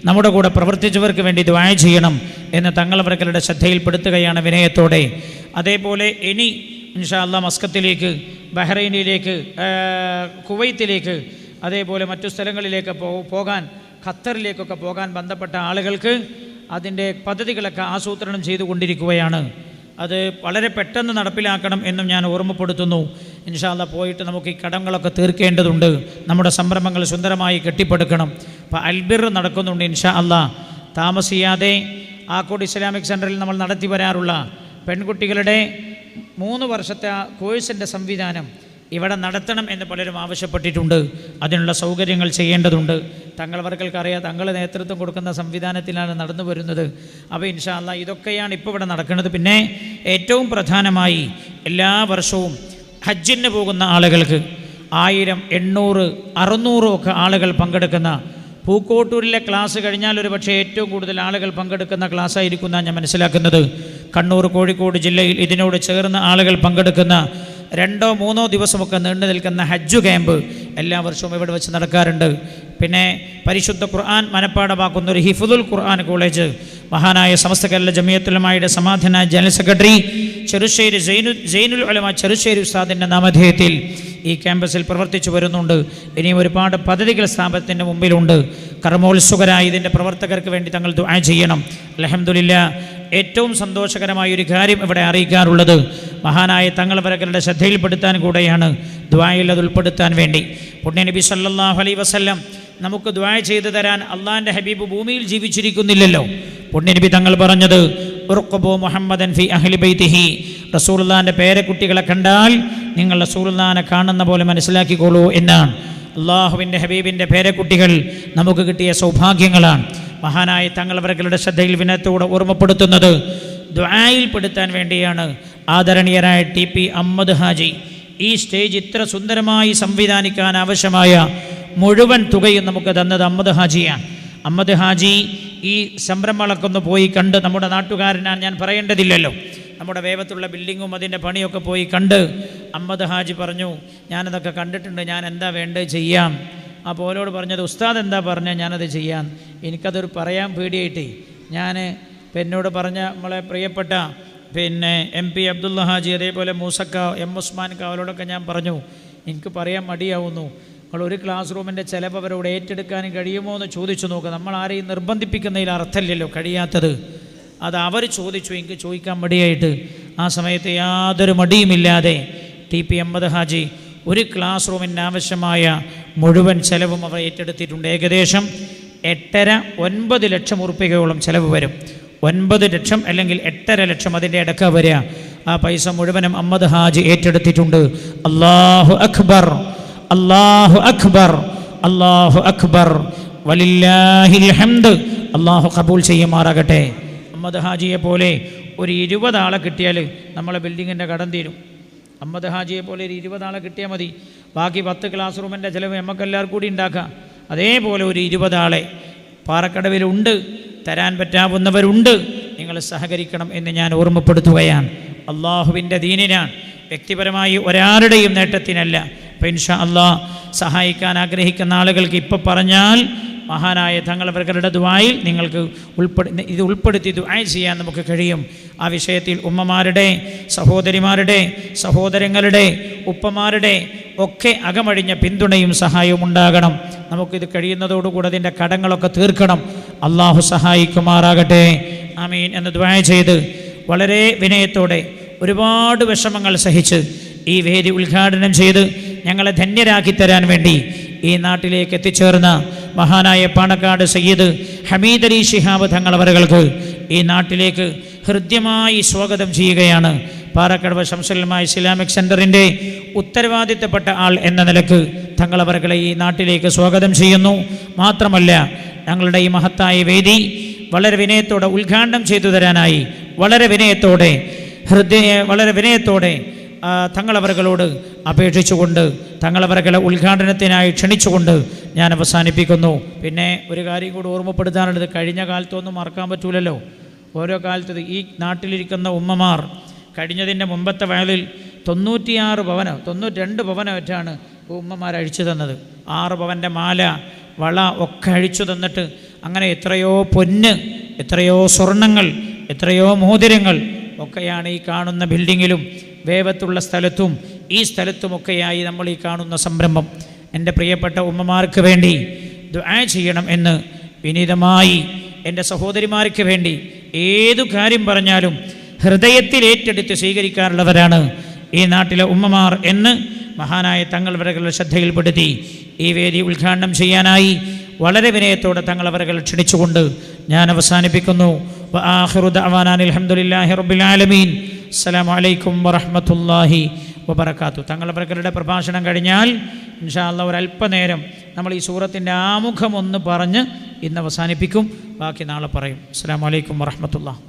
നമ്മുടെ കൂടെ പ്രവർത്തിച്ചവർക്ക് വേണ്ടി ദുആ ചെയ്യണം എന്ന് തങ്ങളവരുടെ ശ്രദ്ധയിൽപ്പെടുത്തുകയാണ് വിനയത്തോടെ. അതേപോലെ ഇനി ഇൻഷാ അല്ലാഹ് മസ്കത്തിലേക്ക്, ബഹ്റൈനിലേക്ക്, കുവൈത്തിലേക്ക്, അതേപോലെ മറ്റു സ്ഥലങ്ങളിലേക്ക് പോകാൻ, ഖത്തറിലേക്കൊക്കെ പോകാൻ ബന്ധപ്പെട്ട ആളുകൾക്ക് അതിൻ്റെ പദ്ധതികളൊക്കെ ആസൂത്രണം ചെയ്തുകൊണ്ടിരിക്കുകയാണ്. അത് വളരെ പെട്ടെന്ന് നടപ്പിലാക്കണം എന്നും ഞാൻ ഓർമ്മപ്പെടുത്തുന്നു. ഇൻഷാ അല്ലാഹ് പോയിട്ട് നമുക്ക് ഈ കടങ്ങളൊക്കെ തീർക്കേണ്ടതുണ്ട്. നമ്മുടെ സംരംഭങ്ങൾ സുന്ദരമായി കെട്ടിപ്പടുക്കണം. അപ്പോൾ അൽബിർ നടക്കുന്നുണ്ട് ഇൻഷാ അല്ലാഹ്. താമസിയാതെ ആക്കോട് ഇസ്ലാമിക് സെൻറ്ററിൽ നമ്മൾ നടത്തി വരാറുള്ള പെൺകുട്ടികളുടെ 3 വർഷത്തെ കോഴ്സിൻ്റെ സംവിധാനം ഇവിടെ നടത്തണം എന്ന് പലരും ആവശ്യപ്പെട്ടിട്ടുണ്ട്. അതിനുള്ള സൗകര്യങ്ങൾ ചെയ്യേണ്ടതുണ്ട്. തങ്ങൾക്കറിയാം, തങ്ങൾ നേതൃത്വം കൊടുക്കുന്ന സംവിധാനത്തിലാണ് നടന്നു വരുന്നത്. അപ്പോൾ ഇൻഷാ അല്ലാഹ് ഇതൊക്കെയാണ് ഇപ്പോൾ ഇവിടെ നടക്കുന്നത്. പിന്നെ ഏറ്റവും പ്രധാനമായി എല്ലാ വർഷവും ഹജ്ജിന് പോകുന്ന ആളുകൾക്ക് 1000, 800, 600 ഒക്കെ ആളുകൾ പങ്കെടുക്കുന്ന, പൂക്കോട്ടൂരിലെ ക്ലാസ് കഴിഞ്ഞാൽ ഒരു പക്ഷേ ഏറ്റവും കൂടുതൽ ആളുകൾ പങ്കെടുക്കുന്ന ക്ലാസ്സായിരിക്കും എന്നാണ് ഞാൻ മനസ്സിലാക്കുന്നത്. കണ്ണൂർ, കോഴിക്കോട് ജില്ലയിൽ ഇതിനോട് ചേർന്ന് ആളുകൾ പങ്കെടുക്കുന്ന 2-3 ദിവസമൊക്കെ നീണ്ടു നിൽക്കുന്ന ഹജ്ജ് ക്യാമ്പ് എല്ലാ വർഷവും ഇവിടെ വെച്ച് നടക്കാറുണ്ട്. പിന്നെ പരിശുദ്ധ ഖുർആൻ മനപ്പാഠമാക്കുന്ന ഒരു ഹിഫ്ദുൽ ഖുർആൻ കോളേജ് മഹാനായ സമസ്ത കേരള ജമിയത്തുൽ ഉലമായുടെ സമാധാന ജനറൽ സെക്രട്ടറി ചെറുശ്ശേരി സൈനുൽ ഉലമ ചെറുശ്ശേരി ഉസ്താദിൻ്റെ നാമധേയത്തിൽ ഈ ക്യാമ്പസിൽ പ്രവർത്തിച്ചു വരുന്നുണ്ട്. ഇനിയും ഒരുപാട് പദ്ധതികൾ സ്ഥാപനത്തിൻ്റെ മുമ്പിലുണ്ട്. കർമ്മോത്സുകരായ ഇതിൻ്റെ പ്രവർത്തകർക്ക് വേണ്ടി തങ്ങൾ ദുആ ചെയ്യണം. അൽഹംദുലില്ലാഹ്, ഏറ്റവും സന്തോഷകരമായൊരു കാര്യം ഇവിടെ അറിയിക്കാറുള്ളത് മഹാനായ തങ്ങളവരുടെ ശ്രദ്ധയിൽപ്പെടുത്താൻ കൂടെയാണ്, ദുആയിൽ അത് ഉൾപ്പെടുത്താൻ വേണ്ടി. പുണ്യനബി സല്ലല്ലാഹു അലൈഹി വസല്ലം നമുക്ക് ദുആ ചെയ്തു തരാൻ അള്ളാഹിൻ്റെ ഹബീബ് ഭൂമിയിൽ ജീവിച്ചിരിക്കുന്നില്ലല്ലോ. പുണ്യനബി തങ്ങൾ പറഞ്ഞത് ഉർഖബു മുഹമ്മദൻ ഫി അഹ്ലി ബൈതിഹി, റസൂലുള്ളാഹിൻ്റെ പേരക്കുട്ടികളെ കണ്ടാൽ നിങ്ങൾ റസൂലുള്ളാഹിനെ കാണുന്ന പോലെ മനസ്സിലാക്കിക്കോളൂ എന്നാണ്. അള്ളാഹുവിൻ്റെ ഹബീബിൻ്റെ പേരക്കുട്ടികൾ നമുക്ക് കിട്ടിയ സൗഭാഗ്യങ്ങളാണ്. മഹാനായ തങ്ങളവരുടെ ശ്രദ്ധയിൽ വിനയത്തോടെ ഓർമ്മപ്പെടുത്തുന്നത് ദുആയിൽ പെടുത്താൻ വേണ്ടിയാണ്. ആദരണീയരായ TP അഹമ്മദ് ഹാജി ഈ സ്റ്റേജ് ഇത്ര സുന്ദരമായി സംവിധാനിക്കാൻ ആവശ്യമായ മുഴുവൻ തുകയും നമുക്ക് തന്നത് അഹമ്മദ് ഹാജിയാണ്. അഹമ്മദ് ഹാജി ഈ സംരംഭങ്ങളൊക്കെ ഒന്ന് പോയി കണ്ട്, നമ്മുടെ നാട്ടുകാരനാണ്, ഞാൻ പറയേണ്ടതില്ലല്ലോ, നമ്മുടെ വേവത്തുള്ള ബിൽഡിങ്ങും അതിൻ്റെ പണിയൊക്കെ പോയി കണ്ട് അഹമ്മദ് ഹാജി പറഞ്ഞു, ഞാനതൊക്കെ കണ്ടിട്ടുണ്ട്, ഞാൻ എന്താ വേണ്ടത് ചെയ്യാം. അപ്പോൾ ഓരോട് പറഞ്ഞത്, ഉസ്താദ് എന്താ പറഞ്ഞാൽ ഞാനത് ചെയ്യാം. എനിക്കതൊരു പറയാൻ പേടിയായിട്ടേ ഞാൻ എന്നോട് പറഞ്ഞ നമ്മളെ പ്രിയപ്പെട്ട MP അബ്ദുള്ള ഹാജി, അതേപോലെ മൂസക്ക, M ഉസ്മാൻ അവരോടൊക്കെ ഞാൻ പറഞ്ഞു, എനിക്ക് പറയാൻ മടിയാവുന്നു. നമ്മൾ ഒരു ക്ലാസ് റൂമിൻ്റെ ചിലവ് അവരോട് ഏറ്റെടുക്കാനും കഴിയുമോ എന്ന് ചോദിച്ചു നോക്കുക. നമ്മൾ ആരെയും നിർബന്ധിപ്പിക്കുന്നതിൽ അർത്ഥമില്ലല്ലോ, കഴിയാത്തത്. അത് അവർ ചോദിച്ചു, എനിക്ക് ചോദിക്കാൻ മടിയായിട്ട്. ആ സമയത്ത് യാതൊരു മടിയുമില്ലാതെ TP അഹമ്മദ് ഹാജി ഒരു ക്ലാസ് റൂമിന് ആവശ്യമായ മുഴുവൻ ചെലവും അവർ ഏറ്റെടുത്തിട്ടുണ്ട്. ഏകദേശം 8.5-9 ലക്ഷം ഉറുപ്പികയോളം ചിലവ് വരും. 9 ലക്ഷം അല്ലെങ്കിൽ 8.5 ലക്ഷം അതിൻ്റെ ഇടയ്ക്ക് വരിക. ആ പൈസ മുഴുവനും അഹമ്മദ് ഹാജി ഏറ്റെടുത്തിട്ടുണ്ട്. അല്ലാഹു അക്ബർ, അല്ലാഹു അക്ബർ, അല്ലാഹു അക്ബർ, വലില്ലാഹിൽ ഹംദ്. അല്ലാഹു ഖബൂൽ ചെയ്യുമാറാകട്ടെ. അഹമ്മദ് ഹാജിയെ പോലെ ഒരു 20 ആളെ കിട്ടിയാൽ നമ്മളെ ബിൽഡിങ്ങിൻ്റെ കടം തീരും. അഹമ്മദ് ഹാജിയെ പോലെ ഒരു 20 ആളെ കിട്ടിയാൽ മതി. ബാക്കി 10 ക്ലാസ് റൂമിൻ്റെ ചിലവ് നമുക്കെല്ലാവർക്കും കൂടി ഉണ്ടാക്കാം. അതേപോലെ ഒരു 20 ആളെ പാറക്കടവിലുണ്ട്, തരാൻ പറ്റാവുന്നവരുണ്ട്. നിങ്ങൾ സഹകരിക്കണം എന്ന് ഞാൻ ഓർമ്മപ്പെടുത്തുകയാണ്. അള്ളാഹുവിൻ്റെ ദീനിനാണ്, വ്യക്തിപരമായി ഒരാളുടെയും നേട്ടത്തിനല്ല. അപ്പോൾ ഇൻഷാ അള്ളാഹ് സഹായിക്കാൻ ആഗ്രഹിക്കുന്ന ആളുകൾക്ക് ഇപ്പോൾ പറഞ്ഞാൽ മഹാനായ തങ്ങളവരുടെ ദുആയിൽ നിങ്ങൾക്ക് ഉൾപ്പെടുത്തി ദുആ ചെയ്യാൻ നമുക്ക് കഴിയും. ആ വിഷയത്തിൽ ഉമ്മമാരുടെ, സഹോദരിമാരുടെ, സഹോദരങ്ങളുടെ, ഉപ്പമാരുടെ ഒക്കെ അകമഴിഞ്ഞ പിന്തുണയും സഹായവും ഉണ്ടാകണം. നമുക്കിത് കഴിയുന്നതോടുകൂടി അതിൻ്റെ കടങ്ങളൊക്കെ തീർക്കണം. അള്ളാഹു സഹായിക്കുമാറാകട്ടെ. ആമീൻ എന്ന് ദുആ ചെയ്ത് വളരെ വിനയത്തോടെ ഒരുപാട് വിഷമങ്ങൾ സഹിച്ച് ഈ വേദി ഉദ്ഘാടനം ചെയ്ത് ഞങ്ങളെ ധന്യരാക്കി തരാൻ വേണ്ടി ഈ നാട്ടിലേക്ക് എത്തിച്ചേർന്ന മഹാനായ പാണക്കാട് സയ്യിദ് ഹമീദ് അലി ശിഹാബ് തങ്ങളവർക്ക് ഈ നാട്ടിലേക്ക് ഹൃദ്യമായി സ്വാഗതം ചെയ്യുകയാണ്. പാറക്കടവ് ശംസുൽ ഉലമാ ഇസ്ലാമിക് സെൻ്ററിൻ്റെ ഉത്തരവാദിത്തപ്പെട്ട ആൾ എന്ന നിലക്ക് തങ്ങളവരെ ഈ നാട്ടിലേക്ക് സ്വാഗതം ചെയ്യുന്നു. മാത്രമല്ല ഞങ്ങളുടെ ഈ മഹത്തായ വേദി വളരെ വിനയത്തോടെ ഉദ്ഘാടനം ചെയ്തു തരാനായി വളരെ വിനയത്തോടെ തങ്ങളവരോട് അപേക്ഷിച്ചുകൊണ്ട് തങ്ങളവരെ ഉദ്ഘാടനത്തിനായി ക്ഷണിച്ചുകൊണ്ട് ഞാൻ അവസാനിപ്പിക്കുന്നു. പിന്നെ ഒരു കാര്യം കൂടി ഓർമ്മപ്പെടുത്താനുള്ളത്, കഴിഞ്ഞ കാലത്തൊന്നും മറക്കാൻ പറ്റൂലല്ലോ. ഓരോ കാലത്ത് ഈ നാട്ടിലിരിക്കുന്ന ഉമ്മമാർ കഴിഞ്ഞതിൻ്റെ മുമ്പത്തെ വയലിൽ 92 പവന വെച്ചാണ് ഉമ്മമാർ അഴിച്ചു തന്നത്. 6 പവൻ്റെ മാല, വള ഒക്കെ അഴിച്ചു തന്നിട്ട് അങ്ങനെ എത്രയോ പൊന്ന്, എത്രയോ സ്വർണങ്ങൾ, എത്രയോ മോതിരങ്ങൾ ഒക്കെയാണ് ഈ കാണുന്ന ബിൽഡിങ്ങിലും വേവത്തുള്ള സ്ഥലത്തും ഈ സ്ഥലത്തുമൊക്കെയായി നമ്മൾ ഈ കാണുന്ന സംരംഭം. എൻ്റെ പ്രിയപ്പെട്ട ഉമ്മമാർക്ക് വേണ്ടി ദുആ ചെയ്യണം എന്ന് വിനീതമായി എൻ്റെ സഹോദരിമാർക്ക് വേണ്ടി ഏതു കാര്യം പറഞ്ഞാലും ഹൃദയത്തിൽ ഏറ്റെടുത്ത് സ്വീകരിക്കാറുള്ളവരാണ് ഈ നാട്ടിലെ ഉമ്മമാർ എന്ന് മഹാനായ തങ്ങളവരുടെ ശ്രദ്ധയിൽപ്പെടുത്തി ഈ വേദി ഉദ്ഘാടനം ചെയ്യാനായി വളരെ വിനയത്തോടെ തങ്ങളവരെ ക്ഷണിച്ചുകൊണ്ട് ഞാൻ അവസാനിപ്പിക്കുന്നു. വആഖിറു ദഅവാനാ അൽഹംദുലില്ലാഹി റബ്ബിൽ ആലമീൻ. അസ്സലാമു അലൈക്കും വറഹ്മത്തുള്ളാഹി വബറകാതുഹു. തങ്ങളവരുടെ പ്രഭാഷണം കഴിഞ്ഞാൽ ഇൻഷാ അല്ലാഹ് ഒരല്പനേരം നമ്മൾ ഈ സൂറത്തിൻ്റെ ആമുഖം ഒന്ന് പറഞ്ഞ് ഇന്ന് അവസാനിപ്പിക്കും. ബാക്കി നാളെ പറയും. അസ്സലാമു അലൈക്കും വറഹ്മത്തുള്ളാഹി.